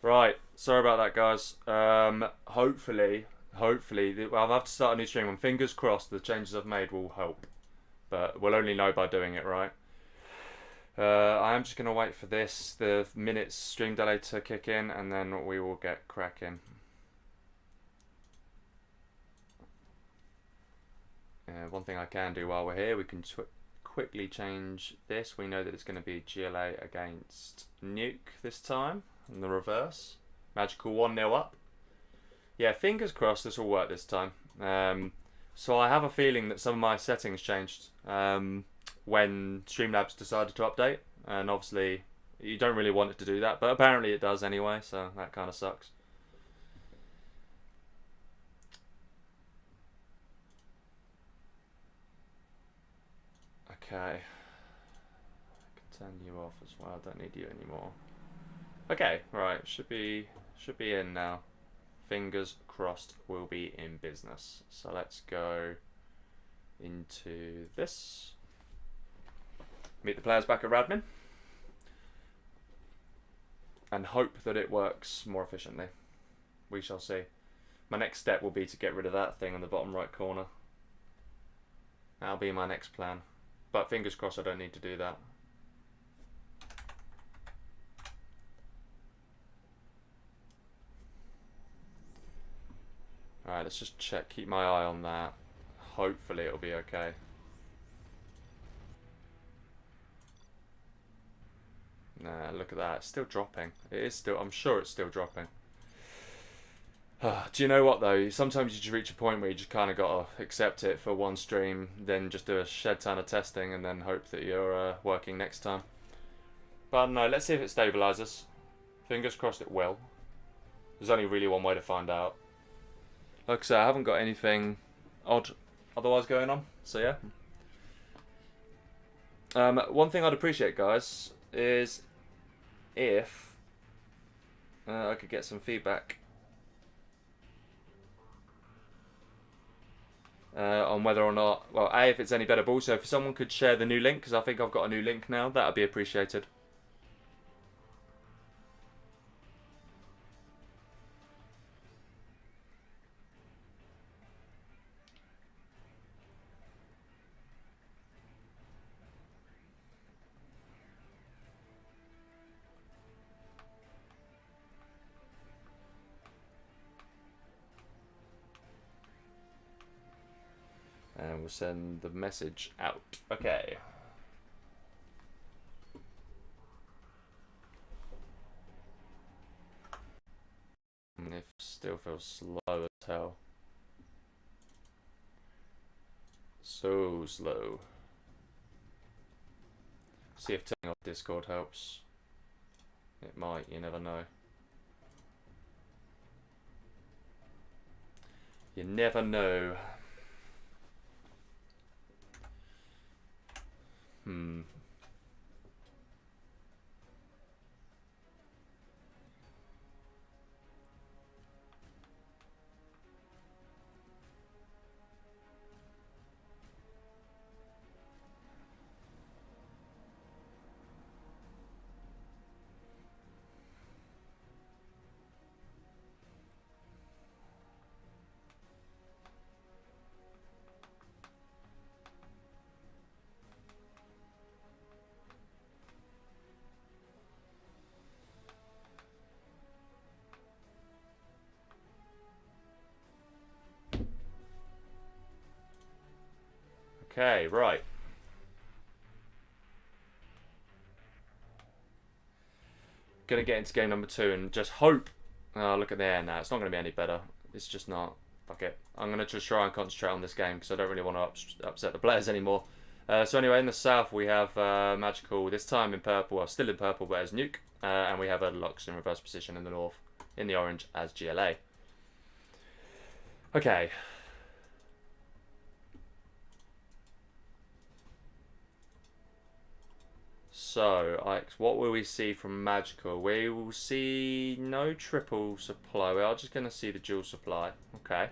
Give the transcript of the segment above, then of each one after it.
Right, sorry about that, guys. Hopefully, I'll have to start a new stream. And fingers crossed, the changes I've made will help. But we'll only know by doing it, right? I am just gonna wait for the minutes stream delay to kick in, and then we will get cracking. One thing I can do while we're here, we can quickly change this. We know that it's going to be GLA against Nuke this time, in the reverse. Magical 1-0 up. Yeah, fingers crossed this will work this time. So I have a feeling that some of my settings changed when Streamlabs decided to update, and obviously you don't really want it to do that, but apparently it does anyway, so that kind of sucks. Okay. I can turn you off as well. I don't need you anymore. Okay, right. Should be in now. Fingers crossed we'll be in business. So let's go into this. Meet the players back at Radmin. And hope that it works more efficiently. We shall see. My next step will be to get rid of that thing in the bottom right corner. That'll be my next plan. But fingers crossed I don't need to do that. Alright, let's just check, keep my eye on that. Hopefully it'll be okay. Nah, look at that, it's still dropping. It is still, I'm sure it's still dropping. Do you know what though? Sometimes you just reach a point where you just kind of got to accept it for one stream, then just do a shed ton of testing and then hope that you're working next time. But no, let's see if it stabilizes. Fingers crossed it will. There's only really one way to find out. Like I said, I haven't got anything odd otherwise going on, so yeah. One thing I'd appreciate, guys, is if I could get some feedback on whether or not, well, A, if it's any better, but also if someone could share the new link, because I think I've got a new link now, that would be appreciated. And we'll send the message out. Okay. And it still feels slow as hell. So slow. See if turning off Discord helps. It might, you never know. You never know. Okay, right. Gonna get into game number 2 and just hope. Oh, look at the air now. It's not gonna be any better. It's just not. Fuck it. I'm gonna just try and concentrate on this game because I don't really want to upset the players anymore. So anyway, in the south we have Magical, this time in purple, well, still in purple, but as Nuke. And we have ErdilokS in reverse position in the north, in the orange as GLA. Okay. So, what will we see from Magical? We will see no triple supply. We are just going to see the dual supply. Okay.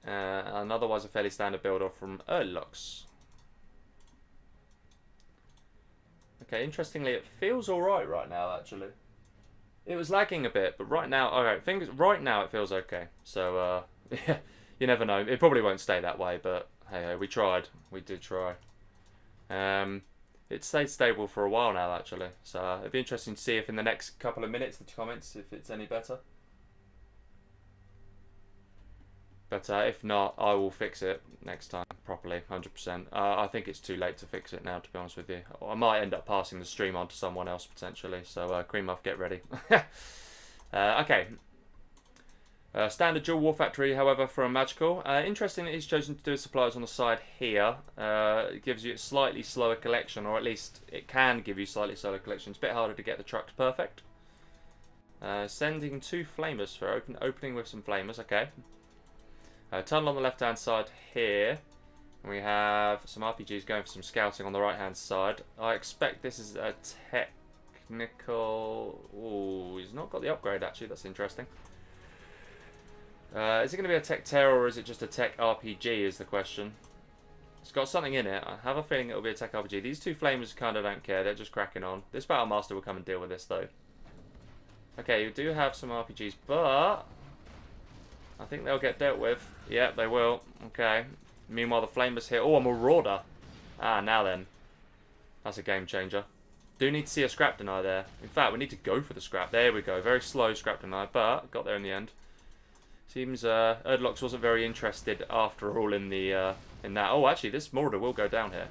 And otherwise a fairly standard build off from ErdilokS. Okay, interestingly, it feels alright right now, actually. It was lagging a bit, but right now, alright, right now it feels okay. So, yeah, you never know. It probably won't stay that way, but hey, we tried. We did try. It stayed stable for a while now, actually. So, it'd be interesting to see if in the next couple of minutes, the comments, if it's any better. But if not, I will fix it next time properly, 100%. I think it's too late to fix it now, to be honest with you. I might end up passing the stream on to someone else, potentially. So, Cream Muff, get ready. Okay. Standard dual war factory, however, from Magical. Interesting that he's chosen to do his supplies on the side here. It gives you a slightly slower collection, or at least it can give you slightly slower collection. It's a bit harder to get the truck to perfect. Sending 2 flamers for opening with some flamers, okay. Tunnel on the left-hand side here. We have some RPGs going for some scouting on the right-hand side. I expect this is a technical... Ooh, he's not got the upgrade, actually. That's interesting. Is it going to be a tech terror or is it just a tech RPG is the question. It's got something in it. I have a feeling it'll be a tech RPG. These 2 flamers kind of don't care. They're just cracking on. This Battle Master will come and deal with this, though. Okay, you do have some RPGs, but... I think they'll get dealt with. Yeah, they will. Okay. Meanwhile, the flamers here. Oh, a Marauder. Ah, now then. That's a game changer. Do need to see a scrap deny there. In fact, we need to go for the scrap. There we go. Very slow scrap deny, but got there in the end. Seems ErdilokS wasn't very interested after all in the in that. Oh, actually, this Marauder will go down here.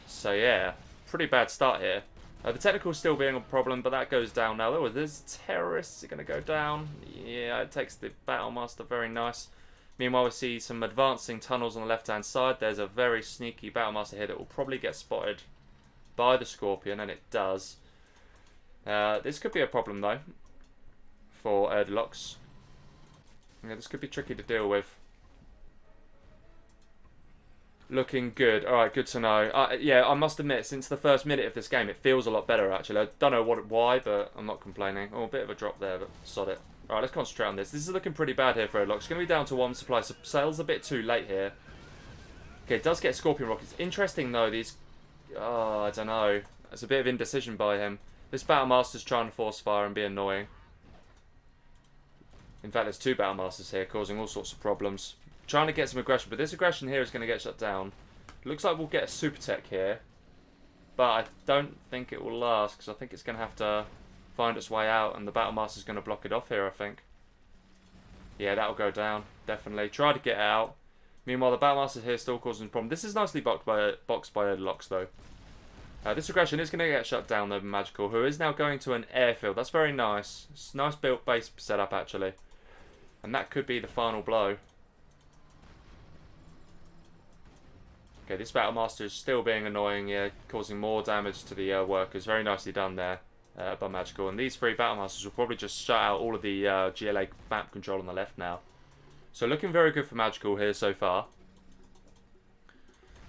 So yeah, pretty bad start here. The technical still being a problem, but that goes down now. Oh, there's terrorists are going to go down. Yeah, it takes the Battle Master. Very nice. Meanwhile, we see some advancing tunnels on the left-hand side. There's a very sneaky Battle Master here that will probably get spotted by the Scorpion, and it does. This could be a problem, though, for ErdilokS. Yeah, this could be tricky to deal with. Looking good. Alright, good to know. Yeah, I must admit, since the first minute of this game, it feels a lot better, actually. I don't know why, but I'm not complaining. Oh, a bit of a drop there, but sod it. Alright, let's concentrate on this. This is looking pretty bad here for ErdilokS. It's going to be down to 1 supply. Sales a bit too late here. Okay, it does get Scorpion Rockets. Interesting, though, these... Oh, I don't know. There's a bit of indecision by him. This Battle Master's trying to force fire and be annoying. In fact, there's 2 Battle Masters here, causing all sorts of problems. Trying to get some aggression, but this aggression here is going to get shut down. Looks like we'll get a super tech here, but I don't think it will last because I think it's going to have to find its way out, and the Battle Master's going to block it off here, I think. Yeah, that'll go down, definitely. Try to get out. Meanwhile, the Battle Master's here still causing a problem. This is nicely boxed by ErdilokS, though. This aggression is going to get shut down, though, Magical, who is now going to an airfield. That's very nice. It's a nice built base setup, actually. And that could be the final blow. Okay, this Battle Master is still being annoying, yeah, causing more damage to the workers. Very nicely done there by Magical. And these 3 Battle Masters will probably just shut out all of the GLA map control on the left now. So looking very good for Magical here so far.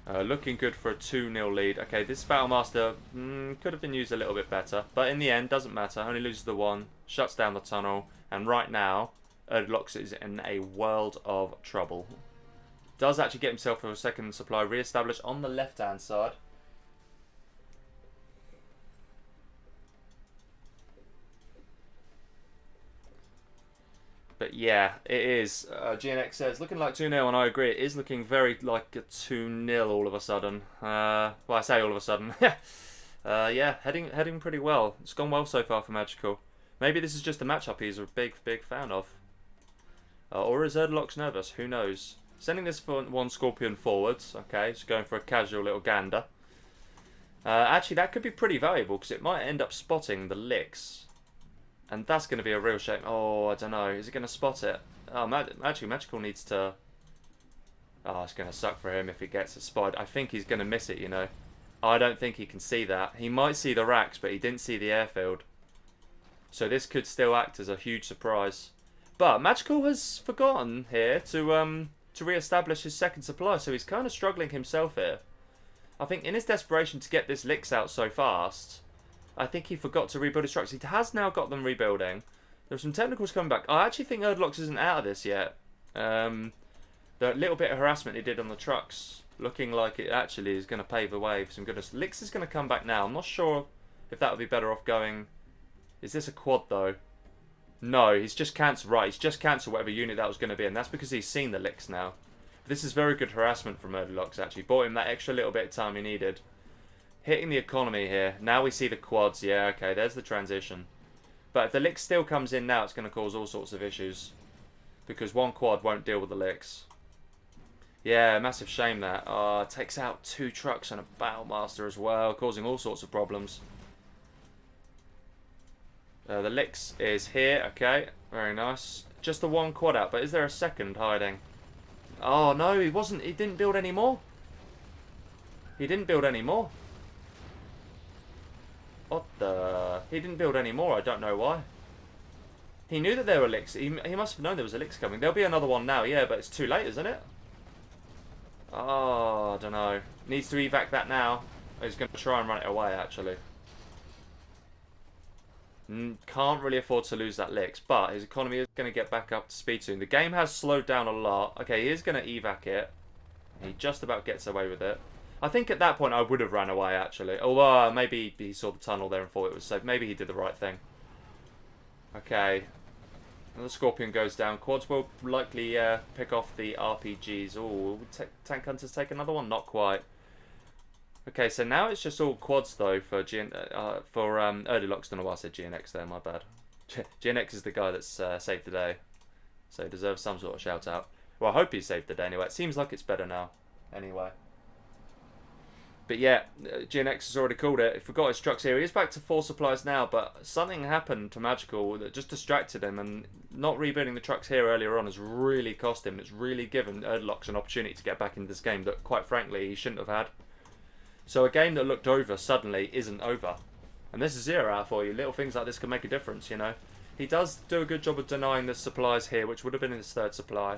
Looking good for a 2-0 lead. Okay, this Battle Master could have been used a little bit better. But in the end, doesn't matter. Only loses the 1, shuts down the tunnel. And right now, ErdilokS is in a world of trouble. Does actually get himself a second supply re-established on the left-hand side. But yeah, it is. GNX says, looking like 2-0, and I agree. It is looking very like a 2-0 all of a sudden. Well, I say all of a sudden. Yeah, heading pretty well. It's gone well so far for Magical. Maybe this is just a matchup he's a big fan of. Or is ErdilokS nervous? Who knows? Sending this for 1 Scorpion forwards. Okay, just going for a casual little gander. Actually, that could be pretty valuable because it might end up spotting the licks. And that's going to be a real shame. Oh, I don't know. Is it going to spot it? Oh, actually, Magical needs to... Oh, it's going to suck for him if he gets it spotted. I think he's going to miss it, you know. I don't think he can see that. He might see the racks, but he didn't see the airfield. So this could still act as a huge surprise. But Magical has forgotten here to re-establish his second supply, so he's kind of struggling himself here. I think in his desperation to get this licks out so fast, I think he forgot to rebuild his trucks. He has now got them rebuilding. There's some technicals coming back. I actually think ErdilokS isn't out of this yet. The little bit of harassment he did on the trucks Looking like it actually is going to pave the way for some goodness. Lix is going to come back now. I'm not sure if that would be better off going... Is this a quad, though? No, he's just cancelled. Right, he's just cancelled whatever unit that was going to be, and that's because he's seen the Lix now. This is very good harassment from ErdilokS, actually. Bought him that extra little bit of time he needed. Hitting the economy here. Now we see the quads. Yeah, okay, there's the transition. But if the Lix still comes in now, it's going to cause all sorts of issues. Because one quad won't deal with the Lix. Yeah, massive shame that. Takes out 2 trucks and a Battlemaster as well, causing all sorts of problems. The Lix is here, okay, very nice. Just the 1 quad out, but is there a second hiding? Oh no, he didn't build any more. He didn't build any more. What the? He didn't build any more, I don't know why. He knew that there were Lix. He must have known there was a Lix coming. There'll be another one now, yeah, but it's too late, isn't it? Oh, I don't know. Needs to evac that now. He's going to try and run it away, actually. Can't really afford to lose that Lix, but his economy is going to get back up to speed soon. The game has slowed down a lot. Okay, he is going to evac it. He just about gets away with it. I think at that point I would have ran away, actually. Although maybe he saw the tunnel there and thought it was safe. Maybe he did the right thing. Okay. And the Scorpion goes down. Quads will likely pick off the RPGs. Oh, Tank Hunters take another one? Not quite. Okay, so now it's just all quads though for ErdilokS. Don't know why I said GNX there. My bad. GNX is the guy that's saved the day, so he deserves some sort of shout out. Well, I hope he saved the day anyway. It seems like it's better now. Anyway. But yeah, GNX has already called it. He forgot his trucks here. He is back to 4 supplies now, but something happened to Magical that just distracted him, and not rebuilding the trucks here earlier on has really cost him. It's really given ErdilokS an opportunity to get back into this game that, quite frankly, he shouldn't have had. So a game that looked over suddenly isn't over. And this is 0 hour for you. Little things like this can make a difference, you know. He does do a good job of denying the supplies here, which would have been his 3rd supply.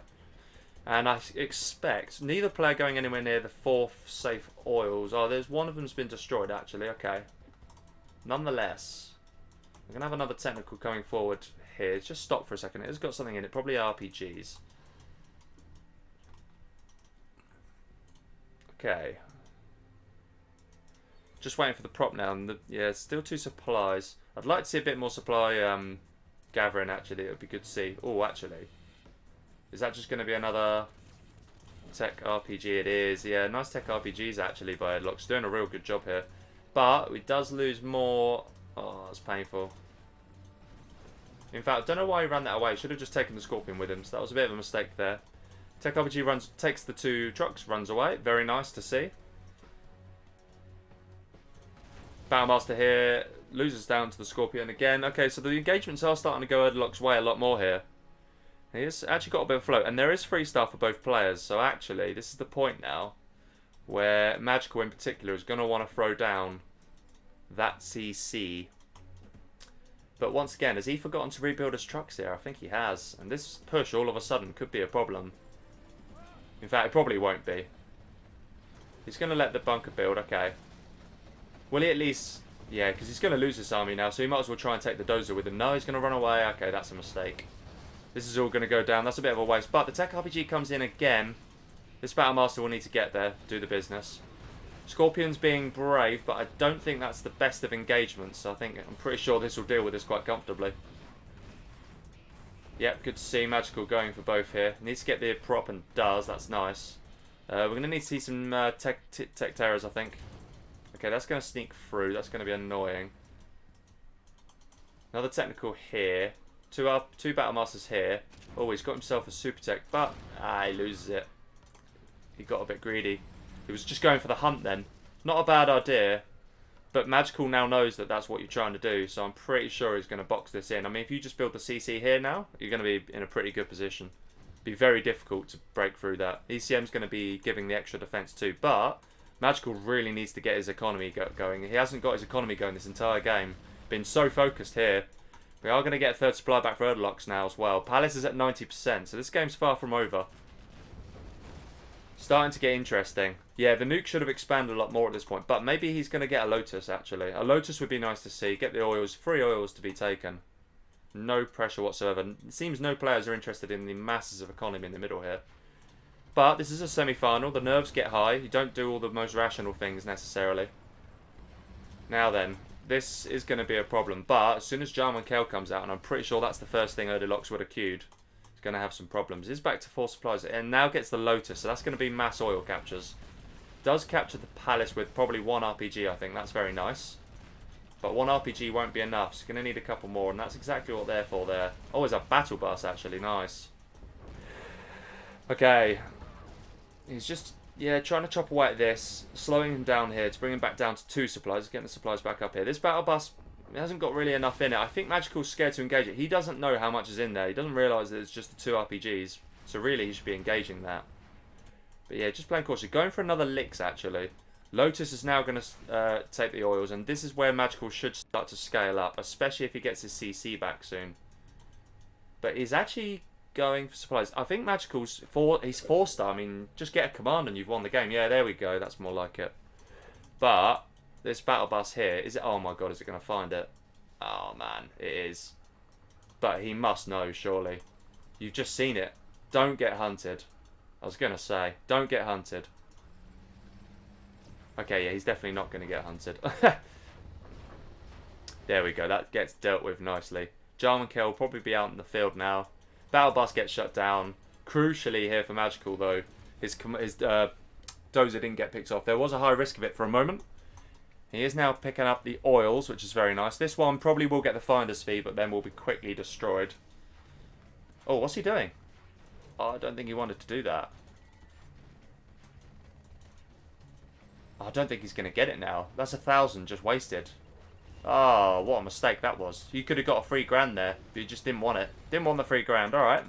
And I expect neither player going anywhere near the 4th safe oils. Oh, there's one of them's been destroyed, actually. Okay. Nonetheless, we're going to have another technical coming forward here. Just stop for a second. It has got something in it. Probably RPGs. Okay. Just waiting for the prop now. And yeah, still 2 supplies. I'd like to see a bit more supply gathering, actually. It would be good to see. Oh, actually. Is that just going to be another tech RPG? It is. Yeah, nice tech RPGs, actually, by ErdilokS. Doing a real good job here. But we does lose more. Oh, that's painful. In fact, I don't know why he ran that away. Should have just taken the Scorpion with him. So that was a bit of a mistake there. Tech RPG takes the 2 trucks, runs away. Very nice to see. Battlemaster here loses down to the Scorpion again. Okay, so the engagements are starting to go ErdilokS' way a lot more here. He's actually got a bit of float, and there is free stuff for both players. So actually, this is the point now where Magical in particular is going to want to throw down that CC. But once again, has he forgotten to rebuild his trucks here? I think he has. And this push all of a sudden could be a problem. In fact, it probably won't be. He's going to let the bunker build. Okay. Will he at least... Yeah, because he's going to lose this army now, so he might as well try and take the dozer with him. No, he's going to run away. Okay, that's a mistake. This is all going to go down. That's a bit of a waste. But the tech RPG comes in again. This Battlemaster will need to get there, do the business. Scorpion's being brave, but I don't think that's the best of engagements. I'm pretty sure this will deal with this quite comfortably. Yep, good to see Magical going for both here. Needs to get the prop and does. That's nice. We're going to need to see some tech terrors, I think. Okay, that's going to sneak through. That's going to be annoying. Another technical here. Two Battlemasters here. Oh, he's got himself a super tech, but he loses it. He got a bit greedy. He was just going for the hunt then. Not a bad idea, but Magical now knows that that's what you're trying to do, so I'm pretty sure he's going to box this in. I mean, if you just build the CC here now, you're going to be in a pretty good position. Be very difficult to break through that. ECM's going to be giving the extra defense too, but Magical really needs to get his economy going. He hasn't got his economy going this entire game. Been so focused here. We are going to get a 3rd supply back for ErdilokS now as well. Palace is at 90%, so this game's far from over. Starting to get interesting. Yeah, the nuke should have expanded a lot more at this point, but maybe he's going to get a Lotus, actually. A Lotus would be nice to see. Get the oils, free oils to be taken. No pressure whatsoever. It seems no players are interested in the masses of economy in the middle here. But this is a semi-final. The nerves get high. You don't do all the most rational things necessarily. Now then, this is going to be a problem. But as soon as Jarman Kell comes out, and I'm pretty sure that's the first thing ErdilokS would have queued, he's going to have some problems. He's back to 4 supplies. And now gets the Lotus. So that's going to be mass oil captures. Does capture the Palace with probably 1 RPG, I think. That's very nice. But 1 RPG won't be enough. So he's going to need a couple more. And that's exactly what they're for there. Oh, it's a battle bus, actually. Nice. Okay. He's just, yeah, trying to chop away at this. Slowing him down here to bring him back down to 2 supplies. Getting the supplies back up here. This battle bus hasn't got really enough in it. I think Magical's scared to engage it. He doesn't know how much is in there. He doesn't realise that it's just the 2 RPGs. So really, he should be engaging that. But yeah, just playing cautious. Going for another Licks, actually. Lotus is now going to take the oils, and this is where Magical should start to scale up, especially if he gets his CC back soon. But he's actually going for supplies. I think Magical's he's 4-star. I mean, just get a command and you've won the game. Yeah, there we go. That's more like it. But this battle bus here, is it? Oh my god, is it going to find it? Oh man, it is. But he must know, surely. You've just seen it. Don't get hunted. I was going to say, don't get hunted. Okay, yeah, he's definitely not going to get hunted. There we go. That gets dealt with nicely. Jarman Kell will probably be out in the field now. Battle bus gets shut down. Crucially here for Magical, though, his Dozer didn't get picked off. There was a high risk of it for a moment. He is now picking up the oils, which is very nice. This one probably will get the finder's fee, but then will be quickly destroyed. Oh, what's he doing? Oh, I don't think he wanted to do that. I don't think he's going to get it now. That's 1,000 just wasted. Oh, what a mistake that was. You could have got a $3,000 there, but you just didn't want it. Didn't want the $3,000. Alright.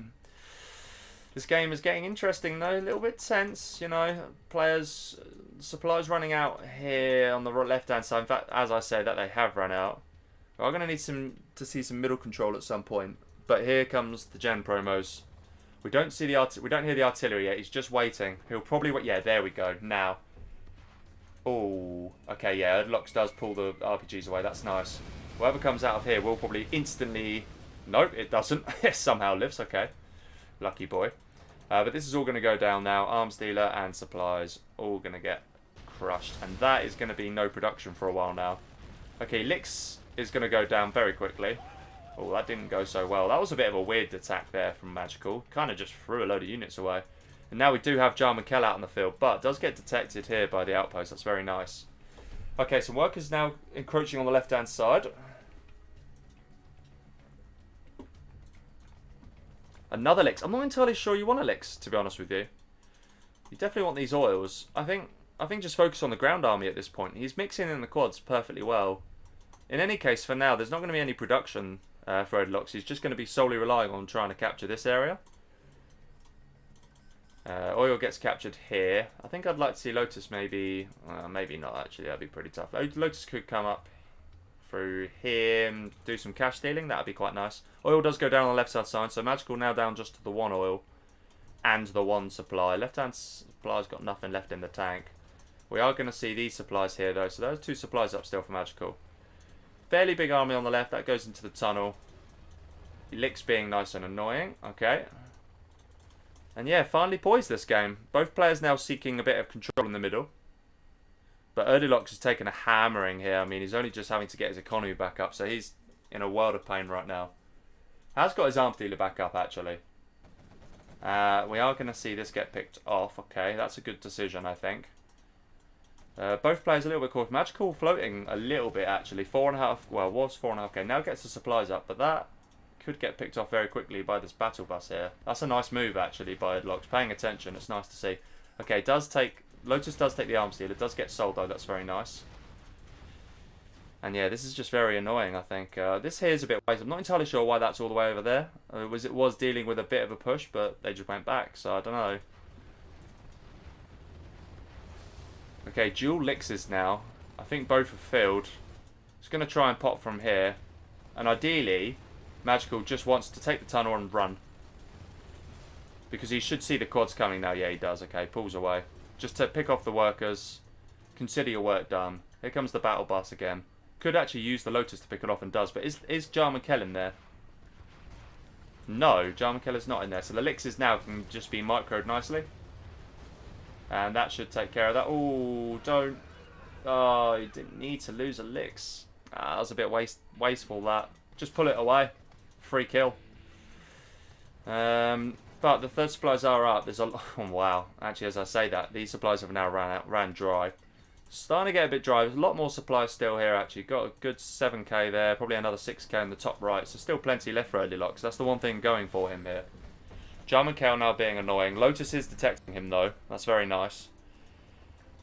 This game is getting interesting though. A little bit tense, you know. Players, supplies running out here on the left-hand side. In fact, as I say, that they have run out. I'm going to need to see some middle control at some point. But here comes the gen promos. We don't see we don't hear the artillery yet. He's just waiting. He'll probably wait. Yeah, there we go. Now. Oh, okay, yeah, ErdilokS does pull the RPGs away. That's nice. Whoever comes out of here will probably instantly... Nope, it doesn't. It somehow lives, okay. Lucky boy. But this is all going to go down now. Arms dealer and supplies all going to get crushed. And that is going to be no production for a while now. Okay, Licks is going to go down very quickly. Oh, that didn't go so well. That was a bit of a weird attack there from Magical. Kind of just threw a load of units away. And now we do have Jarman Kell out in the field, but does get detected here by the outpost. That's very nice. Okay, so workers now encroaching on the left-hand side. Another Licks. I'm not entirely sure you want a Licks, to be honest with you. You definitely want these oils. I think just focus on the ground army at this point. He's mixing in the quads perfectly well. In any case, for now, there's not going to be any production for ErdilokS. He's just going to be solely relying on trying to capture this area. Oil gets captured here. I think I'd like to see Lotus maybe... maybe not, actually. That'd be pretty tough. Lotus could come up through here and do some cash stealing. That'd be quite nice. Oil does go down on the left-hand side, so Magical now down just to the 1 oil and the 1 supply. Left-hand supply's got nothing left in the tank. We are going to see these supplies here, though. So those 2 supplies up still for Magical. Fairly big army on the left. That goes into the tunnel. Licks being nice and annoying. Okay. And yeah, finally poised this game. Both players now seeking a bit of control in the middle. But ErdilokS has taken a hammering here. I mean, he's only just having to get his economy back up. So he's in a world of pain right now. Has got his arms dealer back up, actually. We are going to see this get picked off. Okay, that's a good decision, I think. Both players a little bit cautious. Magical floating a little bit, actually. 4.5, well, was 4.5k. Now gets the supplies up, but that could get picked off very quickly by this battle bus here. That's a nice move, actually, by ErdilokS. Paying attention, it's nice to see. Okay, Lotus does take the arms dealer. It does get sold, though. That's very nice. And yeah, this is just very annoying, I think. This here is a bit waste. I'm not entirely sure why that's all the way over there. It was dealing with a bit of a push, but they just went back, so I don't know. Okay, dual Lixes now. I think both have filled. It's going to try and pop from here. And ideally, Magical just wants to take the tunnel and run. Because he should see the quads coming now. Yeah, he does. Okay, pulls away. Just to pick off the workers. Consider your work done. Here comes the battle bus again. Could actually use the Lotus to pick it off and does. But is Jarman Kell in there? No, Jarman Kell is not in there. So the Lixes now can just be microed nicely. And that should take care of that. Oh, don't. Oh, you didn't need to lose a licks. That was a bit wasteful, that. Just pull it away. Free kill. But the third supplies are up. There's a oh, wow. Actually, as I say that, these supplies have now ran dry. Starting to get a bit dry. There's a lot more supplies still here, actually. Got a good 7k there. Probably another 6k in the top right. So still plenty left for ErdilokS. That's the one thing going for him here. German Kale now being annoying. Lotus is detecting him, though. That's very nice.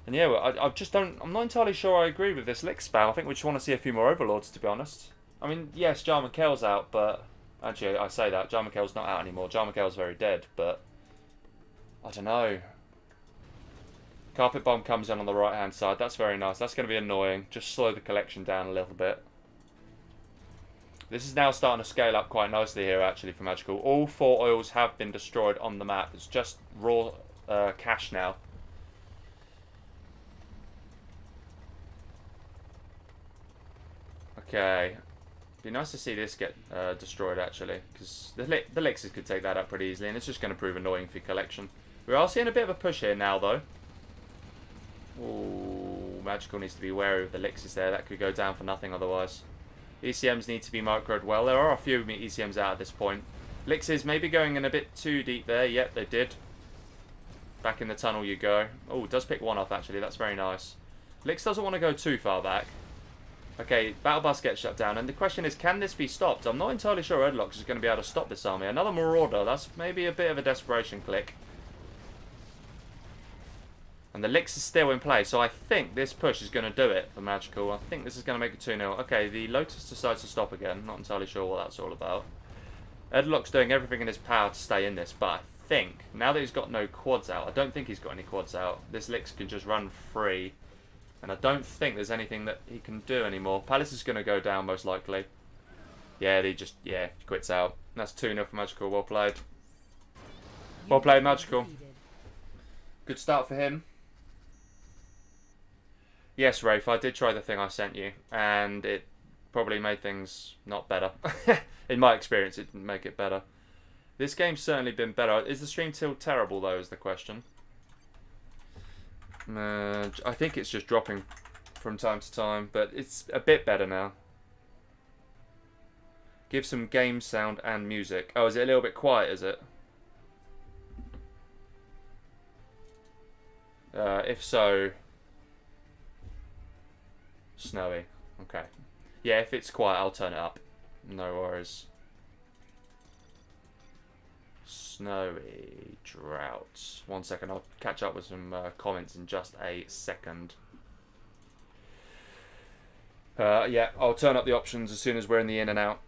And yeah, I just don't... I'm not entirely sure I agree with this lick spam. I think we just want to see a few more Overlords, to be honest. I mean, yes, German Kale's out, but... Actually, I say that. German Kale's not out anymore. German Kale's very dead, but... I don't know. Carpet Bomb comes in on the right-hand side. That's very nice. That's going to be annoying. Just slow the collection down a little bit. This is now starting to scale up quite nicely here, actually, for Magical. All 4 oils have been destroyed on the map. It's just raw cash now. Okay. Be nice to see this get destroyed, actually, because the Elixir could take that up pretty easily, and it's just going to prove annoying for your collection. We are seeing a bit of a push here now, though. Ooh, Magical needs to be wary of the Elixirs there. That could go down for nothing otherwise. ECMs need to be microed well. There are a few ECMs out at this point. Elixirs maybe going in a bit too deep there. Yep, they did. Back in the tunnel you go. Oh, does pick one off, actually. That's very nice. Lix doesn't want to go too far back. Okay, Battle Bus gets shut down, and the question is, can this be stopped? I'm not entirely sure ErdilokS is going to be able to stop this army. Another Marauder, that's maybe a bit of a desperation click. And the Lix is still in play, so I think this push is going to do it for Magical. I think this is going to make it 2-0. Okay, the Lotus decides to stop again. Not entirely sure what that's all about. ErdilokS doing everything in his power to stay in this, but I think, now that he's got no quads out, I don't think he's got any quads out, this Lix can just run free. And I don't think there's anything that he can do anymore. Palace is going to go down, most likely. Yeah, he just, yeah, quits out. That's 2-0 for Magical. Well played. Well played, Magical. Good start for him. Yes, Rafe, I did try the thing I sent you, and it probably made things not better. In my experience, it didn't make it better. This game's certainly been better. Is the stream still terrible, though, is the question. I think it's just dropping from time to time, but it's a bit better now. Give some game sound and music. Oh, is it a little bit quiet, is it? If so... Snowy. Okay. Yeah, if it's quiet, I'll turn it up. No worries. Snowy drought. 1 second, I'll catch up with some comments in just a second. Yeah, I'll turn up the options as soon as we're in the in and out.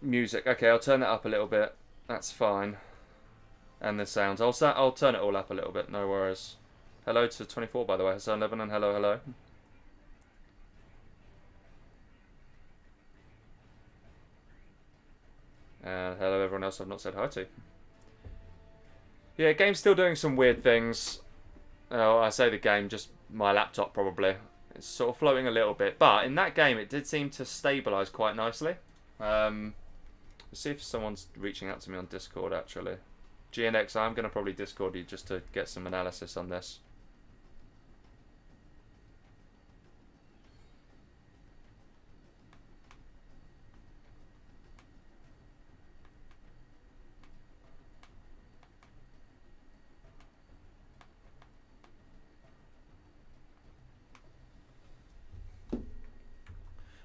Music. Okay, I'll turn that up a little bit. That's fine. And the sounds. I'll turn it all up a little bit. No worries. Hello to 24, by the way. Hassan Lebanon. Hello, hello. And hello everyone else I've not said hi to. Yeah, game's still doing some weird things. Oh, I say the game, just my laptop probably. It's sort of floating a little bit. But in that game, it did seem to stabilise quite nicely. Let's see if someone's reaching out to me on Discord, actually. GNX, I'm going to probably Discord you just to get some analysis on this.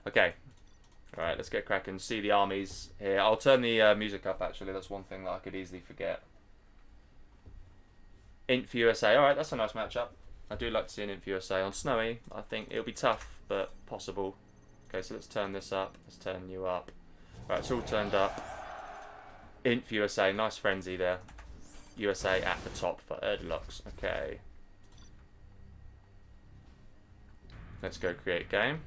Okay, alright, let's get cracking. See the armies here. I'll turn the music up, actually. That's one thing that I could easily forget. Int for USA. Alright, that's a nice matchup. I do like to see an Int for USA. On Snowy, I think it'll be tough, but possible. Okay, so let's turn this up. Let's turn you up. Right, it's all turned up. Int for USA. Nice frenzy there. USA at the top for ErdilokS. Okay. Let's go create game.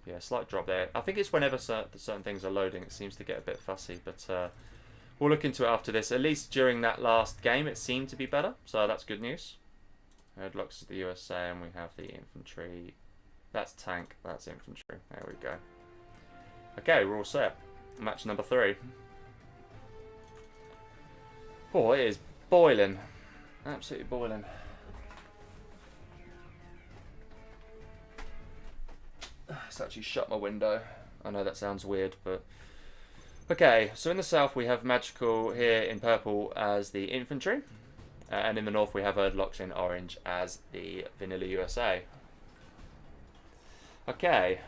Yeah, slight drop there. I think it's whenever certain things are loading, it seems to get a bit fussy, but we'll look into it after this. At least during that last game, it seemed to be better, so that's good news. ErdilokS is the USA, and we have the infantry. That's tank, that's infantry. There we go. Okay, we're all set. Match number 3. Oh, it is boiling. Absolutely boiling. Let's actually shut my window. I know that sounds weird, but... Okay, so in the south we have Magical here in purple as the infantry. And in the north we have ErdilokS in orange as the Vanilla USA. Okay.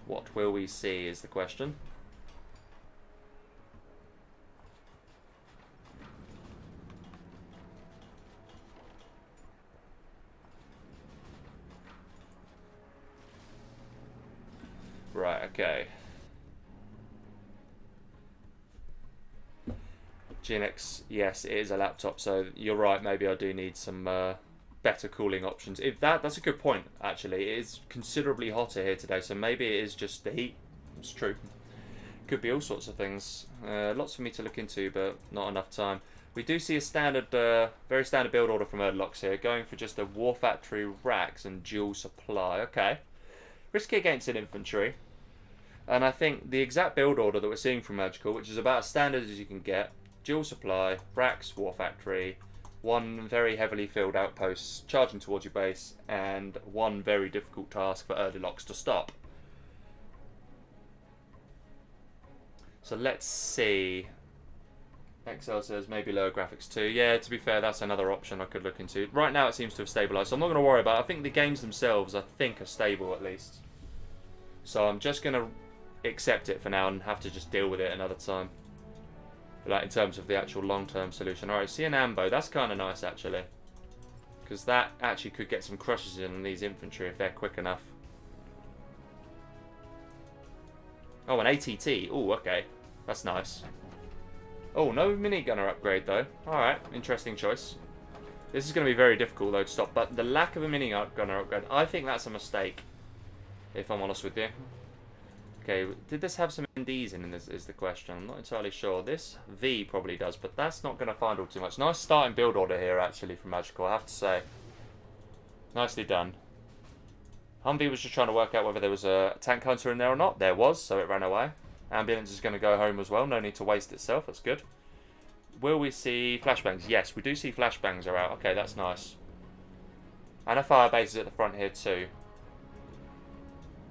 What will we see is the question. Right, okay. GNX, yes, it is a laptop, so you're right, maybe I do need some better cooling options. If that's a good point, actually. It is considerably hotter here today, so maybe it is just the heat. It's true. Could be all sorts of things. Lots for me to look into, but not enough time. We do see a standard, very standard build order from ErdilokS here, going for just a War Factory racks and dual supply. Okay. Risky against an infantry. And I think the exact build order that we're seeing from Magical, which is about as standard as you can get, dual supply, racks, War Factory, one very heavily filled outpost charging towards your base, and one very difficult task for ErdilokS to stop. So let's see. Excel says maybe lower graphics too. Yeah, to be fair, that's another option I could look into. Right now it seems to have stabilised, so I'm not going to worry about it. I think the games themselves, I think, are stable at least. So I'm just going to accept it for now and have to just deal with it another time. Like in terms of the actual long-term solution. Alright, see an ambo. That's kind of nice actually. Because that actually could get some crushes in on these infantry if they're quick enough. Oh, an ATT. Oh, okay. That's nice. Oh, no minigunner upgrade though. Alright, interesting choice. This is going to be very difficult though to stop. But the lack of a minigunner upgrade, I think that's a mistake. If I'm honest with you. Okay, did this have some NDs in this is the question. I'm not entirely sure. This V probably does, but that's not going to find all too much. Nice starting build order here, actually, from Magical, I have to say. Nicely done. Humvee was just trying to work out whether there was a tank hunter in there or not. There was, so it ran away. Ambulance is going to go home as well. No need to waste itself. That's good. Will we see flashbangs? Yes, we do see flashbangs are out. Okay, that's nice. And a fire base is at the front here too.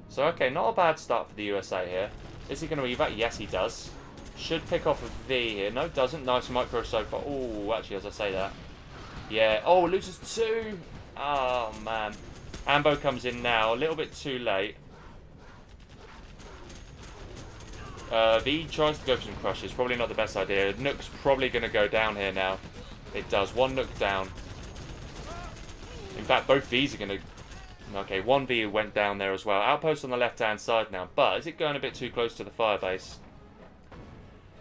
So, okay, not a bad start for the USA here. Is he going to evac? Yes, he does. Should pick off a V here. No, doesn't. Nice micro so far. Oh, actually, as I say that. Yeah. Oh, loses two. Oh, man. Ambo comes in now. A little bit too late. V tries to go for some crushes. Probably not the best idea. Nook's probably going to go down here now. It does. One Nook down. In fact, both Vs are going to... Okay, one V went down there as well. Outpost on the left-hand side now. But is it going a bit too close to the firebase?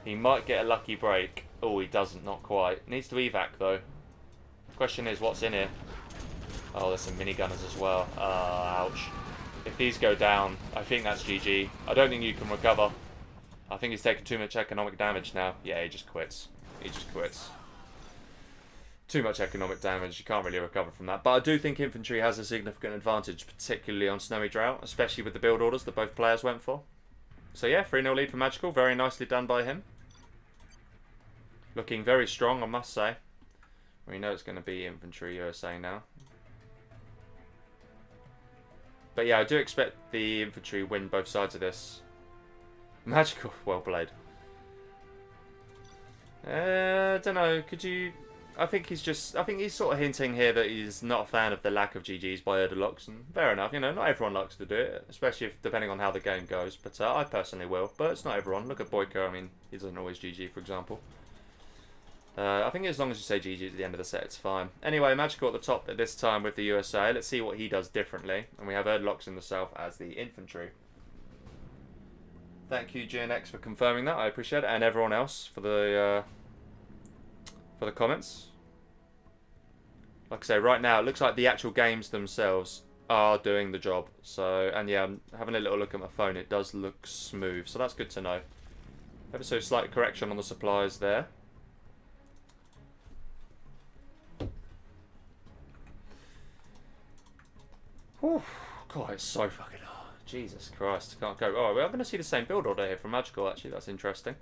He might get a lucky break. Oh, he doesn't. Not quite. Needs to evac, though. Question is, what's in here? Oh, there's some minigunners as well. Ouch. If these go down, I think that's GG. I don't think you can recover. I think he's taken too much economic damage now. Yeah, he just quits. He just quits. Too much economic damage, you can't really recover from that. But I do think infantry has a significant advantage, particularly on Snowy Drought, especially with the build orders that both players went for. So yeah, 3-0 lead for Magical, very nicely done by him. Looking very strong, I must say. We know it's going to be infantry USA now. But yeah, I do expect the infantry win both sides of this. Magical, well played. Don't know, could you... I think he's sort of hinting here that he's not a fan of the lack of GGs by ErdilokS, and fair enough, you know, not everyone likes to do it, especially if, depending on how the game goes, but I personally will, but it's not everyone. Look at Boyko, I mean, he doesn't always GG, for example. I think as long as you say GG at the end of the set, it's fine. Anyway, Magical at the top at this time with the USA. Let's see what he does differently, and we have ErdilokS in the south as the infantry. Thank you, GNX, for confirming that, I appreciate it, and everyone else for the comments. Like I say, right now it looks like the actual games themselves are doing the job. So, and yeah, I'm having a little look at my phone. It does look smooth, so that's good to know. Ever so slight correction on the supplies there. Whew. God, it's so fucking hard. Jesus Christ, can't go. Oh, we're going to see the same build order here from Magical. Actually, that's interesting.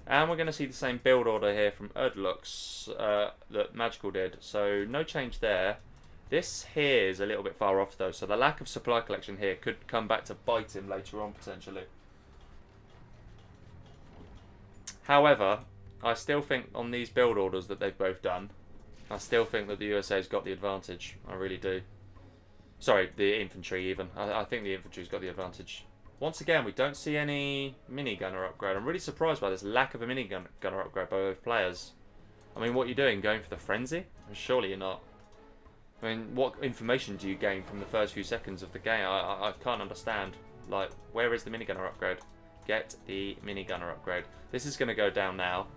And we're going to see the same build order here from ErdilokS that Magical did. So no change there. This here is a little bit far off though, so the lack of supply collection here could come back to bite him later on potentially. However, I still think on these build orders that they've both done, I still think that the USA's got the advantage. I really do. Sorry, the infantry even. I think the infantry's got the advantage. Once again, we don't see any minigunner upgrade. I'm really surprised by this lack of a minigunner upgrade by both players. I mean, what are you doing? Going for the frenzy? Surely you're not. I mean, what information do you gain from the first few seconds of the game? I can't understand. Like, where is the minigunner upgrade? Get the minigunner upgrade. This is going to go down now.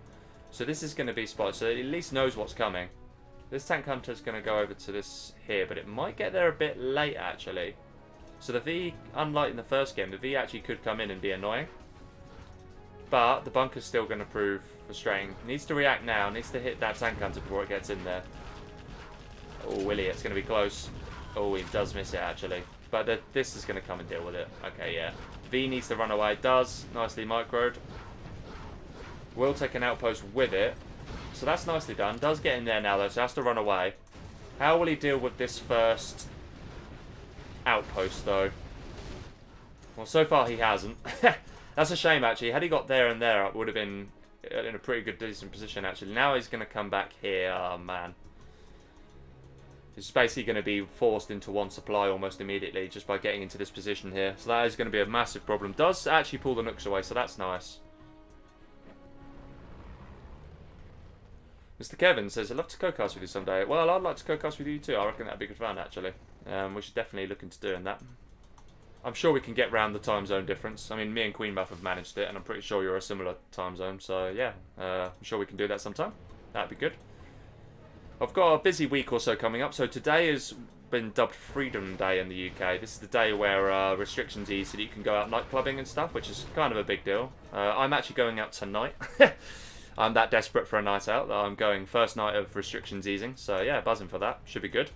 So this is going to be spotted. So it at least knows what's coming. This tank hunter is going to go over to this here, but it might get there a bit late actually. So the V, unlike in the first game, the V actually could come in and be annoying. But the bunker's still going to prove frustrating. Needs to react now. Needs to hit that tank hunter before it gets in there. Oh, Willie, it's going to be close. Oh, he does miss it actually. But this is going to come and deal with it. Okay, yeah. V needs to run away. Does. Nicely microed. Will take an outpost with it. So that's nicely done. Does get in there now though, so has to run away. How will he deal with this first outpost though? Well, so far he hasn't. That's a shame actually. Had he got there and there, it would have been in a pretty good, decent position actually. Now he's going to come back here. Oh man. He's basically going to be forced into one supply almost immediately just by getting into this position here. So that is going to be a massive problem. Does actually pull the nukes away, so that's nice. Mr. Kevin says, I'd love to co-cast with you someday. Well, I'd like to co-cast with you too. I reckon that'd be good fun, actually. We should definitely look into doing that. I'm sure we can get round the time zone difference. I mean, me and Queenbuff have managed it, and I'm pretty sure you're a similar time zone. So, yeah, I'm sure we can do that sometime. That'd be good. I've got a busy week or so coming up. So today has been dubbed Freedom Day in the UK. This is the day where restrictions ease so that you can go out night clubbing and stuff, which is kind of a big deal. I'm actually going out tonight. I'm that desperate for a night out that I'm going first night of restrictions easing. So yeah, buzzing for that. Should be good.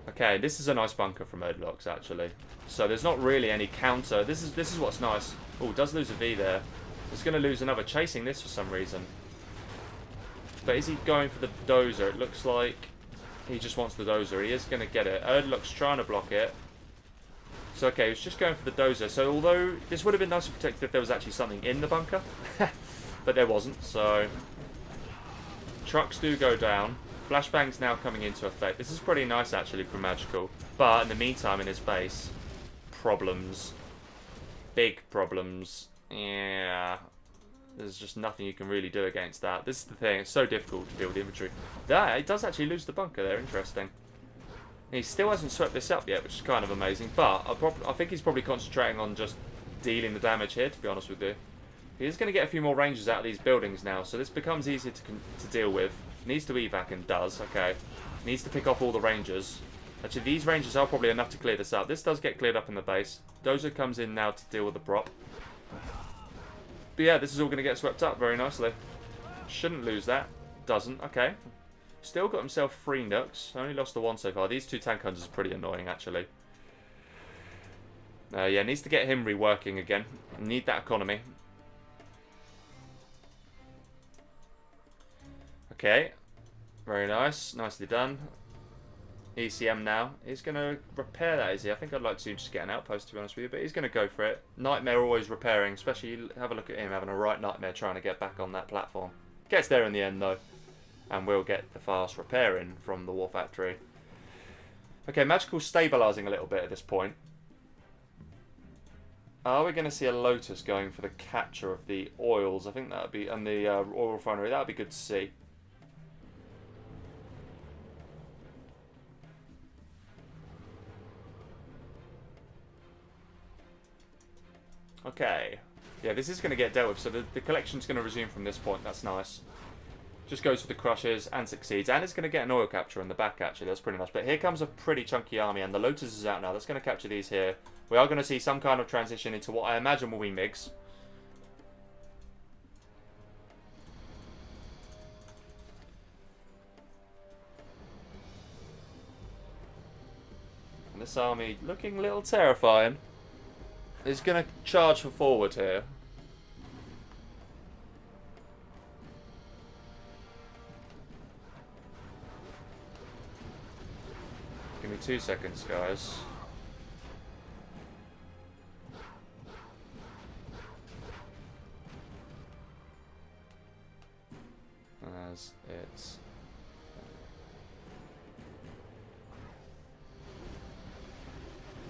Okay, this is a nice bunker from ErdilokS actually. So there's not really any counter. This is what's nice. Oh, does lose a V there. It's going to lose another chasing this for some reason. But is he going for the dozer? It looks like he just wants the dozer. He is going to get it. ErdilokS trying to block it. So okay, he's just going for the dozer. So although this would have been nice to protect if there was actually something in the bunker, but there wasn't. So trucks do go down. Flashbang's now coming into effect. This is pretty nice actually for Magical. But in the meantime, in his base, problems, big problems. Yeah, there's just nothing you can really do against that. This is the thing. It's so difficult to deal with the infantry. Yeah, it does actually lose the bunker there. Interesting. He still hasn't swept this up yet, which is kind of amazing. But I think he's probably concentrating on just dealing the damage here, to be honest with you. He is going to get a few more rangers out of these buildings now, so this becomes easier to deal with. Needs to evac and does, okay. Needs to pick off all the rangers. Actually, these rangers are probably enough to clear this up. This does get cleared up in the base. Dozer comes in now to deal with the prop. But yeah, this is all going to get swept up very nicely. Shouldn't lose that. Doesn't, okay. Still got himself 3 nukes. Only lost the 1 so far. These 2 tank hunters are pretty annoying, actually. Yeah, needs to get him reworking again. Need that economy. Okay. Very nice. Nicely done. ECM now. He's going to repair that, is he? I think I'd like to just get an outpost, to be honest with you. But he's going to go for it. Nightmare always repairing. Especially, have a look at him having a right nightmare trying to get back on that platform. Gets there in the end, though. And we'll get the fast repair in from the War Factory. Okay, Magical's stabilising a little bit at this point. Are we going to see a Lotus going for the capture of the oils? I think that would be, and the oil refinery. That would be good to see. Okay. Yeah, this is going to get dealt with. So the collection's going to resume from this point. That's nice. Just goes for the crushes and succeeds. And it's going to get an oil capture in the back, actually. That's pretty nice. But here comes a pretty chunky army. And the Lotus is out now. That's going to capture these here. We are going to see some kind of transition into what I imagine will be MiGs. And this army, looking a little terrifying, is going to charge for forward here. Give me 2 seconds, guys. As it's...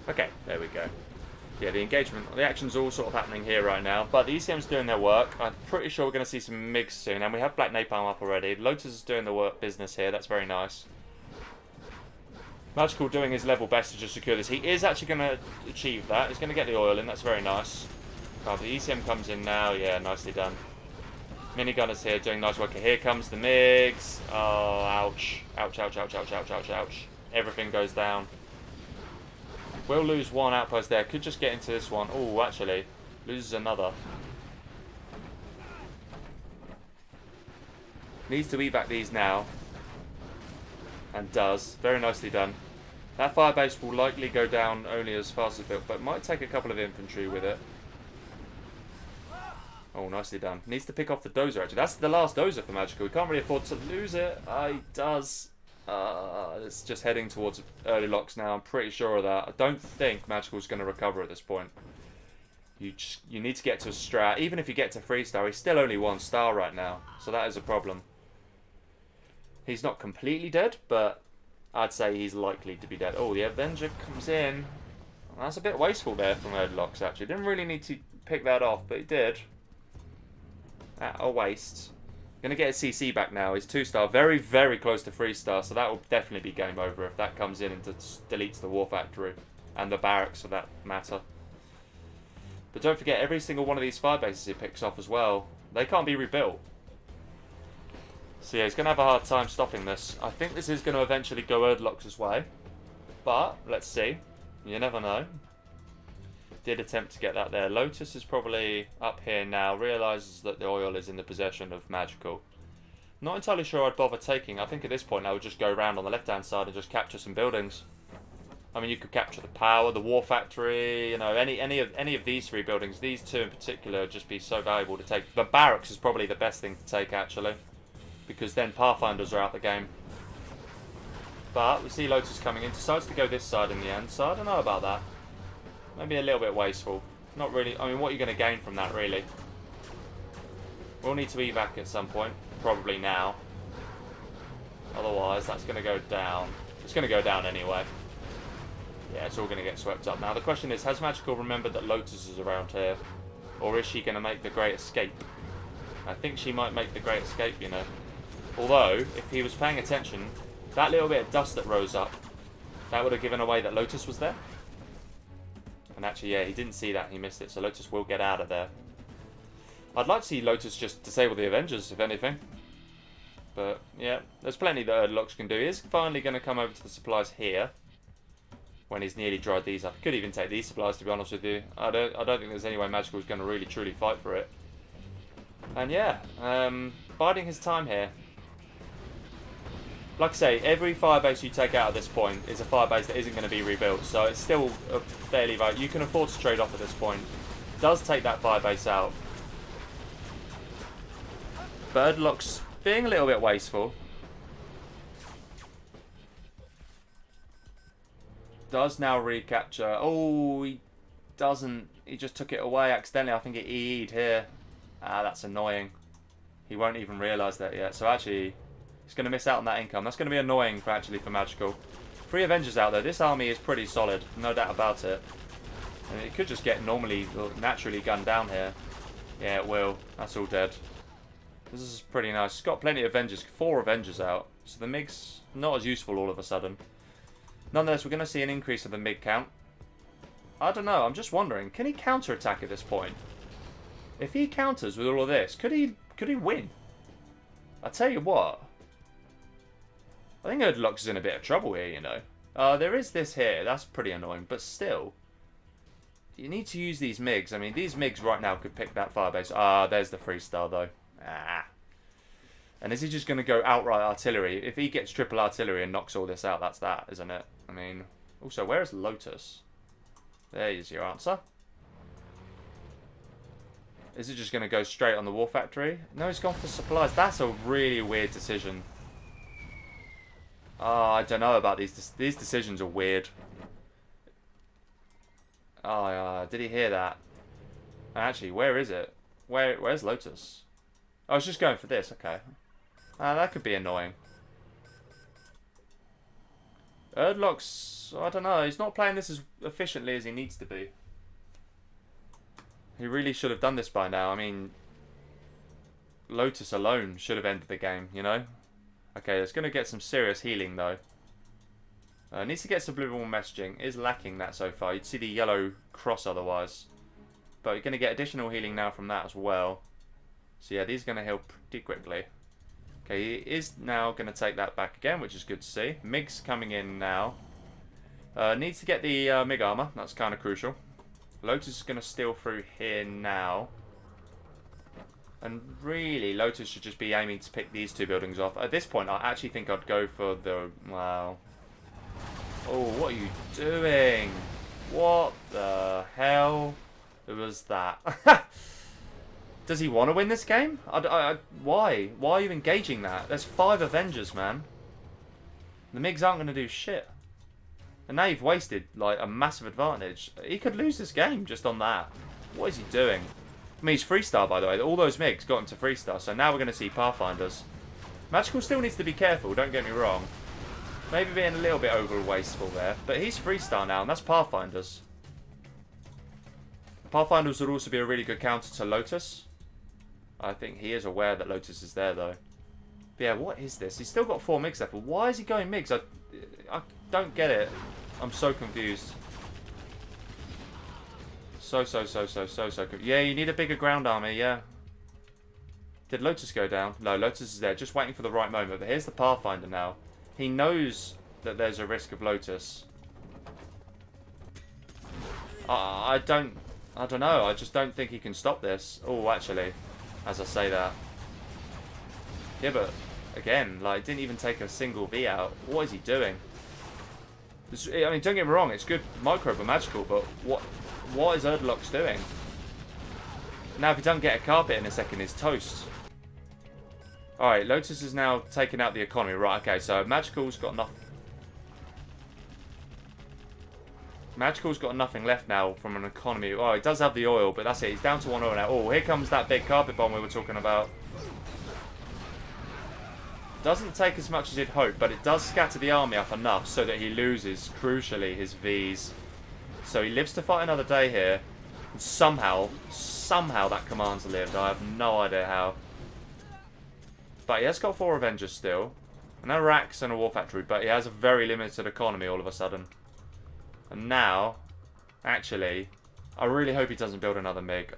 Okay, there we go. Yeah, the engagement, the action's all sort of happening here right now, but the ECM's doing their work. I'm pretty sure we're going to see some MiGs soon, and we have Black Napalm up already. Lotus is doing the work business here, that's very nice. Magical doing his level best to just secure this. He is actually going to achieve that. He's going to get the oil in, that's very nice. Oh, the ECM comes in now, yeah, nicely done. Minigunners here doing nice work. Here comes the MiGs. Oh, ouch. Ouch, ouch, ouch, ouch, ouch, ouch, ouch. Everything goes down. We'll lose one outpost there. Could just get into this one. Oh, actually. Loses another. Needs to evac these now. And does. Very nicely done. That firebase will likely go down only as fast as built, but might take a couple of infantry with it. Oh, nicely done. Needs to pick off the dozer, actually. That's the last dozer for Magical. We can't really afford to lose it. He does. It's just heading towards ErdilokS now. I'm pretty sure of that. I don't think Magical's going to recover at this point. You need to get to a strat. Even if you get to 3-star, he's still only 1 star right now. So that is a problem. He's not completely dead, but I'd say he's likely to be dead. Oh, the Avenger comes in. That's a bit wasteful there from ErdilokS, actually. Didn't really need to pick that off, but he did. At a waste. Going to get his CC back now. He's 2-star. Very, very close to 3-star. So that will definitely be game over if that comes in and deletes the war factory. And the barracks, for that matter. But don't forget, every single one of these fire bases he picks off as well, they can't be rebuilt. So yeah, he's going to have a hard time stopping this. I think this is going to eventually go ErdilokS' way. But, let's see. You never know. Did attempt to get that there. Lotus is probably up here now. Realises that the oil is in the possession of Magical. Not entirely sure I'd bother taking. I think at this point I would just go around on the left-hand side and just capture some buildings. I mean, you could capture the power, the war factory, you know, any of these 3 buildings. These 2 in particular would just be so valuable to take. The barracks is probably the best thing to take, actually, because then Pathfinders are out the game. But we see Lotus coming in. Decides to go this side in the end, so I don't know about that. Maybe a little bit wasteful. Not really. I mean, what are you going to gain from that, really? We'll need to evac at some point. Probably now. Otherwise, that's going to go down. It's going to go down anyway. Yeah, it's all going to get swept up. Now, the question is, has Magical remembered that Lotus is around here? Or is she going to make the Great Escape? I think she might make the Great Escape, you know. Although, if he was paying attention, that little bit of dust that rose up, that would have given away that Lotus was there. And actually, yeah, he didn't see that. He missed it. So Lotus will get out of there. I'd like to see Lotus just disable the Avengers, if anything. But, yeah, there's plenty that ErdilokS can do. He is finally going to come over to the supplies here. When he's nearly dried these up. He could even take these supplies, to be honest with you. I don't think there's any way Magical is going to really, truly fight for it. And, yeah, biding his time here. Like I say, every firebase you take out at this point is a firebase that isn't going to be rebuilt, so it's still fairly valuable. You can afford to trade off at this point. Does take that firebase out. But ErdilokS being a little bit wasteful. Does now recapture. Oh, he doesn't. He just took it away accidentally. I think it EE'd here. Ah, that's annoying. He won't even realise that yet. So actually, he's going to miss out on that income. That's going to be annoying for Magical. 3 Avengers out there. This army is pretty solid. No doubt about it. And it could just get naturally gunned down here. Yeah, it will. That's all dead. This is pretty nice. It's got plenty of Avengers. 4 Avengers out. So the MiG's not as useful all of a sudden. Nonetheless, we're going to see an increase of the MiG count. I don't know. I'm just wondering. Can he counter-attack at this point? If he counters with all of this, could he win? I tell you what. I think ErdilokS is in a bit of trouble here, you know. There is this here. That's pretty annoying. But still, you need to use these MiGs. I mean, these MiGs right now could pick that firebase. Ah, there's the 3-star, though. Ah. And is he just going to go outright artillery? If he gets triple artillery and knocks all this out, that's that, isn't it? I mean, also, where is Lotus? There's your answer. Is it just going to go straight on the war factory? No, he's gone for supplies. That's a really weird decision. I don't know about these. These decisions are weird. Oh, did he hear that? Actually, where is it? Where's Lotus? I was just going for this. Okay. That could be annoying. ErdilokS, I don't know. He's not playing this as efficiently as he needs to be. He really should have done this by now. I mean, Lotus alone should have ended the game, you know? Okay, it's going to get some serious healing, though. Needs to get subliminal messaging. Is lacking that so far. You'd see the yellow cross otherwise. But you're going to get additional healing now from that as well. So yeah, these are going to heal pretty quickly. Okay, he is now going to take that back again, which is good to see. MIG's coming in now. Needs to get the MIG armor. That's kind of crucial. Lotus is going to steal through here now. And really, Lotus should just be aiming to pick these two buildings off. At this point, I actually think I'd go for the... Wow. Oh, what are you doing? What the hell was that? Does he want to win this game? Why? Why are you engaging that? There's 5 Avengers, man. The MiGs aren't going to do shit. And now you've wasted, like, a massive advantage. He could lose this game just on that. What is he doing? I mean, he's 3-star, by the way. All those MiGs got him to 3-star, so now we're going to see Pathfinders. Magical still needs to be careful, don't get me wrong. Maybe being a little bit over-wasteful there. But he's 3-star now, and that's Pathfinders. Pathfinders would also be a really good counter to Lotus. I think he is aware that Lotus is there, though. But yeah, what is this? He's still got 4 MiGs left. Why is he going MiGs? I don't get it. I'm so confused. So confused. Yeah, you need a bigger ground army, yeah. Did Lotus go down? No, Lotus is there, just waiting for the right moment. But here's the Pathfinder now. He knows that there's a risk of Lotus. I don't know. I just don't think he can stop this. Oh, actually, as I say that. Yeah, but again, like, didn't even take a single V out. What is he doing? I mean, don't get me wrong, it's good micro but magical, but what is ErdilokS doing? Now, if he doesn't get a carpet in a second, he's toast. Alright, Lotus is now taking out the economy. Right, okay, so Magical's got nothing. Magical's got nothing left now from an economy. Oh, it does have the oil, but that's it. He's down to 1 oil now. Oh, here comes that big carpet bomb we were talking about. Doesn't take as much as he'd hoped, but it does scatter the army up enough so that he loses, crucially, his Vs. So he lives to fight another day here. And somehow that command's lived. I have no idea how. But he has got 4 Avengers still. And a Rax and a War Factory, but he has a very limited economy all of a sudden. And now, actually, I really hope he doesn't build another MiG.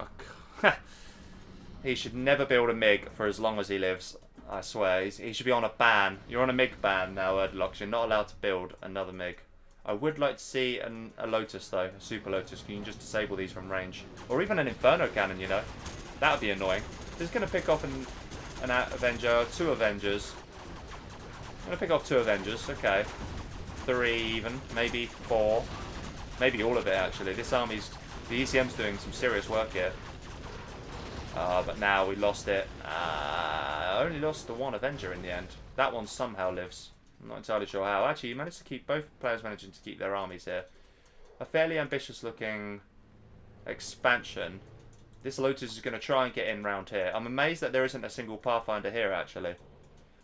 He should never build a MiG for as long as he lives. I swear, he should be on a ban. You're on a MiG ban now, ErdilokS. You're not allowed to build another MiG. I would like to see a Lotus, though. A Super Lotus. You can just disable these from range. Or even an Inferno Cannon, you know. That would be annoying. This is going to pick off an Avenger, 2 Avengers. I'm going to pick off 2 Avengers. Okay. 3 even. Maybe 4. Maybe all of it, actually. This army's... The ECM's doing some serious work here. But now we lost it. I only lost the 1 Avenger in the end. That one somehow lives. I'm not entirely sure how. Actually, you managed to keep both players managing to keep their armies here. A fairly ambitious looking expansion. This Lotus is going to try and get in round here. I'm amazed that there isn't a single Pathfinder here, actually.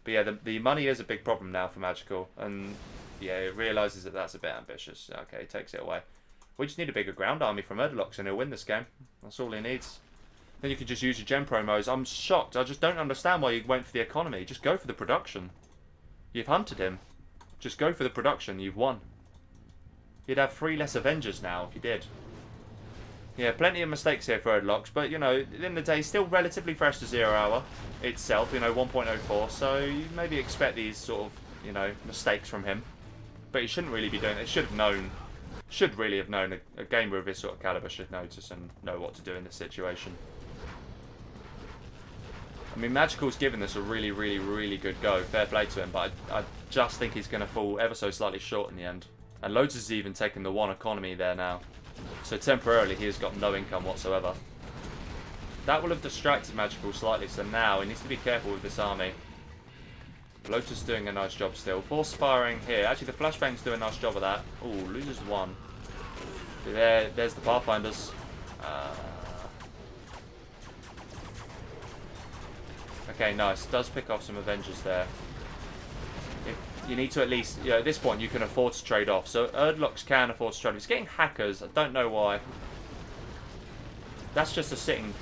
But yeah, the money is a big problem now for Magical. And yeah, it realises that that's a bit ambitious. Okay, he takes it away. We just need a bigger ground army from ErdilokS and he'll win this game. That's all he needs. Then you can just use your gem promos. I'm shocked. I just don't understand why you went for the economy. Just go for the production. You've hunted him. Just go for the production. You've won. You'd have 3 less Avengers now if you did. Yeah, plenty of mistakes here for ErdilokS, but, you know, at the end of the day, still relatively fresh to 0 hour itself, you know, 1.04, so you maybe expect these sort of, you know, mistakes from him. But he shouldn't really be doing it. Should really have known. A gamer of his sort of caliber should notice and know what to do in this situation. I mean, Magical's given this a really, really, really good go. Fair play to him, but I just think he's going to fall ever so slightly short in the end. And Lotus has even taken the 1 economy there now. So temporarily, he has got no income whatsoever. That will have distracted Magical slightly, so now he needs to be careful with this army. Lotus doing a nice job still. Force firing here. Actually, the flashbang's doing a nice job of that. Oh, loses one. There's the Pathfinders. Okay, nice. Does pick off some Avengers there. You need to at least, at this point you can afford to trade off. So ErdilokS can afford to trade off. He's getting hackers. I don't know why. That's just a sitting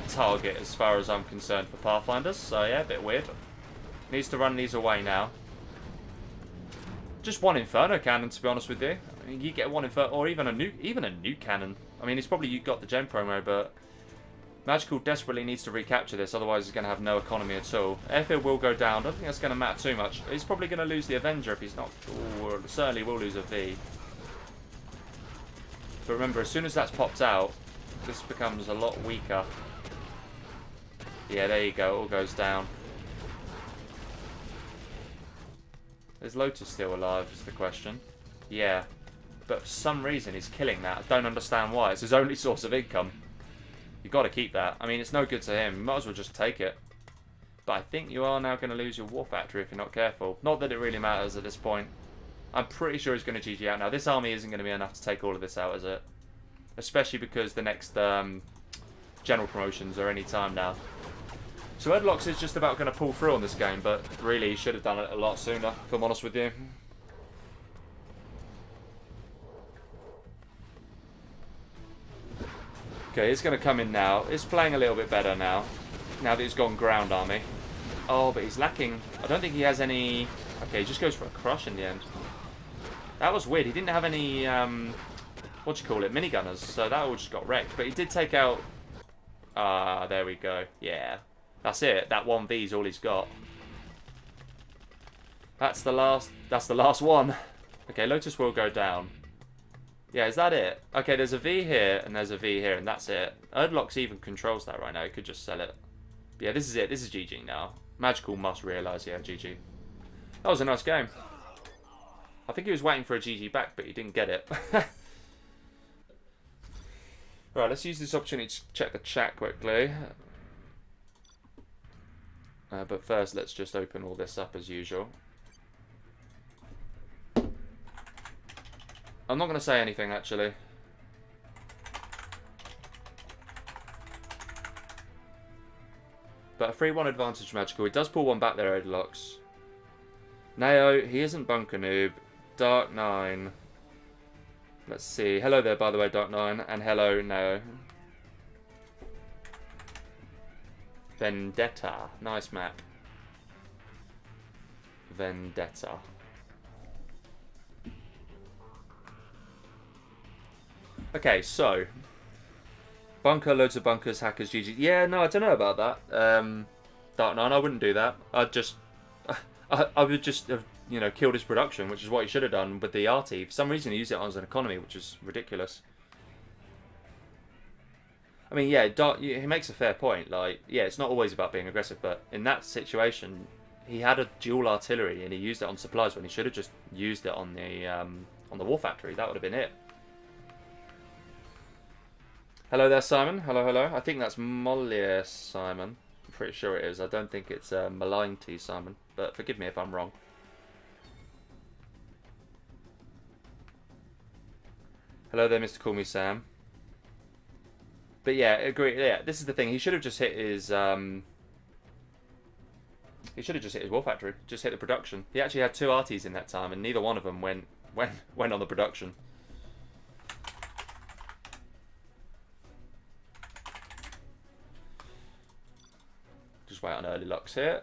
target as far as I'm concerned for Pathfinders. So yeah, a bit weird. Needs to run these away now. Just one Inferno cannon, to be honest with you. I mean, you get one Inferno, or even a nuke cannon. I mean, it's probably you got the Gen promo, but Magical desperately needs to recapture this, otherwise he's going to have no economy at all. Airfield will go down. I don't think that's going to matter too much. He's probably going to lose the Avenger if he's not... Or certainly will lose a V. But remember, as soon as that's popped out, this becomes a lot weaker. Yeah, there you go. All goes down. Is Lotus still alive, is the question. Yeah. But for some reason, he's killing that. I don't understand why. It's his only source of income. You've got to keep that. I mean, it's no good to him. You might as well just take it. But I think you are now going to lose your War Factory if you're not careful. Not that it really matters at this point. I'm pretty sure he's going to GG out now. This army isn't going to be enough to take all of this out, is it? Especially because the next general promotions are any time now. So ErdilokS is just about going to pull through on this game, but really he should have done it a lot sooner, if I'm honest with you. Okay, he's going to come in now. He's playing a little bit better now. Now that he's gone ground army. Oh, but he's lacking. I don't think he has any... Okay, he just goes for a crush in the end. That was weird. He didn't have any... what do you call it? Minigunners. So that all just got wrecked. But he did take out... there we go. Yeah. That's it. That 1V is all he's got. That's the last one. Okay, Lotus will go down. Yeah, is that it? Okay, there's a V here, and there's a V here, and that's it. ErdilokS even controls that right now. He could just sell it. But yeah, this is it. This is GG now. Magical must realise, yeah, GG. That was a nice game. I think he was waiting for a GG back, but he didn't get it. Right, let's use this opportunity to check the chat quickly. But first, let's just open all this up as usual. I'm not going to say anything, actually. But a 3-1 advantage Magical. He does pull one back there, ErdilokS. Nao, he isn't Bunker Noob. Dark 9. Let's see. Hello there, by the way, Dark 9. And hello, Nao. Vendetta. Nice map. Vendetta. Okay, so bunker, loads of bunkers, hackers, GG. Yeah, no, I don't know about that. Dark 9, I wouldn't do that. I would just have, killed his production, which is what he should have done with the RT. For some reason, he used it as an economy, which is ridiculous. I mean, yeah, he makes a fair point. Like, yeah, it's not always about being aggressive, but in that situation, he had a dual artillery and he used it on supplies when he should have just used it on the War Factory. That would have been it. Hello there, Simon. Hello, hello. I think that's Mollier Simon. I'm pretty sure it is. I don't think it's Malignty Simon, but forgive me if I'm wrong. Hello there, Mr. Call Me Sam. But yeah, agree. Yeah, this is the thing. He should have just hit his. He should have just hit his War Factory. Just hit the production. He actually had 2 RTs in that time, and neither one of them went on the production. Just wait on ErdilokS here.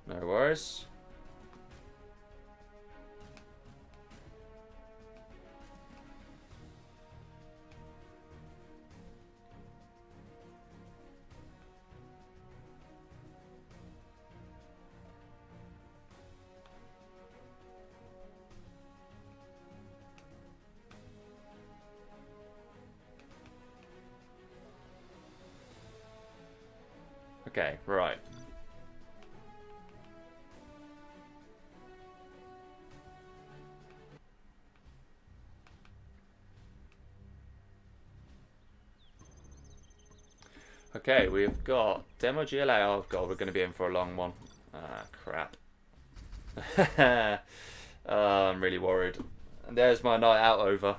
No worries. Okay, right. Okay, we've got Demo GLA. Oh god, we're going to be in for a long one. Ah, crap. I'm really worried. And there's my night out over.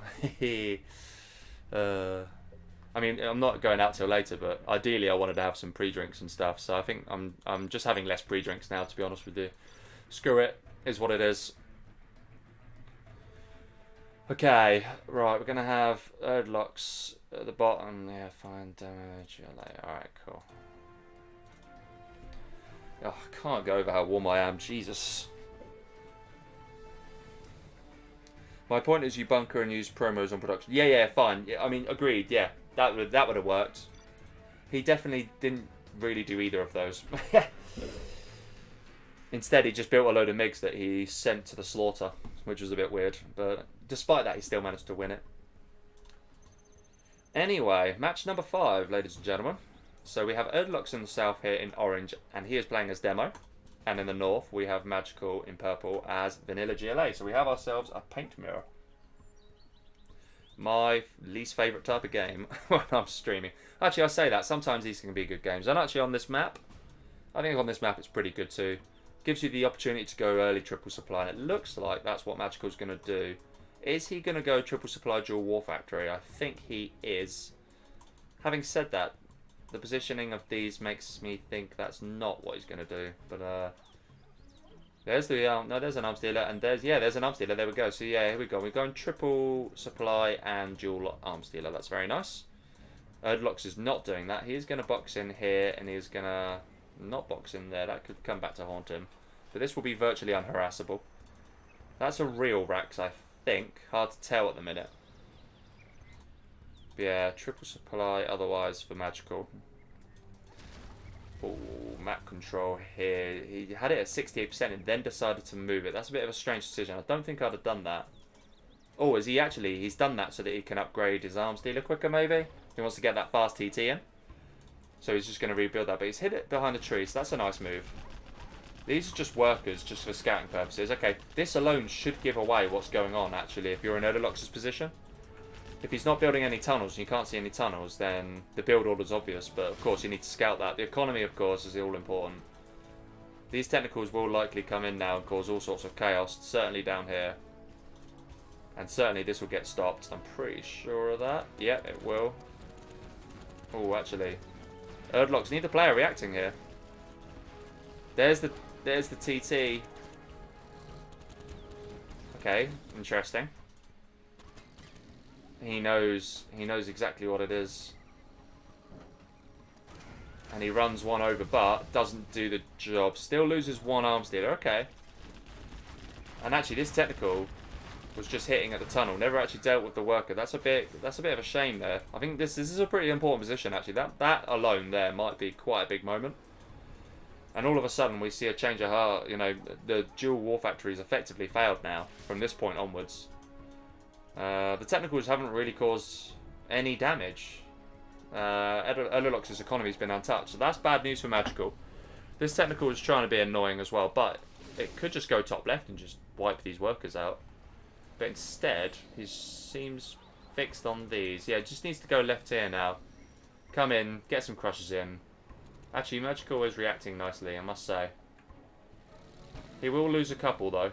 I mean, I'm not going out till later, but ideally I wanted to have some pre-drinks and stuff. So I think I'm just having less pre-drinks now, to be honest with you. Screw it, is what it is. Okay, right, we're gonna have ErdilokS at the bottom. Yeah, fine, damage. Alright, cool. Oh, I can't go over how warm I am, Jesus. My point is you bunker and use promos on production. Yeah, fine. Yeah, I mean, agreed, yeah. That would have worked. He definitely didn't really do either of those. Instead, he just built a load of MiGs that he sent to the slaughter, which was a bit weird. But despite that, he still managed to win it. Anyway, match number 5, ladies and gentlemen. So we have ErdilokS in the south here in orange, and he is playing as Demo. And in the north, we have Magical in purple as Vanilla GLA. So we have ourselves a paint mirror. My least favourite type of game when I'm streaming. Actually, I say that. Sometimes these can be good games. And actually on this map, I think on this map it's pretty good too. Gives you the opportunity to go early triple supply. And it looks like that's what Magical's going to do. Is he going to go triple supply dual war factory? I think he is. Having said that, the positioning of these makes me think that's not what he's going to do. But there's the no, there's an arms dealer, and there's an arms dealer. There we go. So yeah, here we go. We're going triple supply and dual arms dealer. That's very nice. ErdilokS is not doing that. He's going to box in here, and he's going to not box in there. That could come back to haunt him. But this will be virtually unharassable. That's a real Rax, I think. Hard to tell at the minute. But yeah, triple supply otherwise for Magical. Oh, map control here. He had it at 68% and then decided to move it. That's a bit of a strange decision. I don't think I'd have done that. Oh, is he actually? He's done that so that he can upgrade his arms dealer quicker, maybe? He wants to get that fast TT in. So he's just going to rebuild that. But he's hid it behind a tree, so that's a nice move. These are just workers, just for scouting purposes. Okay, this alone should give away what's going on, actually, if you're in ErdilokS' position. If he's not building any tunnels and you can't see any tunnels, then the build order's obvious. But, of course, you need to scout that. The economy, of course, is all important. These technicals will likely come in now and cause all sorts of chaos, certainly down here. And certainly this will get stopped. I'm pretty sure of that. Yep, it will. Oh, actually. ErdilokS need a player reacting here. There's the TT. Okay, interesting. He knows exactly what it is. And he runs one over, but doesn't do the job. Still loses one arms dealer. Okay. And actually, this technical was just hitting at the tunnel. Never actually dealt with the worker. That's a bit of a shame there. I think this is a pretty important position actually. That alone there might be quite a big moment. And all of a sudden we see a change of heart. You know, the dual war factories effectively failed now from this point onwards. The technicals haven't really caused any damage. ErdilokS' economy has been untouched. So that's bad news for Magical. This technical is trying to be annoying as well, but it could just go top left and just wipe these workers out. But instead, he seems fixed on these. Yeah, just needs to go left here now. Come in, get some crushes in. Actually, Magical is reacting nicely, I must say. He will lose a couple, though.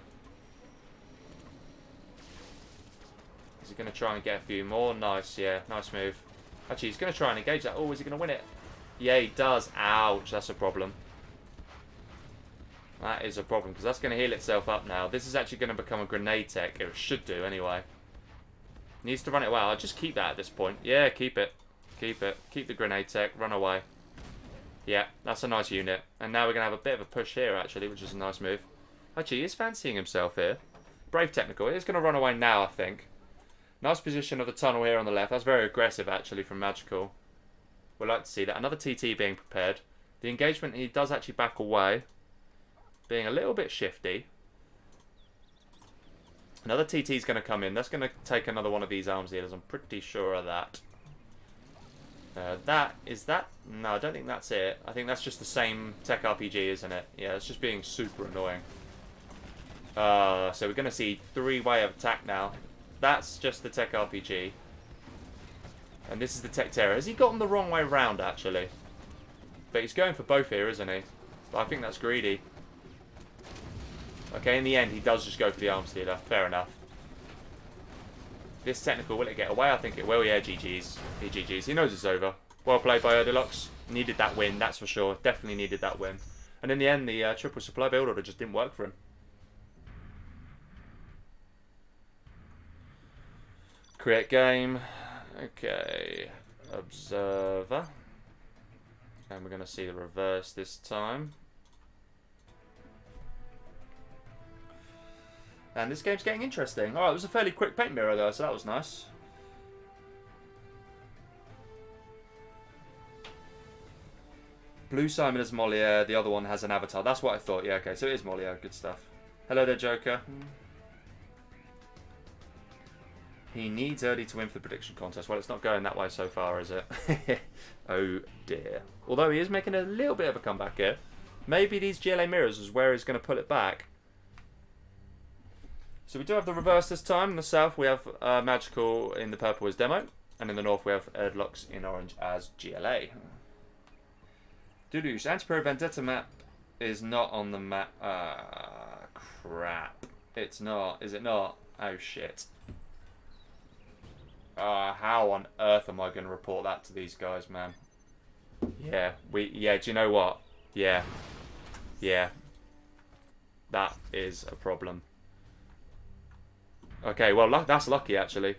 Is he going to try and get a few more? Nice, yeah, nice move. Actually, he's going to try and engage that. Oh, is he going to win it? Yeah, he does. Ouch, that's a problem. That is a problem, because that's going to heal itself up now. This is actually going to become a grenade tech. It should do, anyway. Needs to run it well. I'll just keep that at this point. Yeah, keep it. Keep it. Keep the grenade tech. Run away. Yeah, that's a nice unit. And now we're going to have a bit of a push here, actually, which is a nice move. Actually, he is fancying himself here. Brave technical. He's going to run away now, I think. Nice position of the tunnel here on the left. That's very aggressive, actually, from Magical. We'd like to see that. Another TT being prepared. The engagement, he does actually back away. Being a little bit shifty. Another TT is going to come in. That's going to take another one of these arms dealers. I'm pretty sure of that. Is that? No, I don't think that's it. I think that's just the same tech RPG, isn't it? Yeah, it's just being super annoying. So we're going to see three-way of attack now. That's just the tech RPG. And this is the tech terror. Has he gotten the wrong way round, actually? But he's going for both here, isn't he? But I think that's greedy. Okay, in the end, he does just go for the arm stealer. Fair enough. This technical, will it get away? I think it will. Yeah, GG's. GG's. He knows it's over. Well played by ErdilokS. Needed that win, that's for sure. Definitely needed that win. And in the end, the triple supply build order just didn't work for him. Create game. Okay. Observer. And we're going to see the reverse this time. And this game's getting interesting. Alright, it was a fairly quick paint mirror though, so that was nice. Blue Simon is Moliere, the other one has an avatar. That's what I thought. Yeah, okay, so it is Moliere. Good stuff. Hello there, Joker. He needs Erdy to win for the prediction contest. Well, it's not going that way so far, is it? Oh dear. Although he is making a little bit of a comeback here. Maybe these GLA mirrors is where he's going to pull it back. So we do have the reverse this time. In the south, we have Magical in the purple as demo. And in the north, we have ErdilokS in orange as GLA. Dudouche, Anti-Pro Vendetta map is not on the map. Crap. It's not. Is it not? Oh, shit. How on earth am I going to report that to these guys, man? Yeah, do you know what? Yeah. That is a problem. Okay, well, that's lucky, actually.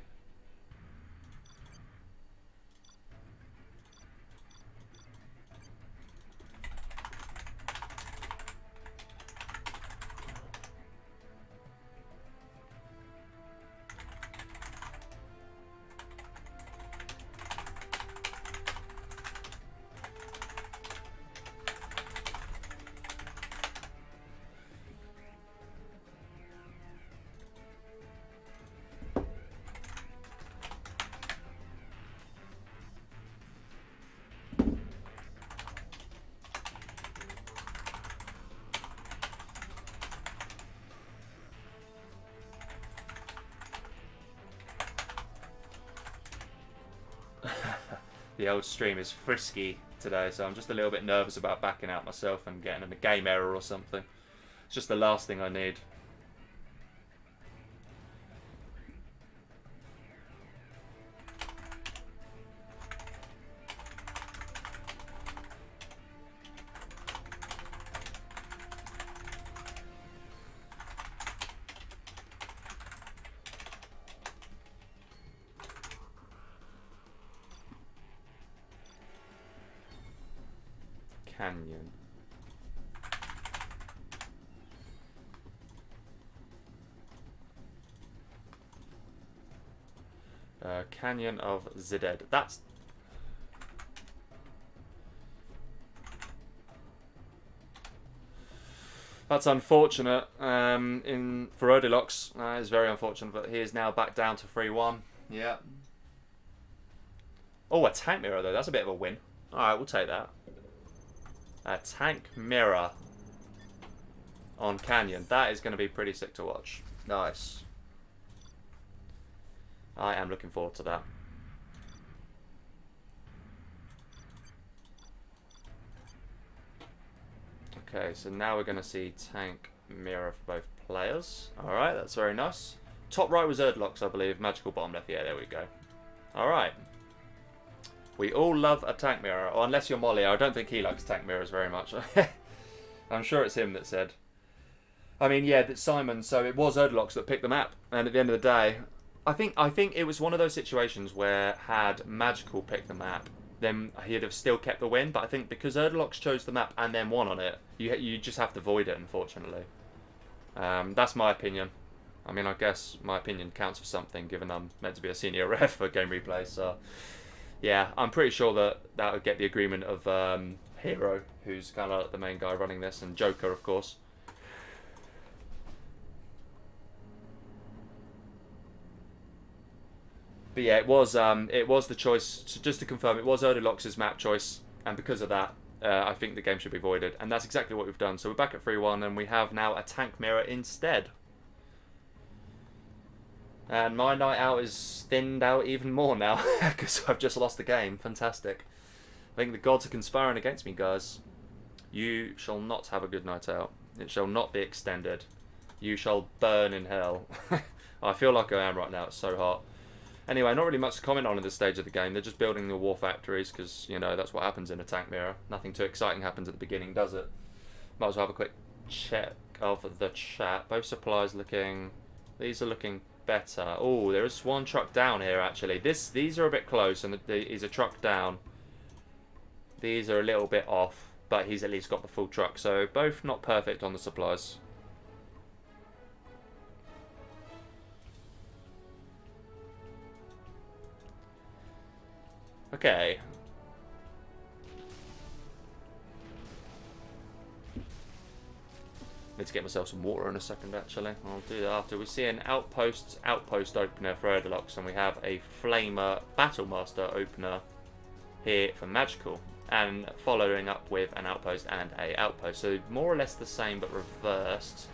The old stream is frisky today, so I'm just a little bit nervous about backing out myself and getting a game error or something. It's just the last thing I need. Canyon. Canyon of Zided. That's unfortunate. For ErdilokS, it's very unfortunate, but he is now back down to 3-1. Yeah. Oh, a tank mirror though. That's a bit of a win. All right, we'll take that. A tank mirror on Canyon. That is going to be pretty sick to watch. Nice. I am looking forward to that. Okay, so now we're going to see tank mirror for both players. Alright, that's very nice. Top right was ErdilokS, I believe. Magical bottom left. Yeah, there we go. Alright. We all love a tank mirror, or unless you're Molly. I don't think he likes tank mirrors very much. I'm sure it's him that said. I mean, yeah, that's Simon. So it was ErdilokS that picked the map, and at the end of the day, I think it was one of those situations where had Magical picked the map, then he'd have still kept the win. But I think because ErdilokS chose the map and then won on it, you just have to void it, unfortunately. That's my opinion. I mean, I guess my opinion counts for something, given I'm meant to be a senior ref for GameReplays. So. Yeah, I'm pretty sure that would get the agreement of Hero, who's kind of like the main guy running this, and Joker, of course. But yeah, it was the choice. So just to confirm, it was ErdilokS's map choice, and because of that, I think the game should be voided, and that's exactly what we've done. So we're back at 3-1, and we have now a tank mirror instead. And my night out is thinned out even more now because I've just lost the game. Fantastic. I think the gods are conspiring against me, guys. You shall not have a good night out. It shall not be extended. You shall burn in hell. I feel like I am right now. It's so hot. Anyway, not really much to comment on at this stage of the game. They're just building the war factories because, you know, that's what happens in a tank mirror. Nothing too exciting happens at the beginning, does it? Might as well have a quick check of the chat. Both supplies looking... These are looking better. Oh, there is one truck down here, actually. These are a bit close, and he's a truck down. These are a little bit off, but he's at least got the full truck. So, both not perfect on the supplies. Okay. Need to get myself some water in a second, actually. I'll do that after. We see an outpost opener for ErdilokS, and we have a Flamer Battlemaster opener here for Magical. And following up with an outpost and a outpost. So more or less the same, but reversed.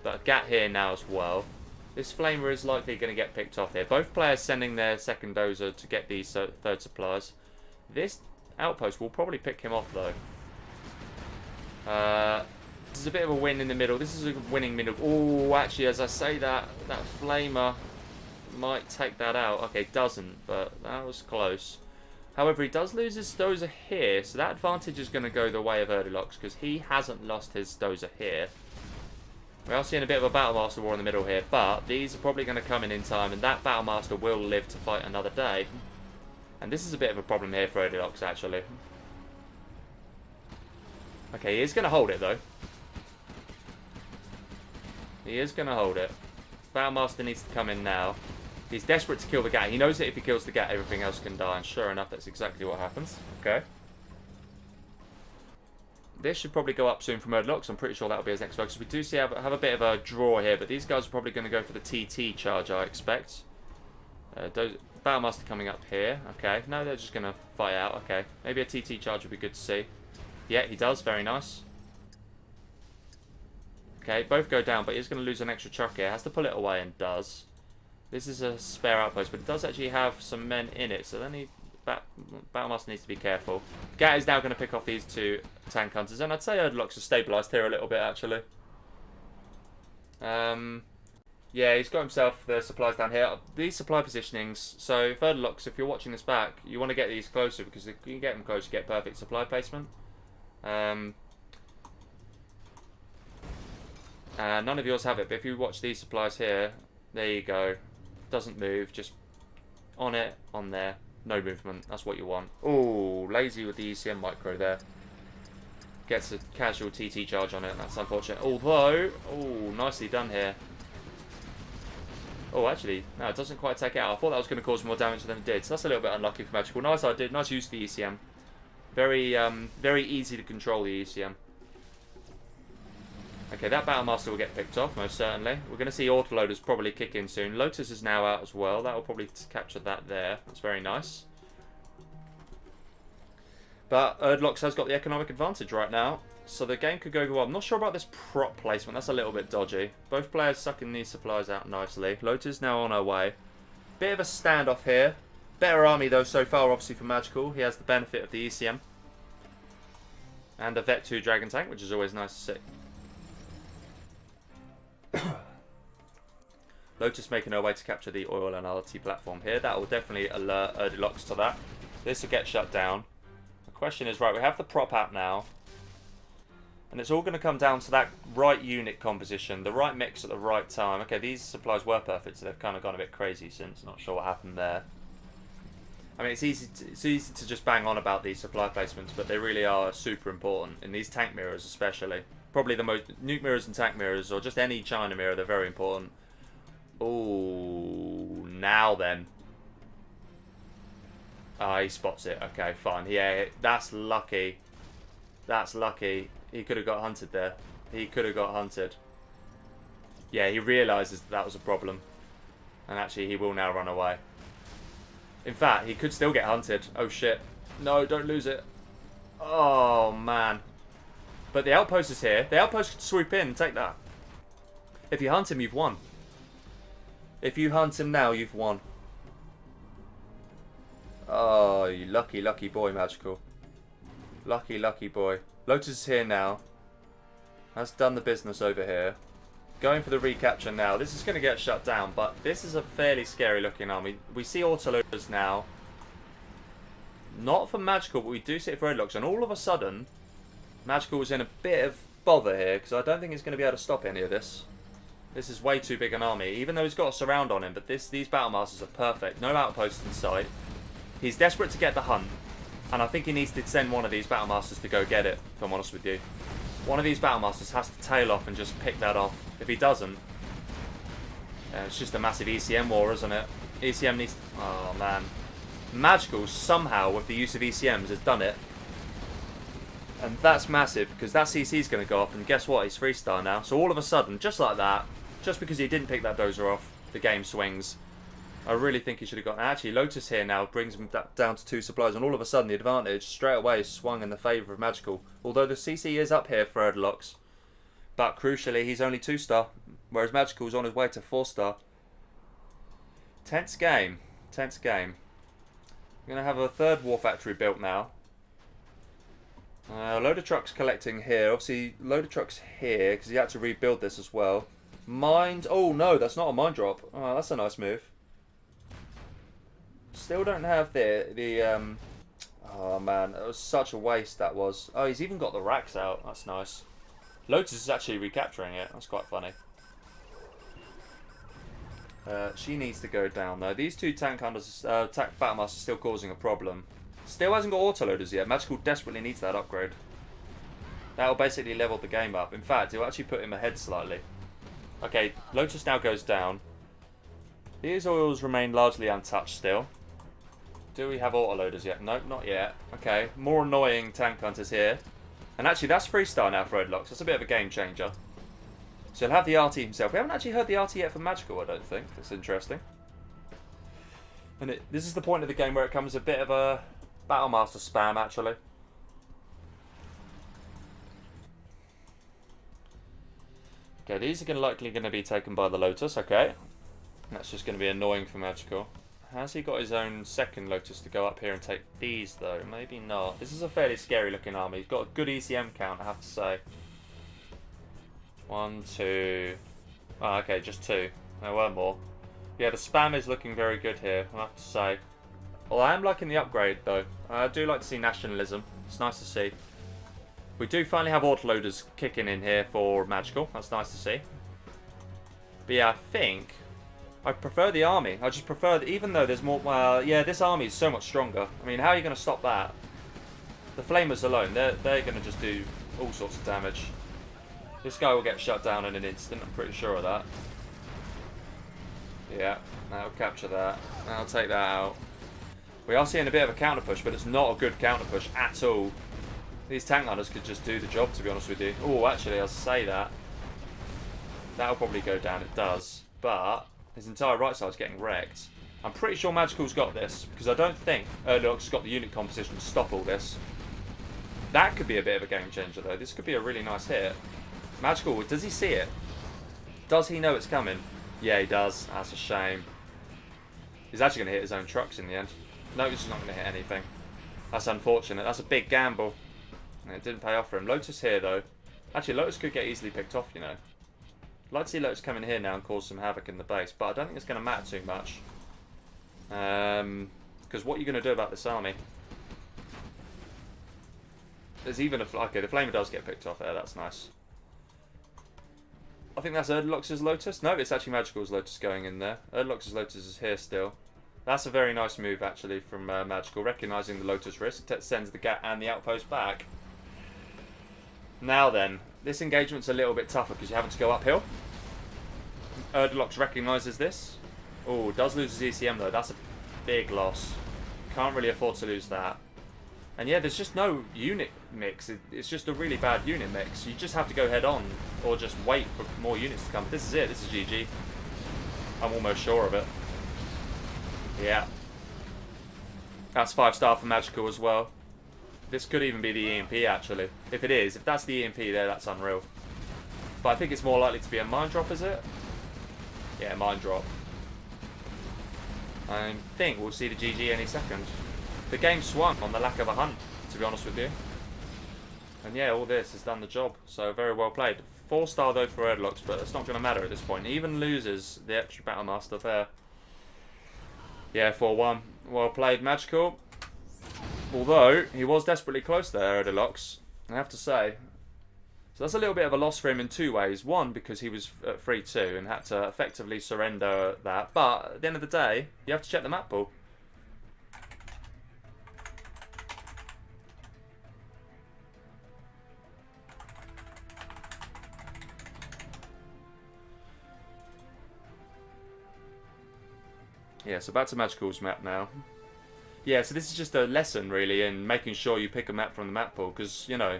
But a gap here now as well. This Flamer is likely going to get picked off here. Both players sending their second dozer to get these third supplies. This outpost will probably pick him off, though. This is a bit of a win in the middle. This is a winning middle. Oh, actually, as I say that, that Flamer might take that out. Okay, doesn't, but that was close. However, he does lose his dozer here, so that advantage is going to go the way of ErdilokS because he hasn't lost his dozer here. We are seeing a bit of a Battlemaster war in the middle here, but these are probably going to come in time, and that Battlemaster will live to fight another day. And this is a bit of a problem here for ErdilokS, actually. Okay, he is going to hold it, though. He is going to hold it. Battlemaster needs to come in now. He's desperate to kill the Gat. He knows that if he kills the Gat, everything else can die. And sure enough, that's exactly what happens. Okay. This should probably go up soon from ErdilokS. I'm pretty sure that'll be his next focus. We do see have a bit of a draw here, but these guys are probably going to go for the TT charge, I expect. Battlemaster coming up here. Okay. No, they're just going to fight out. Okay. Maybe a TT charge would be good to see. Yeah, he does. Very nice. Okay, both go down, but he's going to lose an extra truck here. Has to pull it away and does. This is a spare outpost, but it does actually have some men in it, so then Battlemaster needs to be careful. Gat is now going to pick off these two tank hunters, and I'd say ErdilokS has stabilised here a little bit, actually. Yeah, he's got himself the supplies down here. These supply positionings, so for ErdilokS, if you're watching this back, you want to get these closer, because if you can get them close, you get perfect supply placement. None of yours have it, but if you watch these supplies here, there you go. Doesn't move, just on it, on there. No movement, that's what you want. Oh, lazy with the ECM micro there. Gets a casual TT charge on it, that's unfortunate. Although, oh, nicely done here. Oh, actually, no, it doesn't quite take it out. I thought that was going to cause more damage than it did, so that's a little bit unlucky for Magical. Nice idea, nice use of the ECM. Very easy to control the ECM. Okay, that Battlemaster will get picked off, most certainly. We're going to see autoloaders probably kick in soon. Lotus is now out as well. That will probably capture that there. That's very nice. But ErdilokS has got the economic advantage right now, so the game could go well. I'm not sure about this prop placement. That's a little bit dodgy. Both players sucking these supplies out nicely. Lotus now on her way. Bit of a standoff here. Better army, though, so far, obviously, for Magical. He has the benefit of the ECM. And a Vet 2 Dragon Tank, which is always nice to see. Lotus making her way to capture the oil and RT platform here. That will definitely alert ErdilokS to that. This will get shut down. The question is, right, we have the prop out now. And it's all going to come down to that right unit composition, the right mix at the right time. Okay, these supplies were perfect, so they've kind of gone a bit crazy since. Not sure what happened there. I mean, it's easy to just bang on about these supply placements, but they really are super important, in these tank mirrors especially. Probably the most... Nuke mirrors and tank mirrors, or just any China mirror, they're very important. Oh, now then. Ah, he spots it. Okay, fine. Yeah, that's lucky. That's lucky. He could have got hunted there. He could have got hunted. Yeah, he realises that was a problem. And actually, he will now run away. In fact, he could still get hunted. Oh, shit. No, don't lose it. Oh, man. But the outpost is here. The outpost could swoop in and take that. If you hunt him, you've won. If you hunt him now, you've won. Oh, you lucky, lucky boy, Magical. Lucky, lucky boy. Lotus is here now. Has done the business over here. Going for the recapture now. This is going to get shut down, but this is a fairly scary looking army. We see autoloaders now. Not for Magical, but we do see it for ErdilokS. And all of a sudden, Magical is in a bit of bother here, because I don't think he's going to be able to stop any of this. This is way too big an army, even though he's got a surround on him. But these Battle Masters are perfect. No outposts in sight. He's desperate to get the hunt. And I think he needs to send one of these Battle Masters to go get it, if I'm honest with you. One of these Battle Masters has to tail off and just pick that off. If he doesn't, it's just a massive ECM war, isn't it? ECM needs to... Oh, man. Magical, somehow, with the use of ECMs, has done it. And that's massive, because that CC is going to go up, and guess what? He's 3-star now. So all of a sudden, just like that, just because he didn't pick that dozer off, the game swings. I really think he should have gotten... Actually, Lotus here now brings him down to 2 supplies, and all of a sudden the advantage straight away swung in the favour of Magical. Although the CC is up here for ErdilokS, but crucially he's only 2-star, whereas Magical's on his way to 4-star. Tense game. Tense game. We're going to have a 3rd war factory built now. A load of trucks collecting here. Obviously, load of trucks here, because he had to rebuild this as well. Mind... Oh, no, that's not a mine drop. Oh, that's a nice move. Still don't have the oh man, it was such a waste that was. Oh, he's even got the racks out. That's nice. Lotus is actually recapturing it. That's quite funny. She needs to go down though. These 2 tank hunters, Battle Masters, still causing a problem. Still hasn't got autoloaders yet. Magical desperately needs that upgrade. That'll basically level the game up. In fact, it'll actually put him ahead slightly. Okay, Lotus now goes down. These oils remain largely untouched still. Do we have autoloaders yet? Nope, not yet. Okay, more annoying tank hunters here. And actually, that's 3-star now for ErdilokS. That's a bit of a game changer. So he'll have the RT himself. We haven't actually heard the RT yet from Magical, I don't think. That's interesting. And this is the point of the game where it comes a bit of a Battle Master spam, actually. Okay, these are likely going to be taken by the Lotus, okay. That's just going to be annoying for Magical. Has he got his own 2nd Lotus to go up here and take these, though? Maybe not. This is a fairly scary looking army. He's got a good ECM count, I have to say. 1, 2... Oh, okay, just 2. There were more. Yeah, the spam is looking very good here, I have to say. Well, I am liking the upgrade, though. I do like to see nationalism. It's nice to see. We do finally have autoloaders kicking in here for Magical. That's nice to see. But yeah, I think... I prefer the army. I just prefer, even though there's more... yeah, this army is so much stronger. I mean, how are you going to stop that? The flamers alone, they're going to just do all sorts of damage. This guy will get shut down in an instant, I'm pretty sure of that. Yeah, that'll capture that. That'll take that out. We are seeing a bit of a counter push, but it's not a good counter push at all. These tank hunters could just do the job, to be honest with you. Oh, actually, I'll say that. That'll probably go down, it does. But his entire right side's getting wrecked. I'm pretty sure Magical's got this, because I don't think ErdilokS has got the unit composition to stop all this. That could be a bit of a game changer, though. This could be a really nice hit. Magical, does he see it? Does he know it's coming? Yeah, he does. That's a shame. He's actually going to hit his own trucks in the end. No, he's not going to hit anything. That's unfortunate. That's a big gamble. And it didn't pay off for him. Lotus here, though. Actually, Lotus could get easily picked off, you know. I'd like to see Lotus come in here now and cause some havoc in the base, but I don't think it's going to matter too much. Because what are you going to do about this army? There's even a... Okay, the Flamer does get picked off there. That's nice. I think that's ErdilokS's Lotus. No, it's actually Magical's Lotus going in there. ErdilokS's Lotus is here still. That's a very nice move, actually, from Magical. Recognising the Lotus risk, sends the GAT and the outpost back. Now then, this engagement's a little bit tougher because you're having to go uphill. ErdilokS recognises this. Oh, does lose his ECM, though. That's a big loss. Can't really afford to lose that. And yeah, there's just no unit mix. It's just a really bad unit mix. You just have to go head on or just wait for more units to come. But this is it. This is GG. I'm almost sure of it. Yeah. That's 5-star for Magical as well. This could even be the EMP, actually. If it is, if that's the EMP there, that's unreal. But I think it's more likely to be a mine drop, is it? Yeah, mine drop. I think we'll see the GG any second. The game swung on the lack of a hunt, to be honest with you. And yeah, all this has done the job. So very well played. 4-star though for ErdilokS, but it's not going to matter at this point. He even loses the extra Battlemaster there. Yeah, 4-1. Well played, Magical. Although, he was desperately close there, ErdilokS, I have to say. So that's a little bit of a loss for him in 2 ways. One, because he was at 3-2 and had to effectively surrender that. But at the end of the day, you have to check the map pool. Yeah, so back to Magical's map now. Yeah, so this is just a lesson, really, in making sure you pick a map from the map pool, because, you know...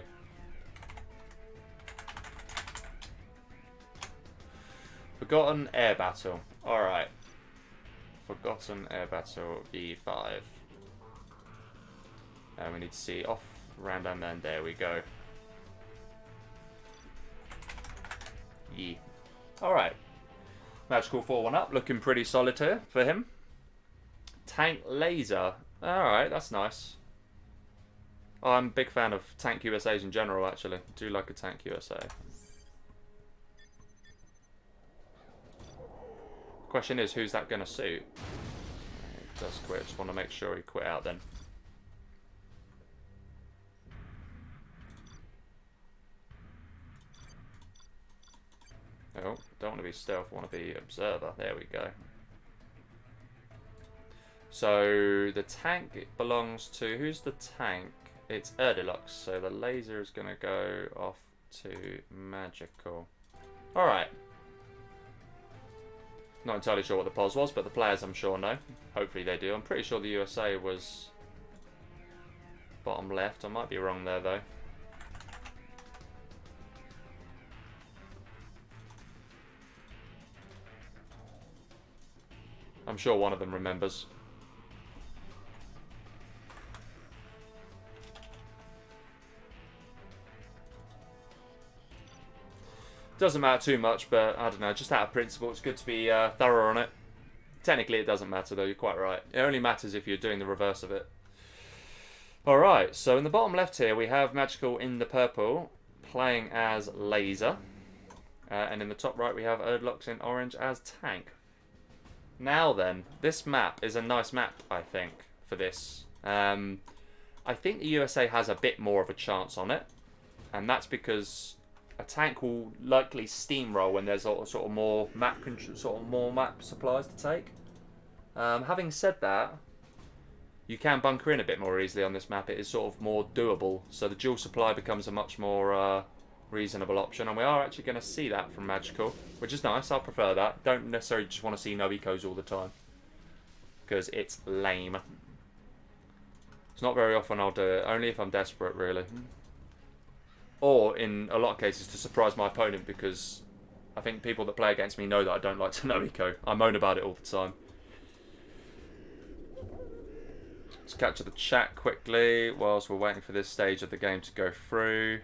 Forgotten Air Battle. Alright. Forgotten Air Battle V5. And we need to see off, random, and there we go. Yeah. Alright. Magical 4-1 up, looking pretty solid here for him. Tank Laser. Alright, that's nice. Oh, I'm a big fan of Tank USAs in general, actually. I do like a Tank USA. Question is, who's that going to suit? He does quit. Just want to make sure he quit out then. Oh, don't want to be stealth, want to be observer. There we go. So the tank belongs to, who's the tank? It's ErdilokS. So the laser is going to go off to Magical. Alright. Not entirely sure what the pos was, but the players I'm sure know. Hopefully they do. I'm pretty sure the USA was bottom left. I might be wrong there though. I'm sure one of them remembers. Doesn't matter too much, but I don't know, just out of principle, it's good to be thorough on it. Technically, it doesn't matter, though, you're quite right. It only matters if you're doing the reverse of it. Alright, so in the bottom left here, we have Magical in the purple, playing as Laser. And in the top right, we have ErdilokS in orange as Tank. Now then, this map is a nice map, I think, for this. I think the USA has a bit more of a chance on it, and that's because a tank will likely steamroll when there's sort of more map supplies to take. Having said that, you can bunker in a bit more easily on this map. It is sort of more doable, so the dual supply becomes a much more reasonable option, and we are actually going to see that from Magical, which is nice. I prefer that. Don't necessarily just want to see no ecos all the time, because it's lame. It's not very often I'll do it, only if I'm desperate, really. Or, in a lot of cases, to surprise my opponent, because I think people that play against me know that I don't like to no eco. I moan about it all the time. Let's capture the chat quickly whilst we're waiting for this stage of the game to go through.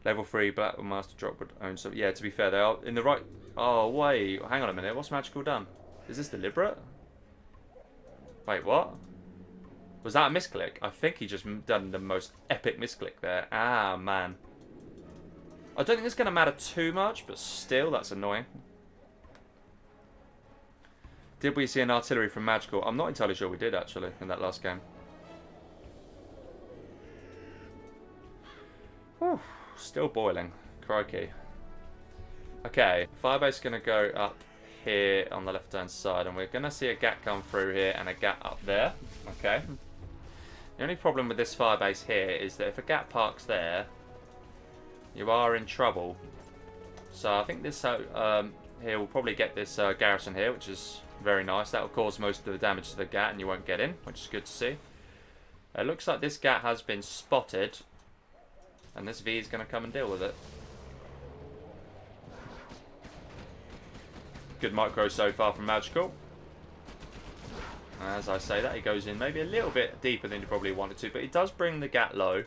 Level 3 Battlemaster drop would own some. Yeah, to be fair, they are in the right. Oh, wait. Hang on a minute. What's Magical done? Is this deliberate? Wait, what? Was that a misclick? I think he just done the most epic misclick there. Ah, man. I don't think it's going to matter too much, but still, that's annoying. Did we see an artillery from Magical? I'm not entirely sure we did, actually, in that last game. Whew, still boiling. Crikey. Okay, Firebase is going to go up here on the left-hand side, and we're going to see a gap come through here and a gap up there. Okay. The only problem with this Firebase here is that if a gap parks there, you are in trouble. So I think this here will probably get this garrison here, which is very nice. That will cause most of the damage to the gat, and you won't get in, which is good to see. It looks like this gat has been spotted, and this V is going to come and deal with it. Good micro so far from Magical. As I say that, he goes in maybe a little bit deeper than he probably wanted to, but he does bring the gat low.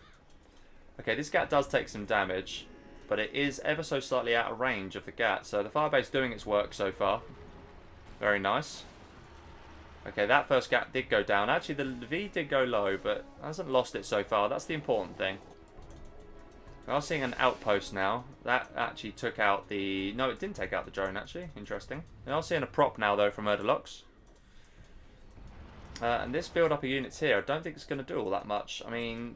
Okay, this gat does take some damage, but it is ever so slightly out of range of the gat, so the Firebase doing its work so far. Very nice. Okay, that first gat did go down. Actually, the V did go low, but hasn't lost it so far. That's the important thing. We are seeing an outpost now. That actually took out the... No, it didn't take out the drone, actually. Interesting. We are seeing a prop now, though, from ErdilokS. And this build-up of units here, I don't think it's going to do all that much. I mean,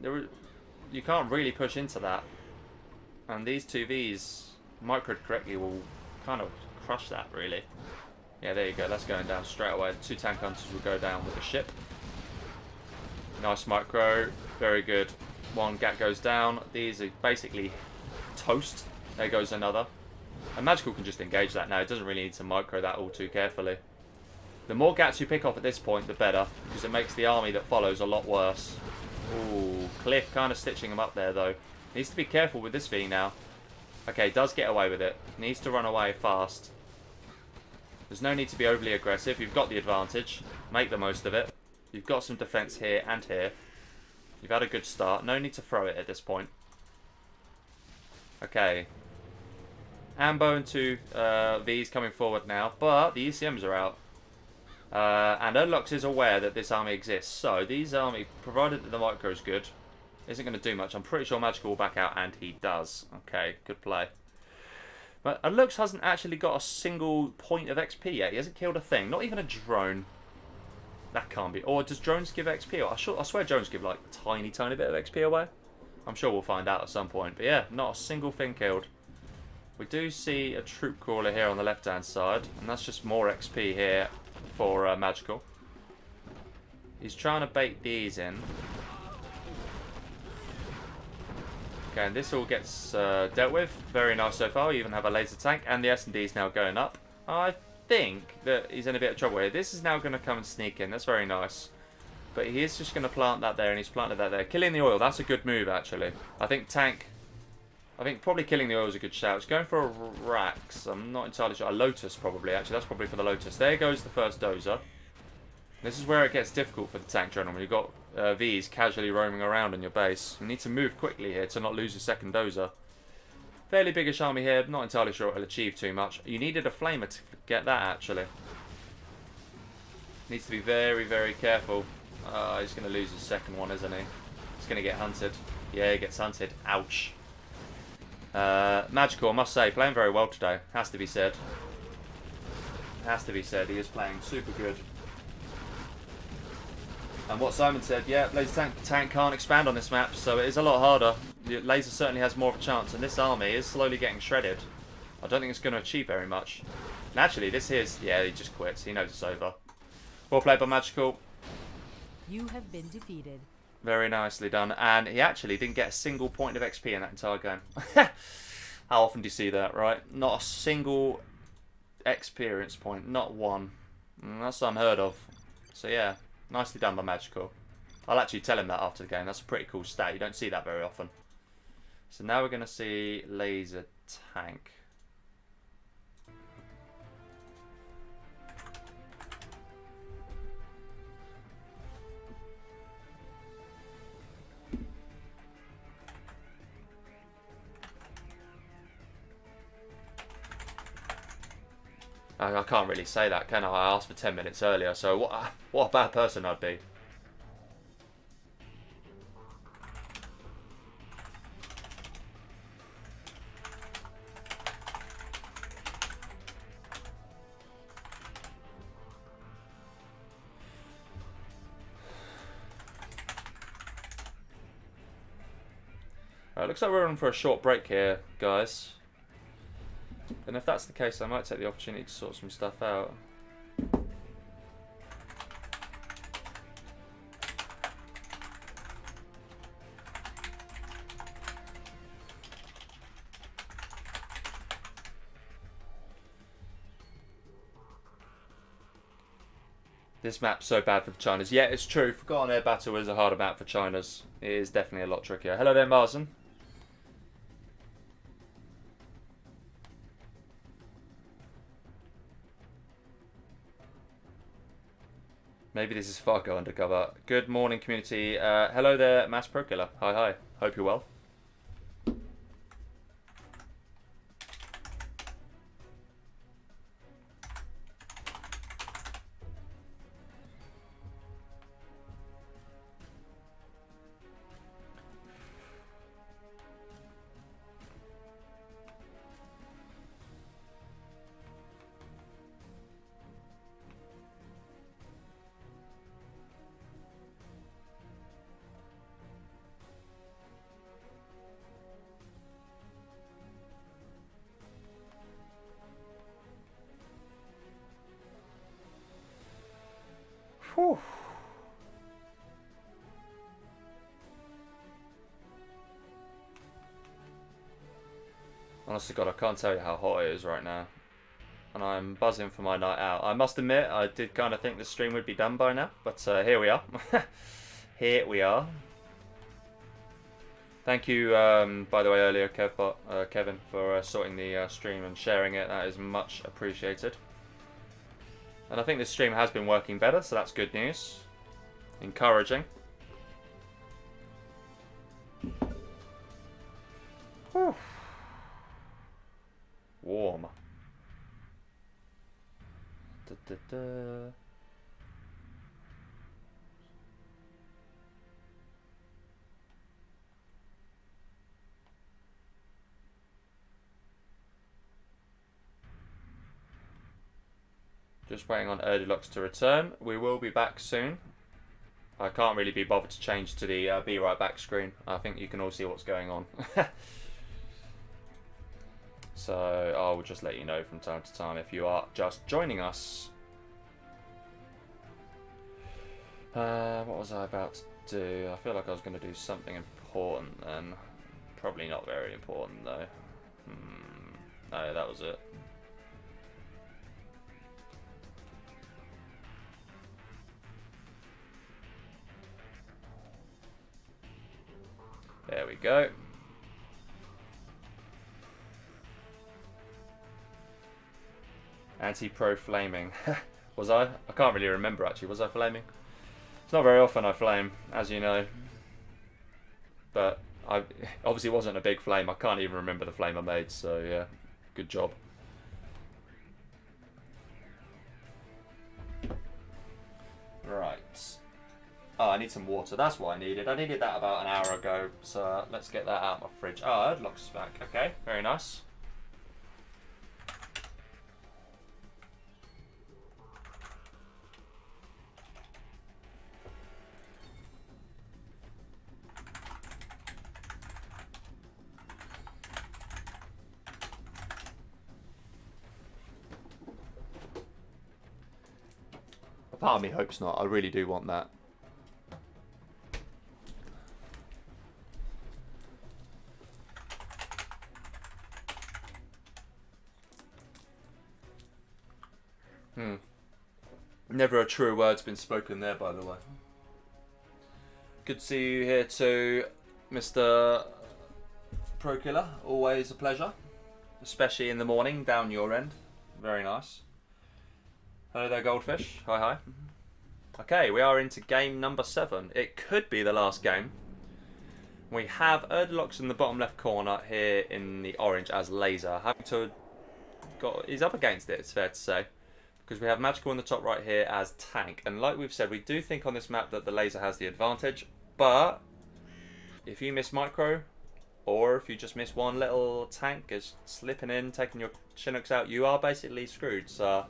you can't really push into that. And these 2Vs, microed correctly, will kind of crush that, really. Yeah, there you go. That's going down straight away. The 2 tank hunters will go down with the ship. Nice micro. Very good. 1 gat goes down. These are basically toast. There goes another. And Magical can just engage that now. It doesn't really need to micro that all too carefully. The more gats you pick off at this point, the better. Because it makes the army that follows a lot worse. Ooh, Cliff kind of stitching him up there, though. Needs to be careful with this V now. Okay, does get away with it. Needs to run away fast. There's no need to be overly aggressive. You've got the advantage. Make the most of it. You've got some defense here and here. You've had a good start. No need to throw it at this point. Okay. Ambo and 2 V's coming forward now, but the ECMs are out. And ErdilokS is aware that this army exists. So these army, provided that the micro is good, isn't going to do much. I'm pretty sure Magical will back out, and he does. Okay, good play. But ErdilokS hasn't actually got a single point of XP yet. He hasn't killed a thing. Not even a drone. That can't be. Or does drones give XP? I swear drones give like a tiny bit of XP away. I'm sure we'll find out at some point. But yeah, not a single thing killed. We do see a troop crawler here on the left hand side. And that's just more XP here for Magical. He's trying to bait these in. Okay, and this all gets dealt with. Very nice so far. We even have a laser tank. And the S&D is now going up. I think that he's in a bit of trouble here. This is now going to come and sneak in. That's very nice. But he is just going to plant that there, and he's planted that there. Killing the oil, that's a good move, actually. I think probably killing the oil is a good shout. It's going for a Rax. I'm not entirely sure. A Lotus, probably, actually. That's probably for the Lotus. There goes the first dozer. This is where it gets difficult for the tank general. When you've got Vs casually roaming around in your base. You need to move quickly here to not lose your second dozer. Fairly biggish army here. Not entirely sure it'll achieve too much. You needed a flamer to get that, actually. Needs to be very, very careful. He's going to lose his second one, isn't he? He's going to get hunted. Yeah, he gets hunted. Ouch. Magical, I must say, playing very well today. Has to be said. Has to be said. He is playing super good. And what Simon said, yeah, laser tank can't expand on this map, so it is a lot harder. The laser certainly has more of a chance, and this army is slowly getting shredded. I don't think it's going to achieve very much. And actually, this is... Yeah, he just quits. He knows it's over. Well played by Magical. You have been defeated. Very nicely done. And he actually didn't get a single point of XP in that entire game. How often do you see that, right? Not a single experience point. Not one. That's unheard of. So yeah, nicely done by Magical. I'll actually tell him that after the game. That's a pretty cool stat. You don't see that very often. So now we're going to see laser tank. I can't really say that, can I? I asked for 10 minutes earlier, so what a bad person I'd be. Looks like we're on for a short break here, guys. And if that's the case, I might take the opportunity to sort some stuff out. This map's so bad for the Chinas. Yeah, it's true. Forgotten Air Battle is a harder map for Chinas. It is definitely a lot trickier. Hello there, Marzen. Maybe this is Fargo undercover. Good morning, community. Hello there, Mass Pro Killer. Hi, hi. Hope you're well. Whew. Honestly, God, I can't tell you how hot it is right now. And I'm buzzing for my night out. I must admit, I did kind of think the stream would be done by now. But here we are. Here we are. Thank you, by the way, earlier, Kevin, for sorting the stream and sharing it. That is much appreciated. And I think this stream has been working better, so that's good news. Encouraging. Whew. Warm. Da, da, da. Just waiting on ErdilokS to return. We will be back soon. I can't really be bothered to change to the be right back screen. I think you can all see what's going on. So I will just let you know from time to time if you are just joining us. What was I about to do? I feel like I was going to do something important then. Probably not very important though. No, that was it. There we go. Anti-pro flaming. Was I? I can't really remember actually. Was I flaming? It's not very often I flame, as you know. But I obviously it wasn't a big flame. I can't even remember the flame I made, so yeah. Good job. Right. Oh, I need some water. That's what I needed. I needed that about an hour ago. So let's get that out of my fridge. Oh, ErdilokS is back. Okay, very nice. Part of me hopes not. I really do want that. Never a true word's been spoken there, by the way. Good to see you here too, Mr. Pro Killer. Always a pleasure. Especially in the morning, down your end. Very nice. Hello there, Goldfish. Hi, hi. Okay, we are into game number 7. It could be the last game. We have ErdilokS in the bottom left corner here in the orange as Laser. He's up against it, it's fair to say. Because we have Magical in the top right here as Tank. And like we've said, we do think on this map that the Laser has the advantage. But if you miss Micro, or if you just miss one little tank is slipping in, taking your Chinooks out, you are basically screwed. So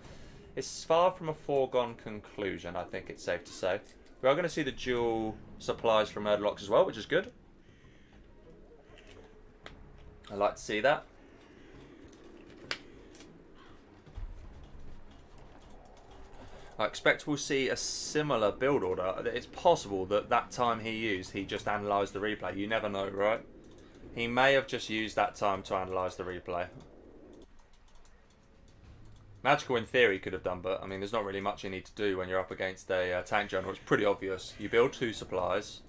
it's far from a foregone conclusion, I think it's safe to say. We are going to see the dual supplies from ErdilokS as well, which is good. I like to see that. I expect we'll see a similar build order. It's possible that that time he just analysed the replay. You never know, right? He may have just used that time to analyse the replay. Magical in theory could have done, but I mean there's not really much you need to do when you're up against a tank general. It's pretty obvious. You build 2 supplies.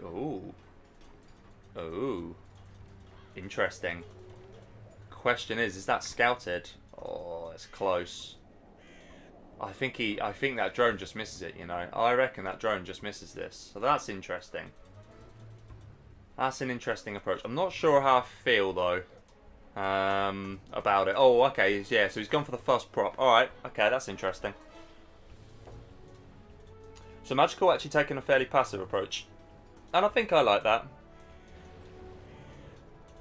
Oh. Interesting. Question is that scouted? Oh, it's close. I think that drone just misses it, you know. I reckon that drone just misses this. So that's interesting. That's an interesting approach. I'm not sure how I feel though about it. Oh, okay, yeah, so he's gone for the first prop. Alright, okay, that's interesting. So Magical actually taking a fairly passive approach. And I think I like that.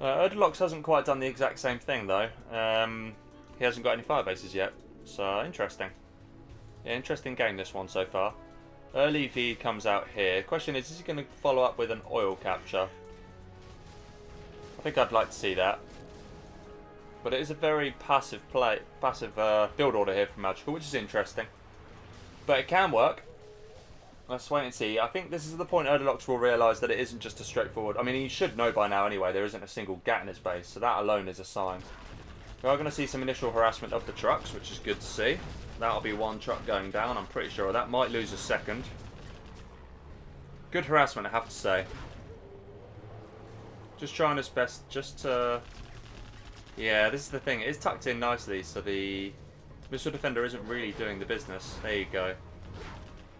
ErdilokS hasn't quite done the exact same thing though. He hasn't got any fire bases yet. So, interesting. Yeah, interesting game this one so far. Early V comes out here. Question is he going to follow up with an oil capture? I think I'd like to see that. But it is a very passive build order here from Magical, which is interesting. But it can work. Let's wait and see. I think this is the point ErdilokS will realise that it isn't just a straightforward... I mean, he should know by now anyway, there isn't a single gat in his base, so that alone is a sign. We are going to see some initial harassment of the trucks, which is good to see. That'll be one truck going down, I'm pretty sure. That might lose a second. Good harassment, I have to say. Just trying his best just to... Yeah, this is the thing. It is tucked in nicely, so the missile defender isn't really doing the business. There you go.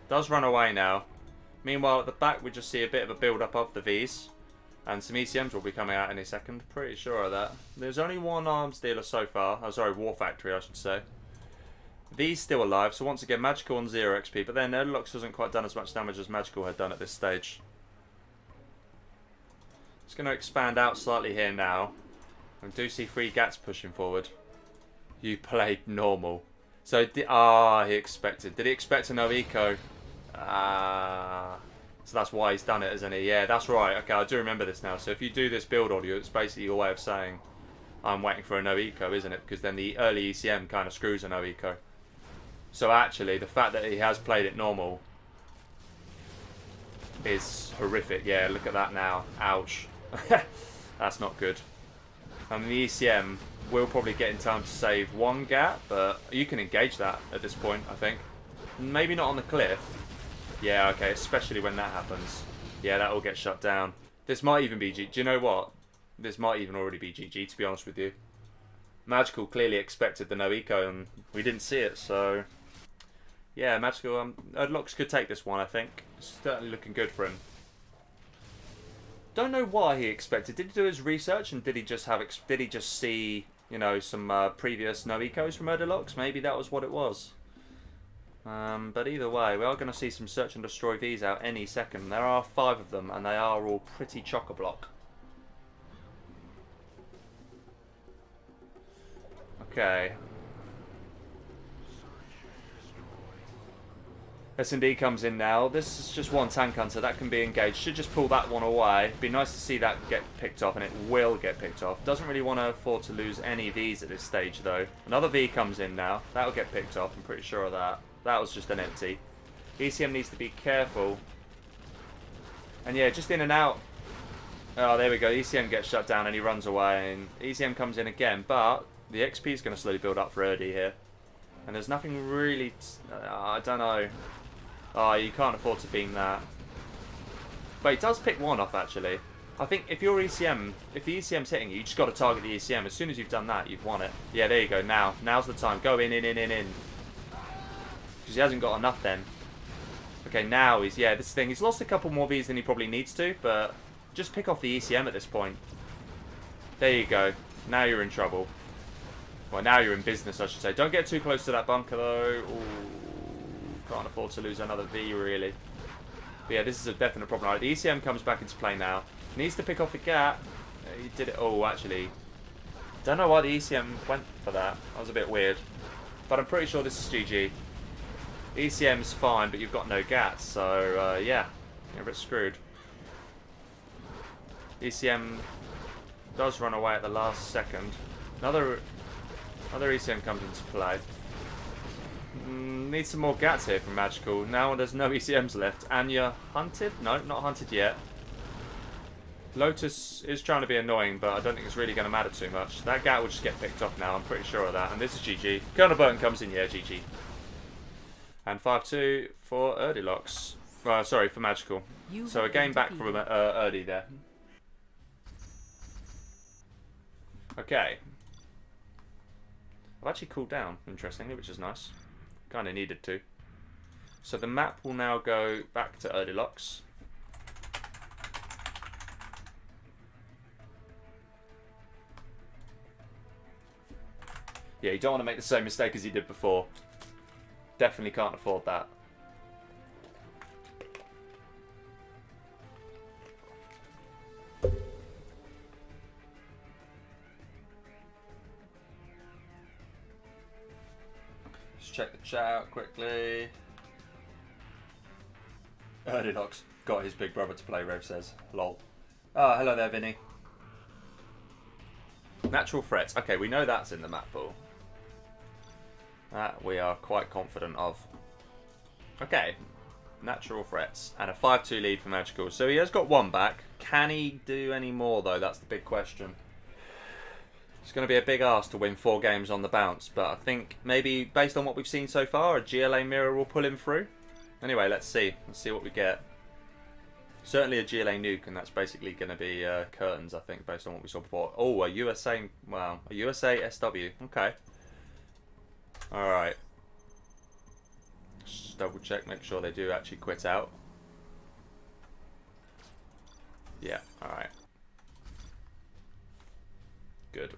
Does run away now. Meanwhile, at the back, we just see a bit of a build-up of the Vs. And some ECMs will be coming out any second. Pretty sure of that. There's only one arms dealer so far. Oh, sorry, War Factory, I should say. V's still alive, so once again, Magical on 0 XP. But then ErdilokS hasn't quite done as much damage as Magical had done at this stage. It's going to expand out slightly here now. I do see 3 gats pushing forward. You played normal. So, he expected. Did he expect a no eco? So that's why he's done it, isn't he? Yeah, that's right. Okay, I do remember this now. So if you do this build audio, it's basically your way of saying, I'm waiting for a no eco, isn't it? Because then the early ECM kind of screws a no eco. So actually, the fact that he has played it normal is horrific. Yeah, look at that now. Ouch. That's not good. I mean, the ECM will probably get in time to save 1 gat, but you can engage that at this point, I think. Maybe not on the cliff. Yeah, okay, especially when that happens. Yeah, that will get shut down. This might even be GG. Do you know what? This might even already be GG, to be honest with you. Magical clearly expected the no eco, and we didn't see it, so... Yeah, Magical, ErdilokS could take this one, I think. It's certainly looking good for him. Don't know why he expected. Did he do his research, and did he just see, you know, some previous no ecos from ErdilokS? Maybe that was what it was. But either way, we are going to see some search and destroy Vs out any second. There are 5 of them, and they are all pretty chock-a-block. Okay. S&D comes in now. This is just one tank hunter. That can be engaged. Should just pull that one away. Be nice to see that get picked off, and it will get picked off. Doesn't really want to afford to lose any Vs at this stage, though. Another V comes in now. That'll get picked off. I'm pretty sure of that. That was just an empty. ECM needs to be careful. And yeah, just in and out. Oh, there we go. ECM gets shut down and he runs away. And ECM comes in again. But the XP is going to slowly build up for Erdi here. And there's nothing really... I don't know. Oh, you can't afford to beam that. But he does pick one off, actually. I think if you're ECM, if the ECM's hitting you, you just got to target the ECM. As soon as you've done that, you've won it. Yeah, there you go. Now's the time. Go in. Because he hasn't got enough then. Okay, now he's... Yeah, this thing... He's lost a couple more Vs than he probably needs to, but just pick off the ECM at this point. There you go. Now you're in trouble. Well, now you're in business, I should say. Don't get too close to that bunker, though. Ooh, can't afford to lose another V, really. But yeah, this is a definite problem. Right, the ECM comes back into play now. Needs to pick off the gat. He did it... Oh, actually... Don't know why the ECM went for that. That was a bit weird. But I'm pretty sure this is GG. ECM's fine, but you've got no gats, so yeah, you're a bit screwed. ECM does run away at the last second. Another ECM comes into play. Need some more gats here from Magical. Now there's no ECMs left. Anya hunted? No, not hunted yet. Lotus is trying to be annoying, but I don't think it's really going to matter too much. That gat will just get picked off now, I'm pretty sure of that. And this is GG. Colonel Burton comes in, yeah, GG. And 5-2 for ErdilokS. Sorry, for Magical. So a game back from Erdi there. Okay. I've actually cooled down, interestingly, which is nice. Kind of needed to. So the map will now go back to ErdilokS. Yeah, you don't want to make the same mistake as you did before. Definitely can't afford that. Just check the chat out quickly. ErdilokS got his big brother to play, Rev says. Lol. Oh, hello there, Vinny. Natural threats. Okay, we know that's in the map pool. That we are quite confident of. Okay. Natural threats. And a 5-2 lead for Magical. So he has got one back. Can he do any more, though? That's the big question. It's going to be a big ask to win 4 games on the bounce. But I think maybe, based on what we've seen so far, a GLA mirror will pull him through. Anyway, let's see. Let's see what we get. Certainly a GLA nuke, and that's basically going to be curtains, I think, based on what we saw before. Oh, a USA... Wow. A USA SW. Okay. Alright. Just double check, make sure they do actually quit out. Yeah, alright. Good.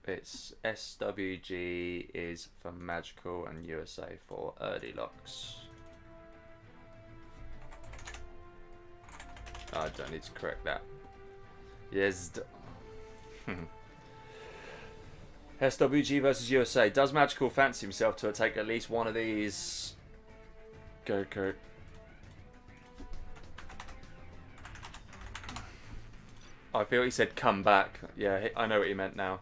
It's SWG is for Magical and USA for ErdilokS. Oh, I don't need to correct that. Yes. SWG versus USA. Does Magical fancy himself to take at least one of these? Go, Kurt. I feel he said come back. Yeah, I know what he meant now.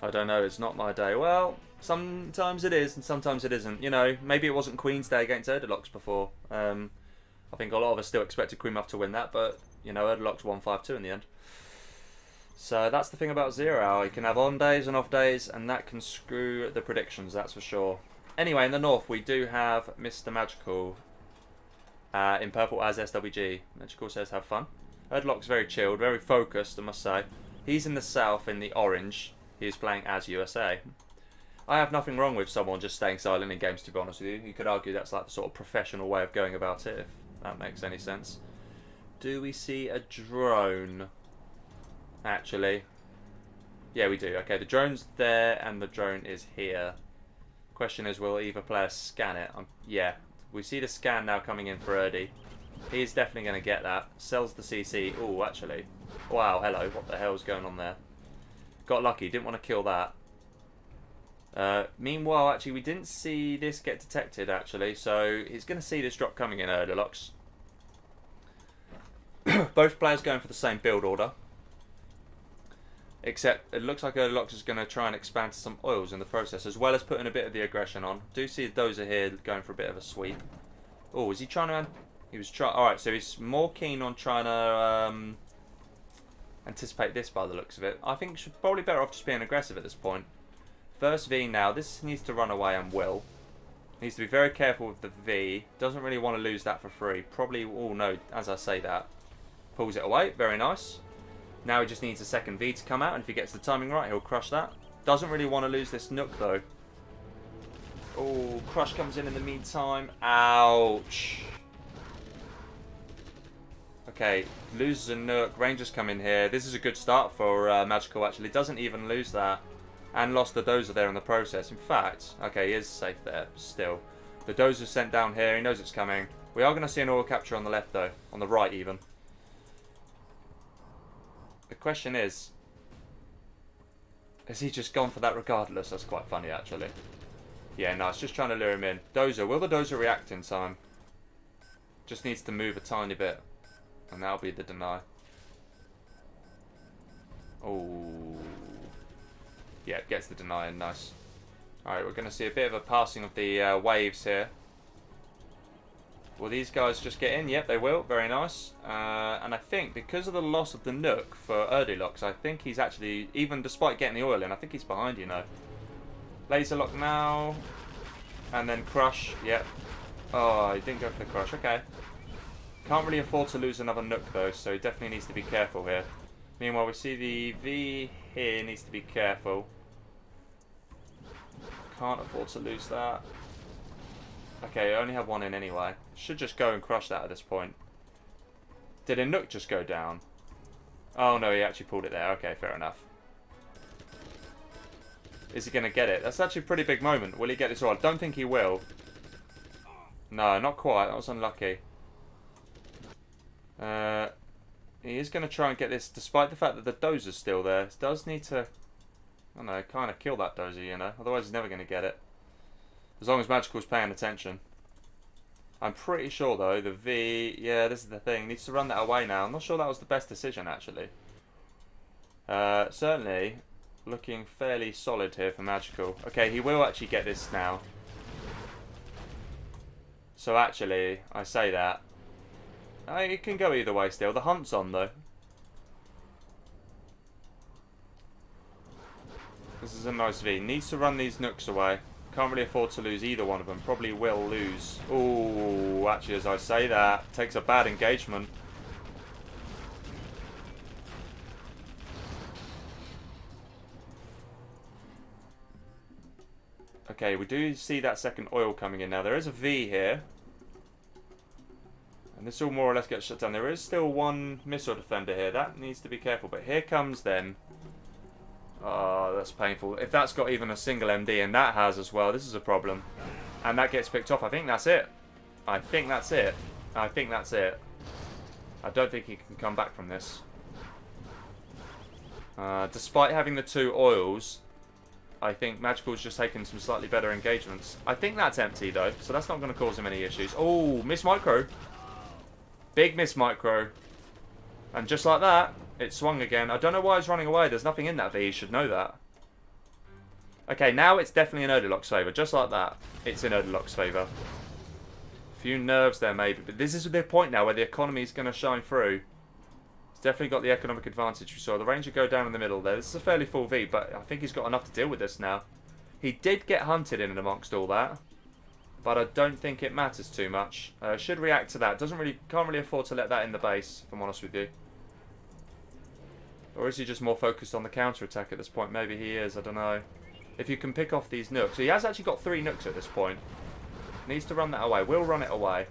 I don't know, it's not my day. Well, sometimes it is and sometimes it isn't. You know, maybe it wasn't Queen's Day against ErdilokS before. I think a lot of us still expected Queen Muff to win that, but, you know, ErdilokS won 5-2 in the end. So that's the thing about Zero Hour. You can have on days and off days, and that can screw the predictions, that's for sure. Anyway, in the north, we do have Mr. Magical in purple as SWG. Magical says have fun. ErdilokS very chilled, very focused, I must say. He's in the south in the orange. He's playing as USA. I have nothing wrong with someone just staying silent in games, to be honest with you. You could argue that's like the sort of professional way of going about it, if that makes any sense. Do we see a drone? Actually. Yeah, we do. Okay, the drone's there and the drone is here. Question is, will either player scan it? Yeah. We see the scan now coming in for Erdy. He's definitely going to get that. Sells the CC. Oh, actually. Wow, hello. What the hell's going on there? Got lucky. Didn't want to kill that. Meanwhile, actually, we didn't see this get detected, actually. So, he's going to see this drop coming in, ErdilokS. Both players going for the same build order. Except, it looks like ErdilokS is going to try and expand to some oils in the process, as well as putting a bit of the aggression on. Do see Dozer here going for a bit of a sweep. Oh, is he trying to... He was trying... Alright, so he's more keen on trying to... anticipate this by the looks of it. I think should probably better off just being aggressive at this point. First V now. This needs to run away and will. Needs to be very careful with the V. Doesn't really want to lose that for free. Probably, oh no, as I say that. Pulls it away. Very nice. Now he just needs a second V to come out, and if he gets the timing right, he'll crush that. Doesn't really want to lose this Nook though. Oh, Crush comes in the meantime. Ouch. Okay, loses a Nook. Rangers come in here. This is a good start for Magical, actually. Doesn't even lose that. And lost the Dozer there in the process. In fact, okay, he is safe there, still. The Dozer's sent down here. He knows it's coming. We are going to see an oil capture on the left, though. On the right, even. The question is... Has he just gone for that regardless? That's quite funny, actually. Yeah, nice. Just trying to lure him in. Dozer. Will the Dozer react in time? Just needs to move a tiny bit. And that'll be the deny. Oh. Yeah, it gets the deny in. Nice. Alright, we're going to see a bit of a passing of the waves here. Will these guys just get in? Yep, they will. Very nice. And I think because of the loss of the Nook for ErdilokS, I think he's actually, even despite getting the oil in, I think he's behind, you know. Laser lock now. And then Crush. Yep. Oh, he didn't go for the Crush. Okay. Can't really afford to lose another Nook though, so he definitely needs to be careful here. Meanwhile, we see the V here needs to be careful. Can't afford to lose that. Okay, I only have one in anyway. Should just go and crush that at this point. Did a Nook just go down? Oh no, he actually pulled it there. Okay, fair enough. Is he going to get it? That's actually a pretty big moment. Will he get this all? I don't think he will. No, not quite. That was unlucky. He is going to try and get this, despite the fact that the Dozer's still there. He does need to, I don't know, kind of kill that Dozer, you know. Otherwise he's never going to get it. As long as Magical's paying attention. I'm pretty sure though, the V, yeah, this is the thing, needs to run that away now. I'm not sure that was the best decision actually. Certainly looking fairly solid here for Magical. Okay, he will actually get this now. So actually, I say that. It can go either way still. The hunt's on though. This is a nice V. Needs to run these nooks away. Can't really afford to lose either one of them. Probably will lose. Ooh, actually as I say that, takes a bad engagement. Okay, we do see that second oil coming in now. There is a V here. And this all more or less gets shut down. There is still one missile defender here. That needs to be careful. But here comes then. Oh, that's painful. If that's got even a single MD, and that has as well, this is a problem. And that gets picked off. I think that's it. I think that's it. I think that's it. I don't think he can come back from this. Despite having the 2 oils, I think Magical's just taken some slightly better engagements. I think that's empty though, so that's not going to cause him any issues. Oh, miss micro. Big miss micro. And just like that, it swung again. I don't know why he's running away. There's nothing in that V. You should know that. Okay, now it's definitely in ErdilokS' favour. Just like that, it's in ErdilokS' favour. A few nerves there maybe. But this is the point now where the economy is going to shine through. It's definitely got the economic advantage. We saw the Ranger go down in the middle there. This is a fairly full V, but I think he's got enough to deal with this now. He did get hunted in and amongst all that. But I don't think it matters too much. Should react to that. Can't really afford to let that in the base, if I'm honest with you. Or is he just more focused on the counter-attack at this point? Maybe he is, I don't know. If you can pick off these nooks. He has actually got 3 nooks at this point. Needs to run that away. Will run it away.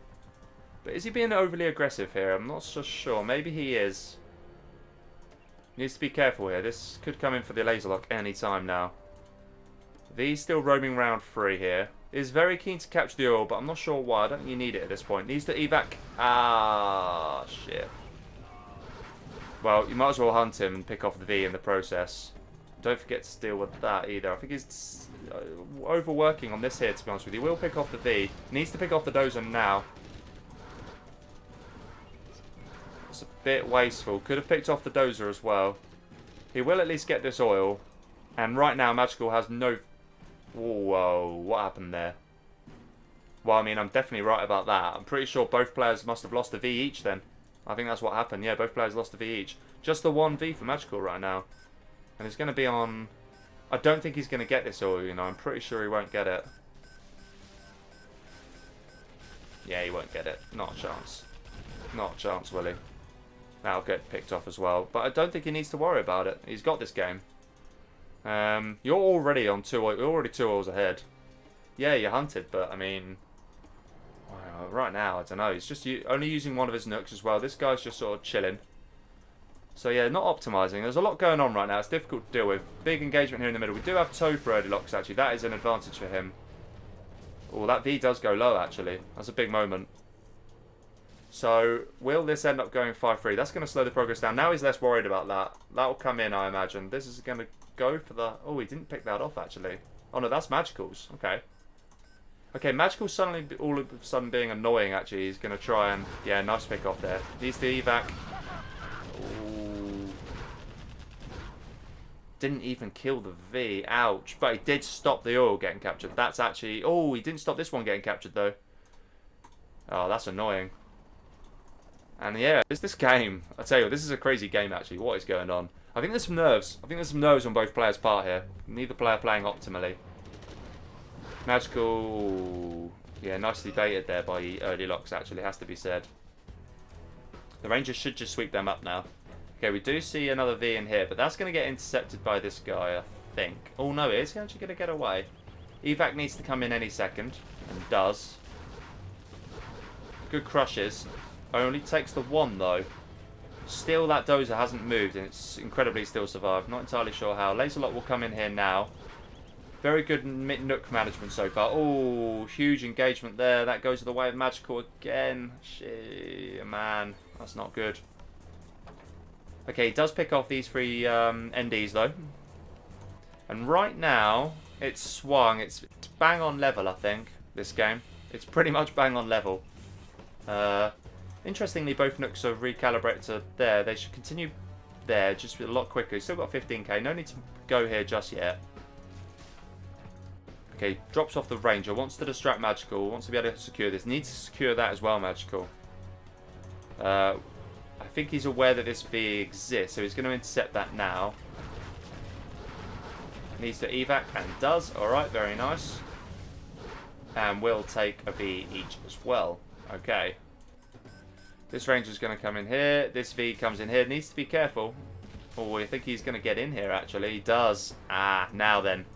But is he being overly aggressive here? I'm not so sure. Maybe he is. Needs to be careful here. This could come in for the laser lock any time now. V's still roaming round free here. Is very keen to capture the oil, but I'm not sure why. I don't think you need it at this point. Needs to evac. Ah, shit. Well, you might as well hunt him and pick off the V in the process. Don't forget to deal with that either. I think he's overworking on this here, to be honest with you. He will pick off the V. Needs to pick off the dozer now. It's a bit wasteful. Could have picked off the dozer as well. He will at least get this oil. And right now, Magical has no... Whoa, what happened there? Well, I mean, I'm definitely right about that. I'm pretty sure both players must have lost a V each then. I think that's what happened. Yeah, both players lost a V each. Just the 1 V for Magical right now. And he's going to be on... I don't think he's going to get this oil, you know. I'm pretty sure he won't get it. Yeah, he won't get it. Not a chance. Not a chance, will he? That'll get picked off as well. But I don't think he needs to worry about it. He's got this game. You're already on 2 oils. You're already 2 oils ahead. Yeah, you're hunted, but I mean... right now, I don't know. He's just only using one of his nooks as well. This guy's just sort of chilling. So yeah, not optimising. There's a lot going on right now. It's difficult to deal with. Big engagement here in the middle. We do have Toe for ErdilokS actually. That is an advantage for him. Oh, that V does go low actually. That's a big moment. So, will this end up going 5-3? That's going to slow the progress down. Now he's less worried about that. That will come in, I imagine. This is going to go for the... Oh, he didn't pick that off actually. Oh no, that's Magical's. Okay. Okay, Magical's suddenly all of a sudden being annoying actually. He's going to try and... Yeah, nice pick off there. Needs to evac. Ooh. Didn't even kill the V. Ouch. But he did stop the oil getting captured. That's actually... Oh, he didn't stop this one getting captured though. Oh, that's annoying. And yeah, it's this game. I tell you what, this is a crazy game actually. What is going on? I think there's some nerves. I think there's some nerves on both players' part here. Neither player playing optimally. Magical... Yeah, nicely baited there by ErdilokS actually, has to be said. The Rangers should just sweep them up now. Okay, we do see another V in here, but that's going to get intercepted by this guy, I think. Oh no, it is actually going to get away. Evac needs to come in any second, and does. Good crushes. Only takes the 1 though. Still that dozer hasn't moved and it's incredibly still survived. Not entirely sure how. Laser lock will come in here now. Very good nook management so far. Oh, huge engagement there. That goes to the way of Magical again. Shit, man. That's not good. Okay, he does pick off these 3 NDs though. And right now, it's swung. It's bang on level, I think, this game. It's pretty much bang on level. Interestingly, both nooks are recalibrated to there. They should continue there, just a lot quicker. He's still got 15k. No need to go here just yet. Okay, drops off the Ranger. Wants to distract Magical. Wants to be able to secure this. Needs to secure that as well, Magical. I think he's aware that this V exists, so he's going to intercept that now. Needs to evac, and does. Alright, very nice. And will take a V each as well. Okay. This Ranger's going to come in here. This V comes in here. Needs to be careful. Oh, I think he's going to get in here, actually. He does. Ah, now then.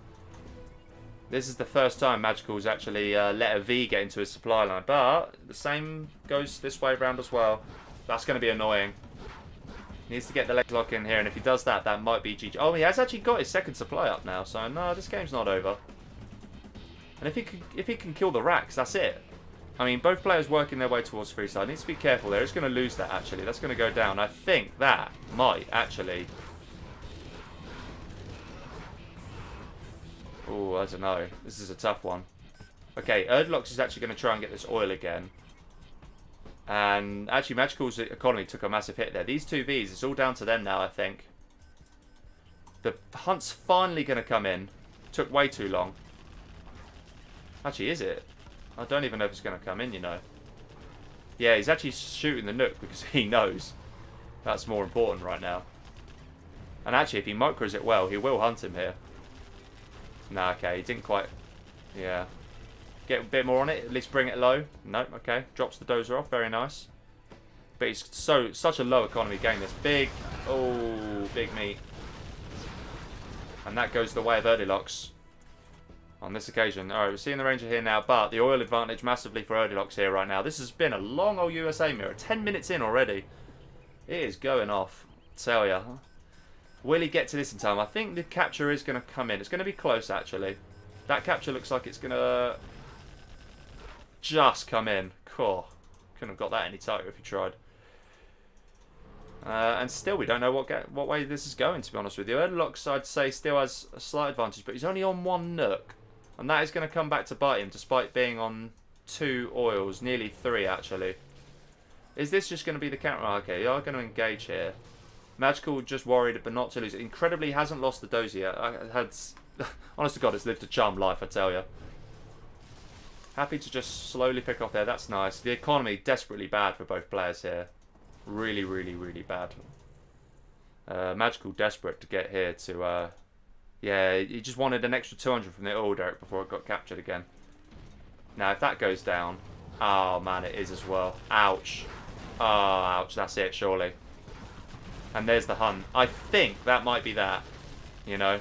This is the first time Magical's actually let a V get into his supply line. But the same goes this way around as well. That's going to be annoying. Needs to get the leg lock in here. And if he does that, that might be GG. Oh, he has actually got his second supply up now. So, no, this game's not over. And if he can kill the racks, that's it. I mean, both players working their way towards free side. Needs to be careful there. He's going to lose that, actually. That's going to go down. I think that might, actually. Oh, I don't know. This is a tough one. Okay, ErdilokS is actually going to try and get this oil again. And actually, Magical's economy took a massive hit there. These two Vs, it's all down to them now, I think. The hunt's finally going to come in. Took way too long. Actually, is it? I don't even know if it's going to come in, you know. Yeah, he's actually shooting the Nook because he knows that's more important right now. And actually, if he micros it well, he will hunt him here. Nah, okay, he didn't quite... Yeah. Get a bit more on it, at least bring it low. Nope, okay. Drops the dozer off, very nice. But it's such a low economy game. This big... Oh, big meat. And that goes the way of ErdilokS. On this occasion. Alright, we're seeing the Ranger here now, but the oil advantage massively for ErdilokS here right now. This has been a long old USA mirror. 10 minutes in already. It is going off. Tell ya. Will he get to this in time? I think the capture is going to come in. It's going to be close, actually. That capture looks like it's going to just come in. Cool. Couldn't have got that any tighter if you tried. And still, we don't know what way this is going, to be honest with you. ErdilokS, I'd say, still has a slight advantage, but he's only on one Nook. And that is going to come back to bite him, despite being on 2 oils. Nearly 3, actually. Is this just going to be the counter? Oh, okay, you are going to engage here. Magical just worried, but not to lose. Incredibly, hasn't lost the dozy yet. I had... Honest to God, it's lived a charmed life, I tell you. Happy to just slowly pick off there. That's nice. The economy, desperately bad for both players here. Really, really, really bad. Magical desperate to get here to... yeah, he just wanted an extra 200 from the oil derrick before it got captured again. Now, if that goes down... Oh, man, it is as well. Ouch. Oh, ouch. That's it, surely. And there's the hunt. I think that might be that. You know?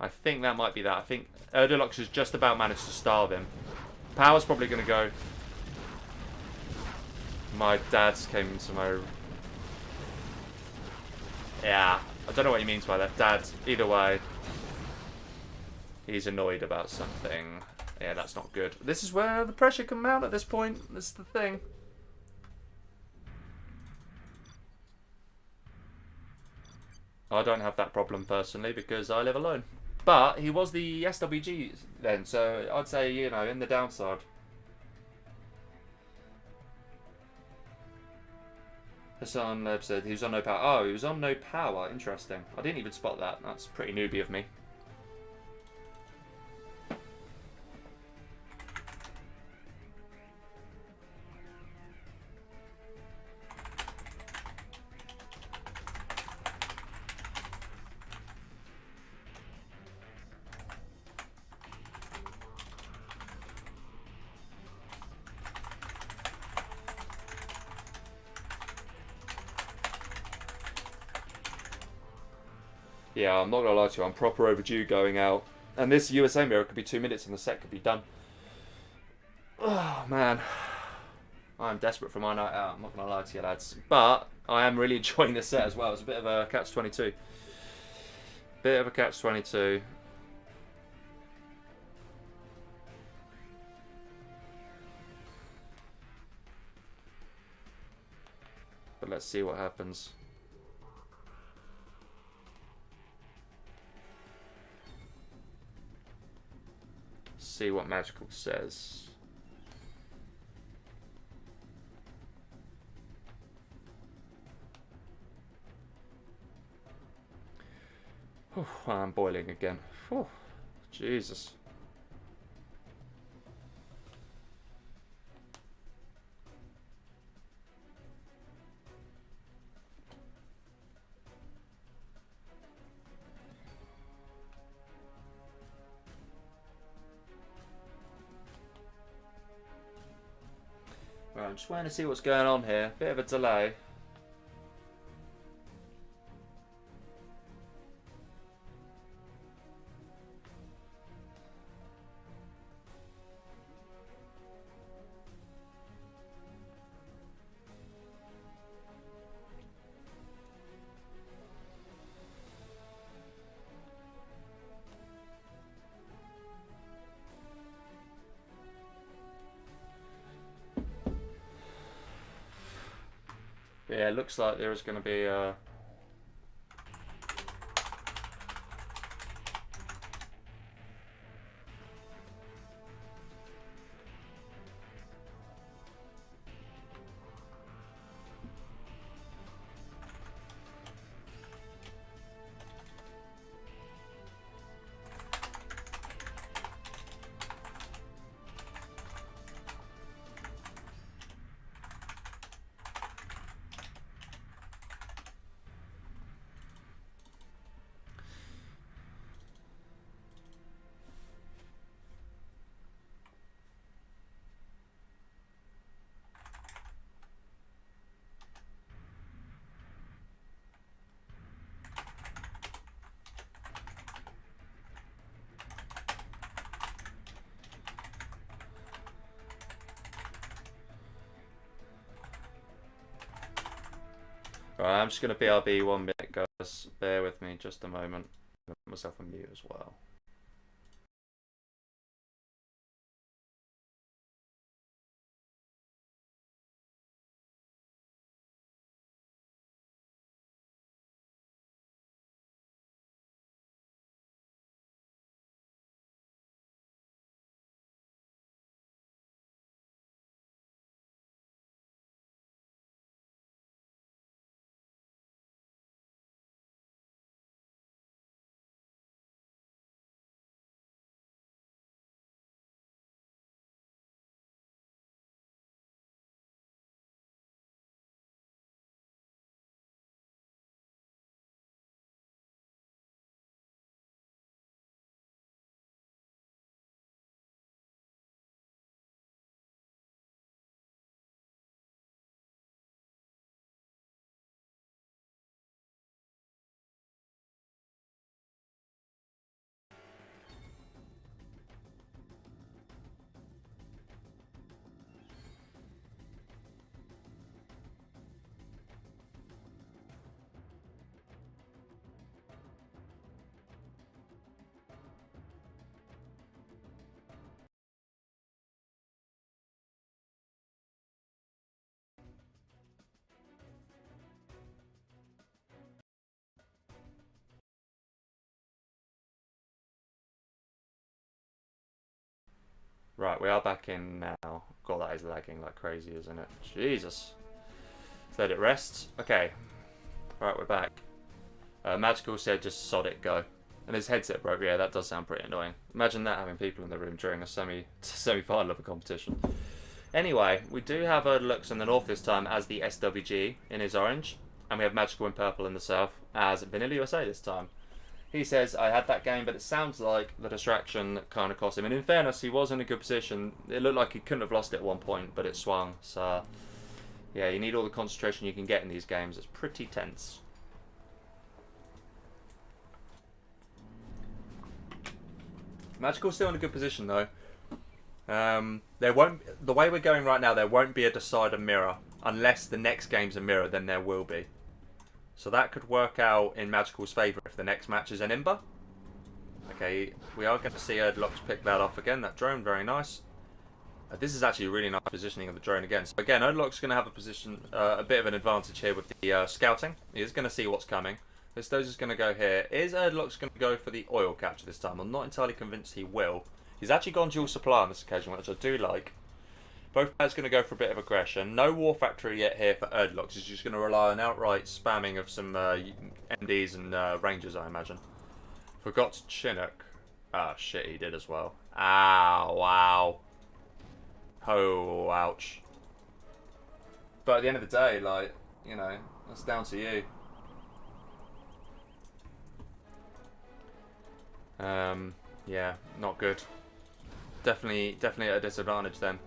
I think that might be that. I think ErdilokS has just about managed to starve him. Power's probably going to go. My dad's came into my... Yeah. I don't know what he means by that. Dad, either way. He's annoyed about something. Yeah, that's not good. This is where the pressure can mount at this point. This is the thing. I don't have that problem personally because I live alone. But he was the SWG then, so I'd say, you know, in the downside. Hassan said he was on no power. Oh, he was on no power. Interesting. I didn't even spot that. That's pretty newbie of me. Yeah, I'm not going to lie to you, I'm proper overdue going out. And this USA mirror could be 2 minutes and the set could be done. Oh, man. I'm desperate for my night out, I'm not going to lie to you, lads. But I am really enjoying this set as well. It's a bit of a catch-22. Bit of a catch-22. But let's see what happens. See what Magical says. Whew, I'm boiling again. Whew, Jesus. Right, I'm just waiting to see what's going on here. Bit of a delay. Yeah, it looks like there is going to be Right, I'm just going to BRB 1 minute, guys. Bear with me just a moment. I'll put myself on mute as well. Right, we are back in now. God, that is lagging like crazy, isn't it? Jesus. Let's let it rest. Okay. Right, we're back. Magical said just sod it, go. And his headset broke. Yeah, that does sound pretty annoying. Imagine that, having people in the room during a semi-final of a competition. Anyway, we do have ErdilokS in the north this time as the SWG in his orange. And we have Magical in purple in the south as Vanilla USA this time. He says, I had that game, but it sounds like the distraction kind of cost him. And in fairness, he was in a good position. It looked like he couldn't have lost it at one point, but it swung. So, yeah, you need all the concentration you can get in these games. It's pretty tense. Magical's still in a good position, though. The way we're going right now, there won't be a decider mirror. Unless the next game's a mirror, then there will be. So that could work out in Magical's favour if the next match is an Imber. Okay, we are going to see ErdilokS pick that off again. That drone, very nice. This is actually a really nice positioning of the drone again. So again, ErdilokS is going to have a bit of an advantage here with the scouting. He is going to see what's coming. This Doge is going to go here. Is ErdilokS going to go for the oil capture this time? I'm not entirely convinced he will. He's actually gone dual supply on this occasion, which I do like. Both players going to go for a bit of aggression. No War Factory yet here for ErdilokS. He's just going to rely on outright spamming of some MDs and Rangers, I imagine. Forgot to Chinook. Ah, shit, he did as well. Ah, wow. Oh, ouch. But at the end of the day, like, you know, that's down to you. Yeah, not good. Definitely at a disadvantage then.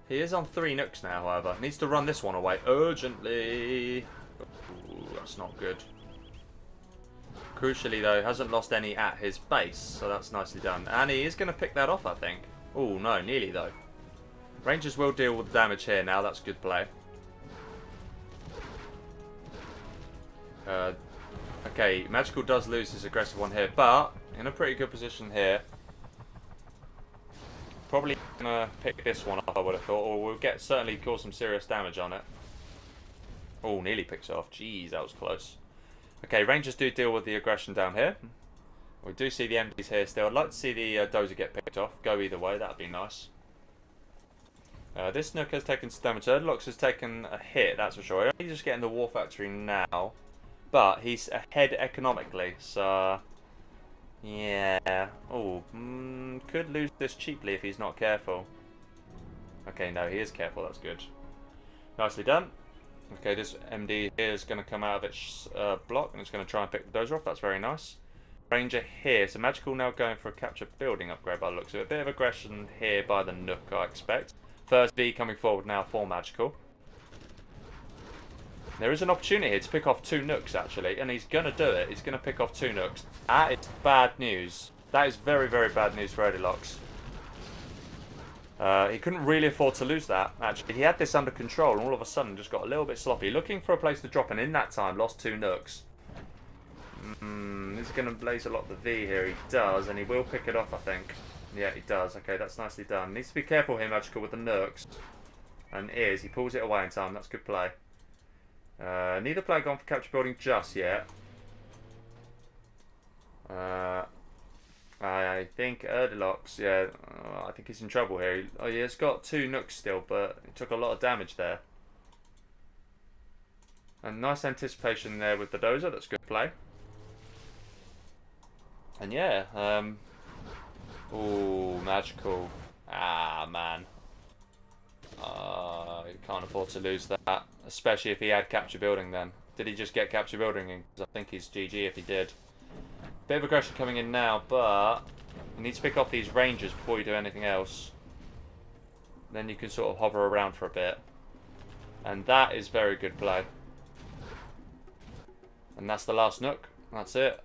He is on 3 nukes now, however. Needs to run this one away urgently. Ooh, that's not good. Crucially, though, hasn't lost any at his base, so that's nicely done. And he is going to pick that off, I think. Oh, no, nearly, though. Rangers will deal with the damage here now. That's good play. Okay, Magical does lose his aggressive one here, but in a pretty good position here. Probably gonna pick this one up, I would have thought, or we'll certainly cause some serious damage on it. Oh, nearly picks it off. Jeez, that was close. Okay, Rangers do deal with the aggression down here. We do see the MDs here still. I'd like to see the dozer get picked off. Go either way, that'd be nice. This Nook has taken some damage. ErdilokS has taken a hit, that's for sure. He's just getting the War Factory now, but he's ahead economically, so yeah. Oh, could lose this cheaply if he's not careful. Okay, no, he is careful. That's good. Nicely done. Okay, this MD here is going to come out of its block and it's going to try and pick the dozer off. That's very nice. Ranger here. So Magical now going for a capture building upgrade by the looks of it. A bit of aggression here by the Nook, I expect. First V coming forward now for Magical. There is an opportunity here to pick off 2 Nooks, actually, and he's going to do it. He's going to pick off 2 Nooks. That is bad news. That is very, very bad news for ErdilokS. He couldn't really afford to lose that, actually. He had this under control, and all of a sudden just got a little bit sloppy. Looking for a place to drop, and in that time, lost 2 Nooks. This is going to blaze a lot of the V here. He does, and he will pick it off, I think. Yeah, he does. Okay, that's nicely done. Needs to be careful here, Magical, with the Nooks. And he pulls it away in time. That's good play. Neither player gone for capture building just yet. I think ErdilokS, yeah, I think he's in trouble here. Oh, yeah, he's got 2 Nooks still, but he took a lot of damage there. And nice anticipation there with the dozer. That's good play. And yeah, ooh, Magical. Ah, man. You can't afford to lose that, especially if he had capture building then. Did he just get capture building in? Because I think he's GG if he did. Bit of aggression coming in now, but you need to pick off these Rangers before you do anything else. Then you can sort of hover around for a bit. And that is very good play. And that's the last Nook. That's it.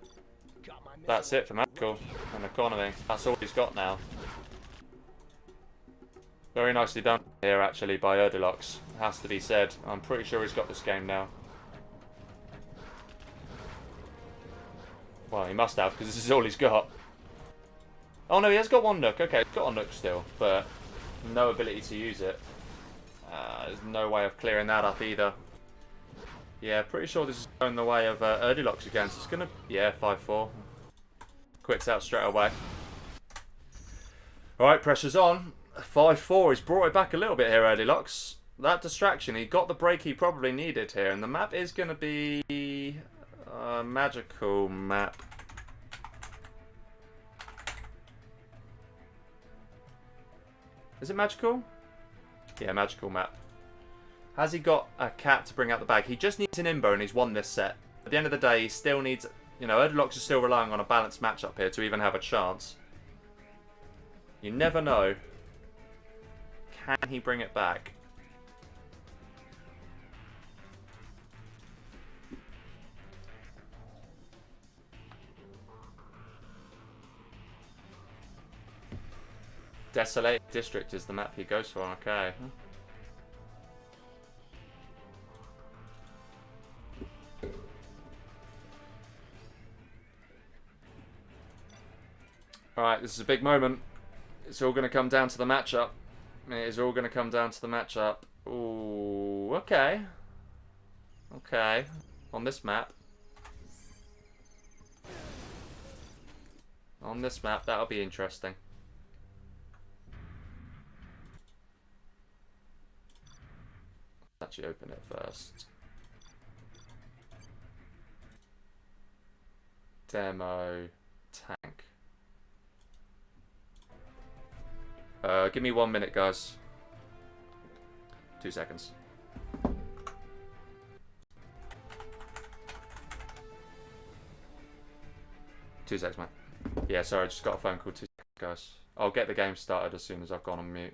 That's it for Magical and Economy. That's all he's got now. Very nicely done here, actually, by ErdilokS. Has to be said. I'm pretty sure he's got this game now. Well, he must have, because this is all he's got. Oh, no, he has got 1 Nook. Okay, he's got a Nook still, but no ability to use it. There's no way of clearing that up either. Yeah, pretty sure this is going the way of ErdilokS again. So it's going to... Yeah, 5-4. Quits out straight away. Alright, pressure's on. 5-4. He's brought it back a little bit here, ErdilokS. That distraction, he got the break he probably needed here. And the map is going to be a magical map. Is it magical? Yeah, magical map. Has he got a cat to bring out the bag? He just needs an Imbo and he's won this set. At the end of the day, he still needs... You know, ErdilokS is still relying on a balanced matchup here to even have a chance. You never know. Can he bring it back? Desolate District is the map he goes for, okay. Alright, this is a big moment. It's all going to come down to the matchup. It is all going to come down to the matchup. Ooh, okay. Okay. On this map. On this map, that'll be interesting. Let's actually open it first. Demo. tank. Give me 1 minute, guys. 2 seconds. Two seconds, mate. Yeah, sorry, I just got a phone call. 2 seconds, guys. I'll get the game started as soon as I've gone on mute.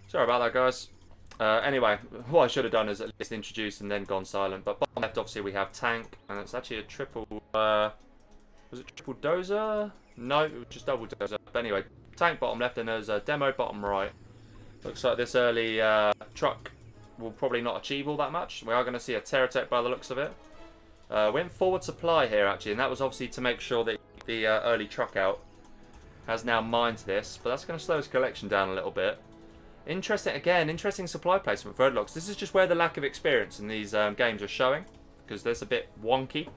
Sorry about that, guys. Anyway, what I should have done is at least introduced and then gone silent. But bottom left, obviously, we have tank, and it's actually a triple. Was it triple dozer? No, it was just double dozer. But anyway, tank bottom left, and there's a demo bottom right. Looks like this early truck will probably not achieve all that much. We are going to see a Terratech by the looks of it. Went forward supply here, actually, and that was obviously to make sure that the early truck out has now mined this. But that's going to slow his collection down a little bit. Interesting supply placement for ErdilokS. This is just where the lack of experience in these games are showing, because there's a bit wonky.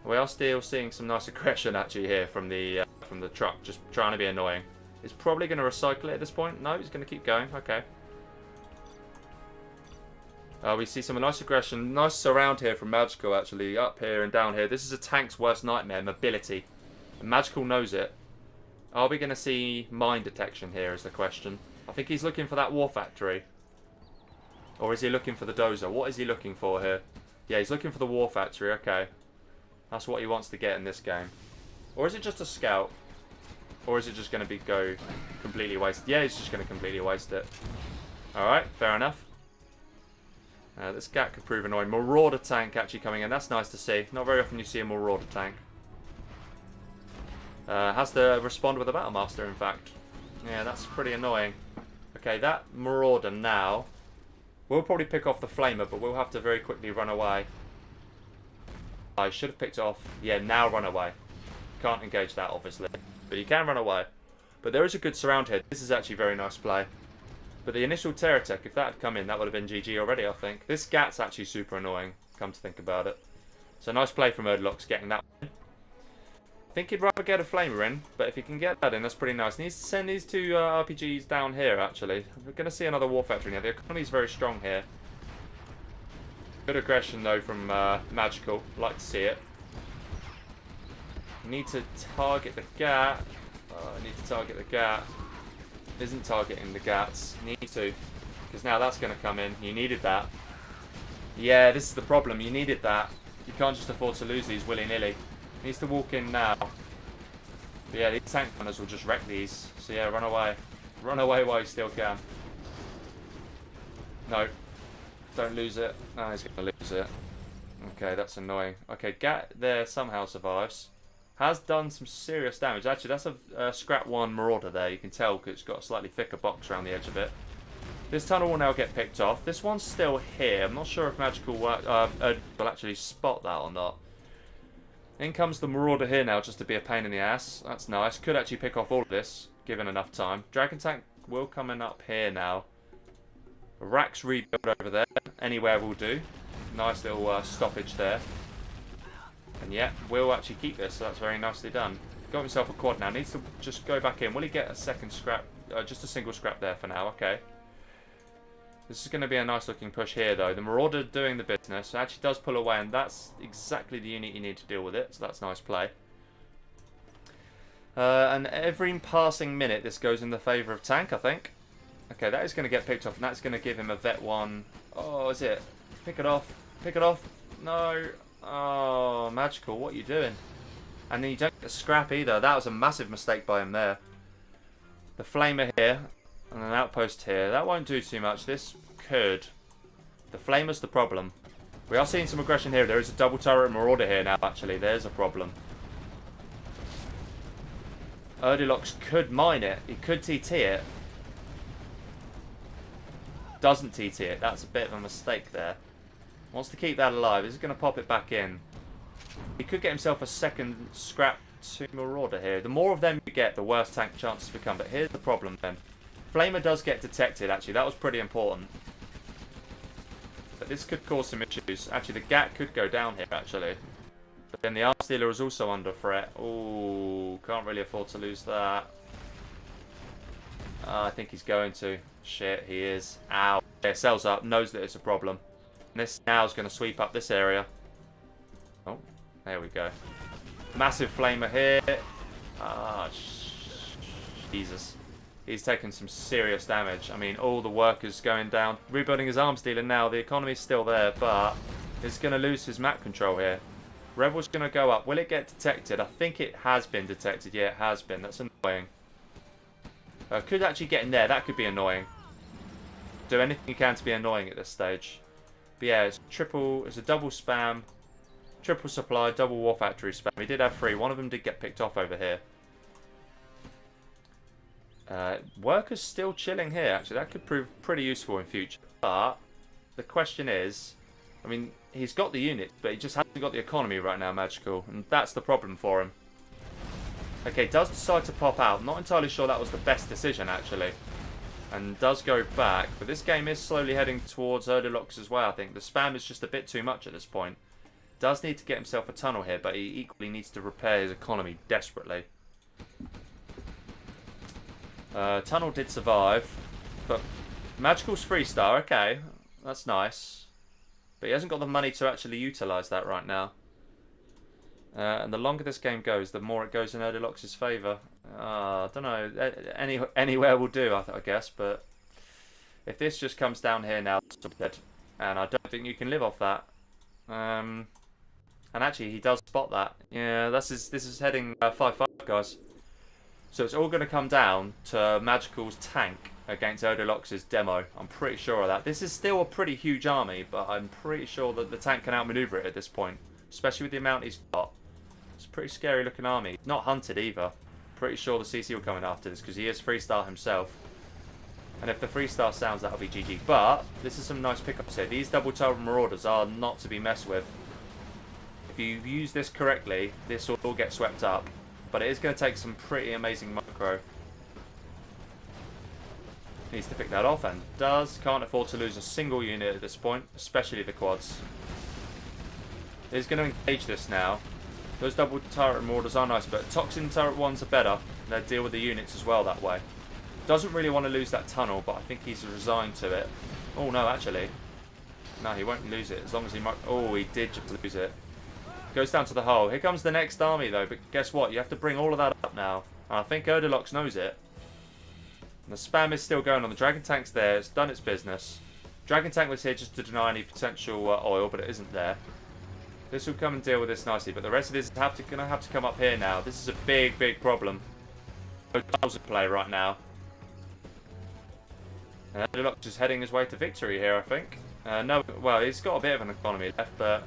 We are still seeing some nice aggression actually here from the truck, just trying to be annoying. He's probably going to recycle it at this point. No, he's going to keep going. Okay. We see some nice aggression, nice surround here from Magical actually, up here and down here. This is a tank's worst nightmare, mobility. And Magical knows it. Are we going to see mine detection here is the question. I think he's looking for that war factory. Or is he looking for the dozer? What is he looking for here? Yeah, he's looking for the war factory. Okay. That's what he wants to get in this game. Or is it just a scout? Or is it just going to go completely wasted? Yeah, he's just going to completely waste it. Alright, fair enough. This GAT could prove annoying. Marauder tank actually coming in. That's nice to see. Not very often you see a Marauder tank. Has to respond with a Battlemaster, in fact. Yeah, that's pretty annoying. Okay, that Marauder now. We'll probably pick off the Flamer, but we'll have to very quickly run away. I should have picked it off. Yeah, now run away. Can't engage that, obviously. But you can run away. But there is a good surround here. This is actually very nice play. But the initial Terratech, if that had come in, that would have been GG already, I think. This GAT's actually super annoying, come to think about it. So nice play from ErdilokS getting that one. I think he'd rather get a Flamer in, but if he can get that in, that's pretty nice. He needs to send these two RPGs down here, actually. We're going to see another War Factory now. The economy's very strong here. Good aggression, though, from Magical. Like to see it. Need to target the GAT. Need to target the GAT. Isn't targeting the GATs. Need to. Because now that's going to come in. You needed that. Yeah, this is the problem. You needed that. You can't just afford to lose these willy-nilly. Needs to walk in now. But yeah, these tank runners will just wreck these. So yeah, run away. Run away while you still can. No. Don't lose it. No, he's going to lose it. Okay, that's annoying. Okay, GAT there somehow survives. Has done some serious damage. Actually, that's a Scrap 1 Marauder there. You can tell because it's got a slightly thicker box around the edge of it. This tunnel will now get picked off. This one's still here. I'm not sure if Magical will actually spot that or not. In comes the Marauder here now, just to be a pain in the ass. That's nice. Could actually pick off all of this, given enough time. Dragon Tank will come in up here now. Rax rebuild over there. Anywhere will do. Nice little stoppage there. And yeah, will actually keep this, so that's very nicely done. Got himself a quad now. Needs to just go back in. Will he get a second scrap? Just a single scrap there for now. Okay. This is going to be a nice looking push here, though. The Marauder doing the business. Actually does pull away, and that's exactly the unit you need to deal with it. So that's nice play. And every passing minute, this goes in the favour of tank, I think. Okay, that is going to get picked off, and that's going to give him a vet 1. Oh, is it? Pick it off. Pick it off. No. Oh, Magical, what are you doing? And then you don't get a scrap either. That was a massive mistake by him there. The Flamer here, and an outpost here. That won't do too much. This could. The Flamer's the problem. We are seeing some aggression here. There is a double turret Marauder here now, actually. There's a problem. ErdilokS could mine it. He could TT it. Doesn't TT it. That's a bit of a mistake there. Wants to keep that alive. He's going to pop it back in. He could get himself a second scrap to Marauder here. The more of them you get, the worse tank chances become. But here's the problem then. Flamer does get detected, actually. That was pretty important. But this could cause some issues. Actually, the GAT could go down here, actually. But then the Arms Dealer is also under threat. Ooh, can't really afford to lose that. I think he's going to. Shit, he is. Ow. Yeah, sells up, knows that it's a problem. And this now is going to sweep up this area. Oh, there we go. Massive Flamer here. Ah, Jesus. He's taken some serious damage. I mean, all the workers going down. Rebuilding his arms dealer now. The economy's still there, but he's going to lose his map control here. Rebel's going to go up. Will it get detected? I think it has been detected. Yeah, it has been. That's annoying. Could actually get in there. That could be annoying. Do anything you can to be annoying at this stage. But yeah, it's a double spam. Triple supply, double war factory spam. He did have 3. One of them did get picked off over here. Workers still chilling here, actually. That could prove pretty useful in future. But the question is, I mean, he's got the unit, but he just hasn't got the economy right now, Magical. And that's the problem for him. Okay, does decide to pop out. Not entirely sure that was the best decision, actually. And does go back. But this game is slowly heading towards ErdilokS as well, I think. The spam is just a bit too much at this point. Does need to get himself a tunnel here, but he equally needs to repair his economy desperately. Tunnel did survive. But Magical's 3-star, okay. That's nice. But he hasn't got the money to actually utilise that right now. And the longer this game goes, the more it goes in ErdilokS' favour. I don't know. Anywhere will do, I guess. But if this just comes down here now, it's dead. And I don't think you can live off that. And actually, he does spot that. Yeah, this is heading 5-5, guys. So it's all going to come down to Magical's tank against ErdilokS' demo. I'm pretty sure of that. This is still a pretty huge army, but I'm pretty sure that the tank can outmaneuver it at this point. Especially with the amount he's got. It's a pretty scary looking army. Not hunted either. Pretty sure the CC will come in after this because he is 3-star himself. And if the 3-star sounds, that'll be GG. But this is some nice pickups here. These double turret Marauders are not to be messed with. If you use this correctly, this will all get swept up. But it is going to take some pretty amazing micro. Needs to pick that off and does. Can't afford to lose a single unit at this point, especially the quads. He's going to engage this now. Those double turret Marauders are nice, but Toxin turret ones are better. They deal with the units as well that way. Doesn't really want to lose that tunnel, but I think he's resigned to it. Oh no, actually. No, he won't lose it as long as he might. Oh, he did just lose it. Goes down to the hole. Here comes the next army though, but guess what? You have to bring all of that up now. And I think ErdilokS knows it. And the spam is still going on. The Dragon Tank's there. It's done its business. Dragon Tank was here just to deny any potential oil, but it isn't there. This will come and deal with this nicely, but the rest of this is going to have to come up here now. This is a big, big problem. No tiles in play right now. And ErdilokS is heading his way to victory here, I think. No, well, he's got a bit of an economy left, but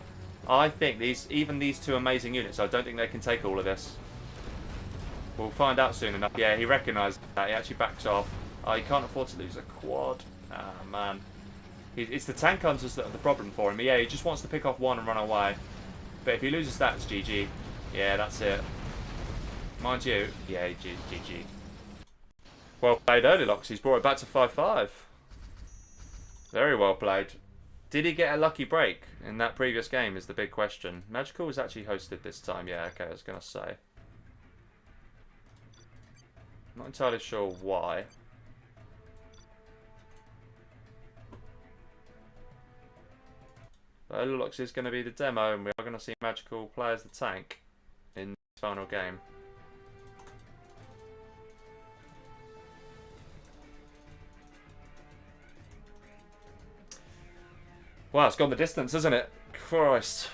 I think even these 2 amazing units, I don't think they can take all of this. We'll find out soon enough. Yeah, he recognised that. He actually backs off. Oh, he can't afford to lose a quad. Ah, man. It's the tank hunters that are the problem for him. Yeah, he just wants to pick off 1 and run away. But if he loses that, it's GG. Yeah, that's it. Mind you, yeah, GG. Well played, ErdilokS. He's brought it back to 5-5. Very well played. Did he get a lucky break in that previous game is the big question. Magical was actually hosted this time. Yeah, okay, I was going to say. Not entirely sure why. But ErdilokS is going to be the demo, and we are going to see Magical play as the tank in this final game. Wow, it's gone the distance, isn't it? Christ.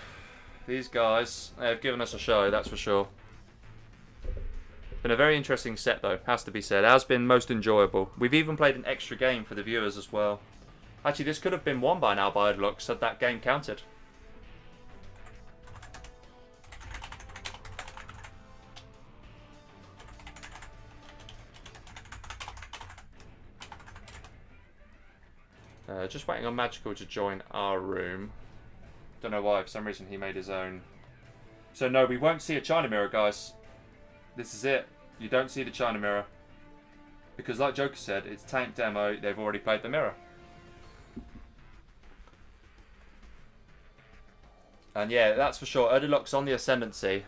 These guys, they have given us a show, that's for sure. Been a very interesting set, though, has to be said. It has been most enjoyable. We've even played an extra game for the viewers as well. Actually, this could have been won by now by ErdilokS had that game counted. Just waiting on Magical to join our room. Don't know why, for some reason he made his own. So no, we won't see a China mirror, guys. This is it. You don't see the China mirror. Because like Joker said, it's tank demo, they've already played the mirror. And yeah, that's for sure. ErdilokS on the ascendancy.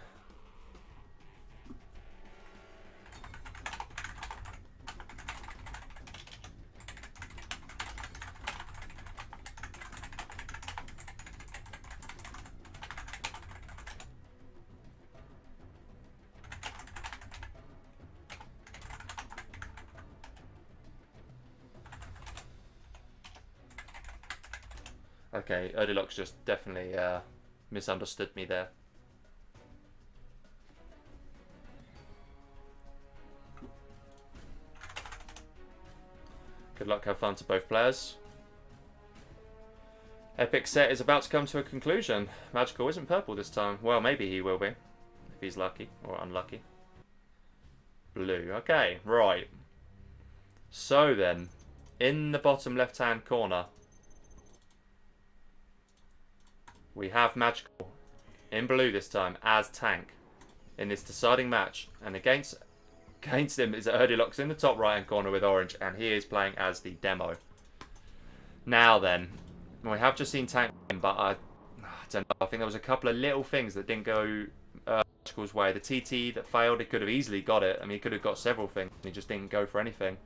Okay, ErdilokS just definitely misunderstood me there. Good luck, have fun to both players. Epic set is about to come to a conclusion. Magical isn't purple this time. Well, maybe he will be, if he's lucky or unlucky. Blue. Okay, right. So then, in the bottom left-hand corner, we have Magical in blue this time as tank in this deciding match, and against him is ErdilokS in the top right hand corner with orange, and he is playing as the demo. Now then, we have just seen tank, but I don't know. I think there was a couple of little things that didn't go Magical's way. The TT that failed, he could have easily got it. I mean, he could have got several things, and he just didn't go for anything.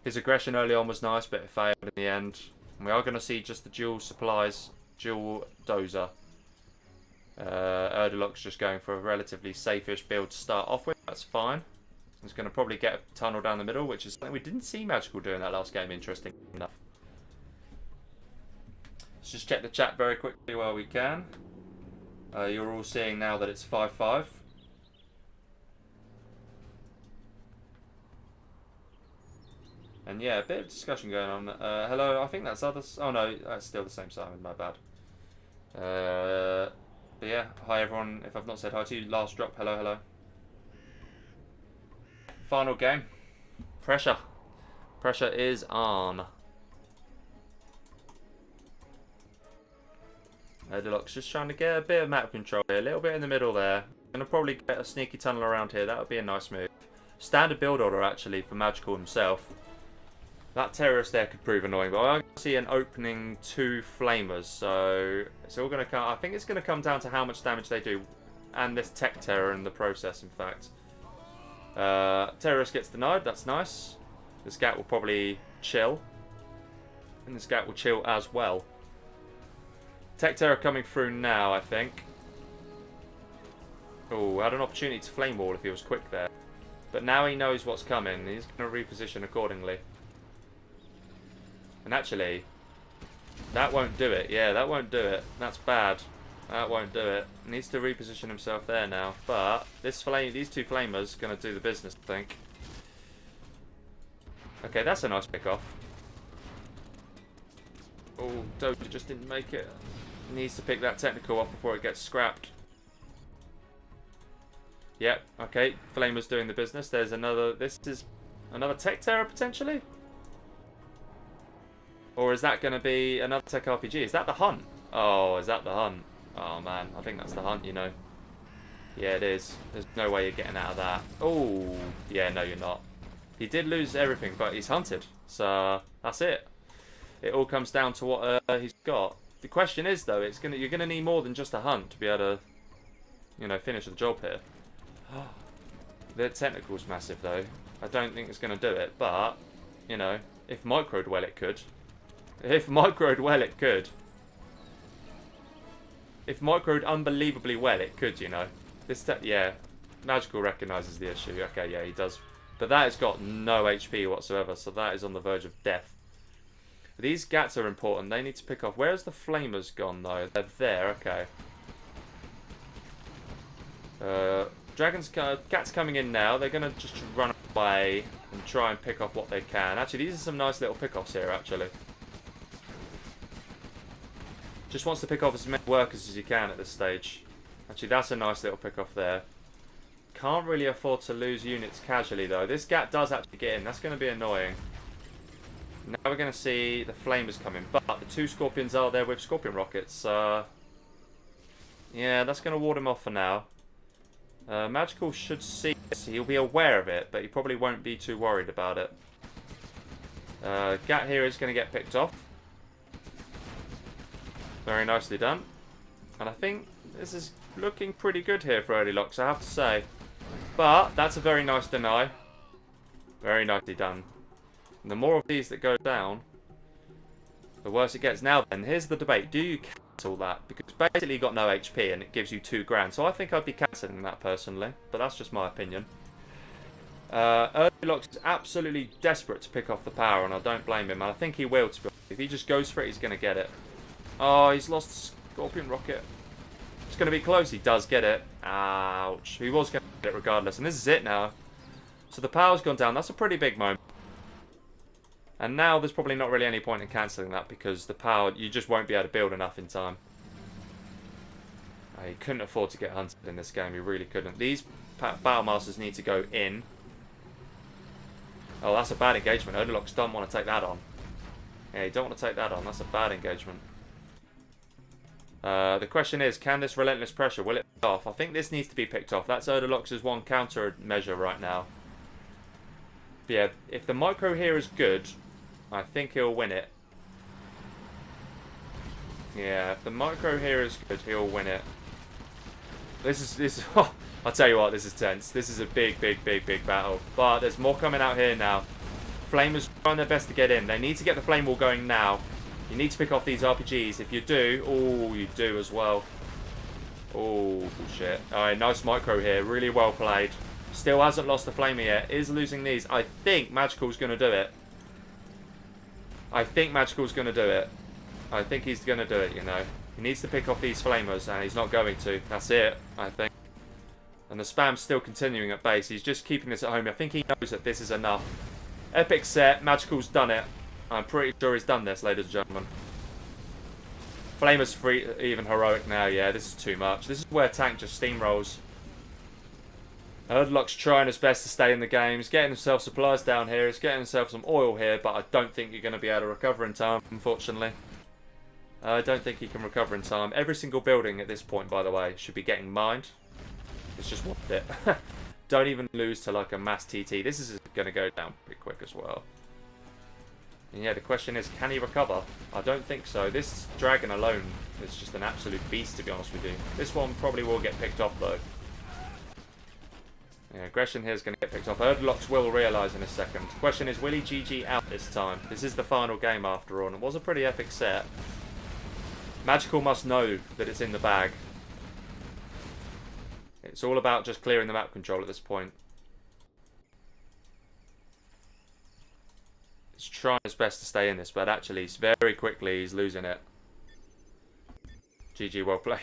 His aggression early on was nice, but it failed in the end. And we are going to see just the dual supplies. Dual dozer. ErdilokS just going for a relatively safe-ish build to start off with. That's fine. He's going to probably get a tunnel down the middle, which is something we didn't see Magical doing that last game, interesting enough. Let's just check the chat very quickly while we can. You're all seeing now that it's 5-5. And yeah, a bit of discussion going on. Hello, I think that's others. Oh no, that's still the same Simon, my bad. But yeah, hi everyone. If I've not said hi to you, last drop, hello, hello. Final game. Pressure. Pressure is on. ErdilokS just trying to get a bit of map control here, a little bit in the middle there. Gonna probably get a sneaky tunnel around here, that would be a nice move. Standard build order actually for Magical himself. That terrorist there could prove annoying, but I see an opening 2 flamers, so it's all going to come. I think it's going to come down to how much damage they do, and this tech terror in the process. In fact, terrorist gets denied. That's nice. The scout will probably chill, and the scout will chill as well. Tech terror coming through now, I think. Oh, had an opportunity to flame wall if he was quick there, but now he knows what's coming. He's going to reposition accordingly. And actually, that won't do it. Yeah, that won't do it. That's bad. That won't do it. Needs to reposition himself there now. But these two flamers are going to do the business, I think. Okay, that's a nice pick-off. Oh, Doja just didn't make it. Needs to pick that technical off before it gets scrapped. Yep, okay. Flamer's doing the business. There's another... This is another tech terror, potentially? Or is that going to be another tech RPG? Is that the hunt? Oh, is that the hunt? Oh, man. I think that's the hunt, you know. Yeah, it is. There's no way you're getting out of that. Oh, yeah, no, you're not. He did lose everything, but he's hunted. So, that's it. It all comes down to what he's got. The question is, though, you're gonna need more than just a hunt to be able to, you know, finish the job here. The technical's massive, though. I don't think it's gonna do it, but you know, if microed well, it could. If microed well, it could. If microed unbelievably well, it could. You know, yeah, Magical recognises the issue. Okay, yeah, he does. But that has got no HP whatsoever, so that is on the verge of death. These gats are important. They need to pick off. Where's the flamers gone, though? They're there. Okay. Gats coming in now. They're going to just run away and try and pick off what they can. Actually, these are some nice little pick-offs here, actually. Just wants to pick off as many workers as you can at this stage. Actually, that's a nice little pick-off there. Can't really afford to lose units casually, though. This gat does actually get in. That's going to be annoying. Now we're going to see the flamers coming. But the two scorpions are there with scorpion rockets. Yeah, that's going to ward him off for now. Magical should see this. He'll be aware of it, but he probably won't be too worried about it. Gat here is going to get picked off. Very nicely done. And I think this is looking pretty good here for ErdilokS, I have to say. But that's a very nice deny. Very nicely done. And the more of these that go down, the worse it gets. Now then, here's the debate. Do you cancel that? Because basically you got no HP and it gives you 2 grand. So I think I'd be cancelling that personally. But that's just my opinion. ErdilokS is absolutely desperate to pick off the power, and I don't blame him. And I think he will, to be honest. If he just goes for it, he's going to get it. Oh, he's lost the scorpion rocket. It's going to be close. He does get it. Ouch. He was going to get it regardless. And this is it now. So the power's gone down. That's a pretty big moment. And now there's probably not really any point in cancelling that, because the power, you just won't be able to build enough in time. He couldn't afford to get hunted in this game. He really couldn't. These battle masters need to go in. Oh, that's a bad engagement. ErdilokS don't want to take that on. Yeah, you don't want to take that on. That's a bad engagement. The question is, can this relentless pressure, will it pick off? I think this needs to be picked off. That's ErdilokS's one counter measure right now. But yeah, if the micro here is good, I think he'll win it. Yeah, if the micro here is good, he'll win it. This oh, I'll tell you what, this is tense. This is a big battle. But there's more coming out here now. Flamers trying their best to get in. They need to get the flame wall going now. You need to pick off these RPGs. If you do, oh, you do as well. Oh, shit. Alright, nice micro here. Really well played. Still hasn't lost the flamer yet. Is losing these. I think Magical's going to do it. I think Magical's going to do it. I think he's going to do it, you know. He needs to pick off these flamers, and he's not going to. That's it, I think. And the spam's still continuing at base. He's just keeping this at home. I think he knows that this is enough. Epic set. Magical's done it. I'm pretty sure he's done this, ladies and gentlemen. Flamer's free, even heroic now. Yeah, this is too much. This is where tank just steamrolls. ErdilokS trying his best to stay in the game. He's getting himself supplies down here. He's getting himself some oil here, but I don't think you're going to be able to recover in time, unfortunately. I don't think he can recover in time. Every single building at this point, by the way, should be getting mined. It's just worth it. Don't even lose to like a mass TT. This is going to go down pretty quick as well. And yeah, the question is, can he recover? I don't think so. This dragon alone is just an absolute beast, to be honest with you. This one probably will get picked off, though. Yeah, aggression here is going to get picked off. ErdilokS will realise in a second. The question is, will he GG out this time? This is the final game after all, and it was a pretty epic set. Magical must know that it's in the bag. It's all about just clearing the map control at this point. He's trying his best to stay in this, but actually, very quickly, he's losing it. GG, well played.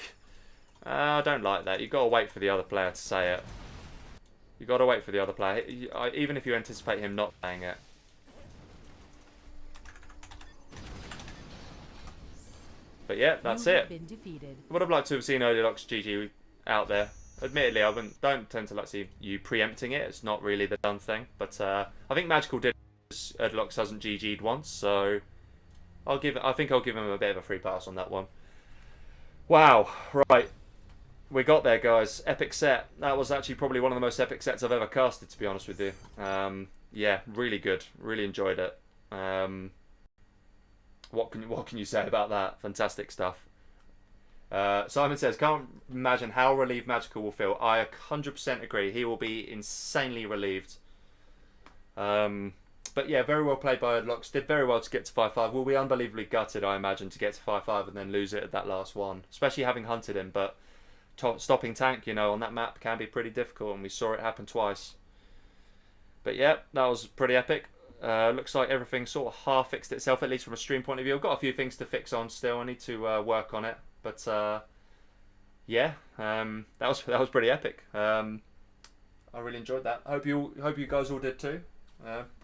I don't like that. You've got to wait for the other player to say it. You've got to wait for the other player, even if you anticipate him not saying it. But yeah, that's it. Would have liked to have seen ErdilokS GG out there. Admittedly, I don't tend to like see you preempting it. It's not really the done thing. But I think Magical did. ErdilokS hasn't GG'd once, so I think I'll give him a bit of a free pass on that one. Wow, right. We got there, guys. Epic set. That was actually probably one of the most epic sets I've ever casted, to be honest with you. Yeah, really good. Really enjoyed it. What can you say about that? Fantastic stuff. Simon says, can't imagine how relieved Magical will feel. I 100% agree. He will be insanely relieved. But yeah, very well played by ErdilokS. Did very well to get to 5-5. Will be unbelievably gutted, I imagine, to get to 5-5 and then lose it at that last one. Especially having hunted him. But stopping tank, you know, on that map can be pretty difficult, and we saw it happen twice. But yeah, that was pretty epic. Looks like everything sort of half fixed itself, at least from a stream point of view. I've got a few things to fix on still. I need to work on it. But yeah, that was pretty epic. I really enjoyed that. Hope you guys all did too.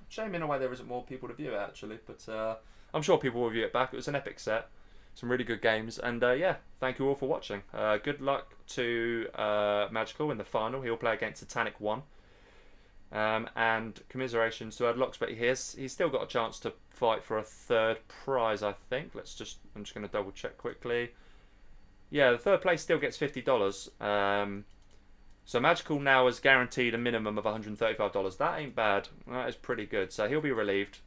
Shame in a way there isn't more people to view it actually, but I'm sure people will view it back. It was an epic set, some really good games, and yeah, thank you all for watching. Good luck to Magical in the final. He'll play against Titanic 1. And commiserations to ErdilokS, but he's still got a chance to fight for a third prize, I think. I'm just going to double check quickly. Yeah, the third place still gets $50. So Magical now is guaranteed a minimum of $135. That ain't bad. That is pretty good. So he'll be relieved.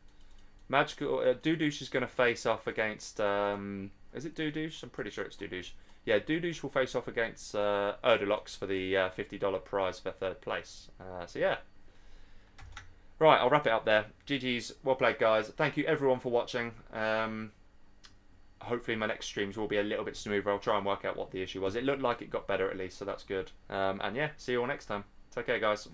Magical Doodoosh is going to face off against. Is it Doodoosh? I'm pretty sure it's Doodoosh. Yeah, Doodoosh will face off against ErdilokS for the $50 prize for third place. So yeah. Right, I'll wrap it up there. GG's, well played guys. Thank you everyone for watching. Hopefully my next streams will be a little bit smoother. I'll try and work out what the issue was. It looked like it got better at least, so that's good. And yeah, see you all next time. Take care guys.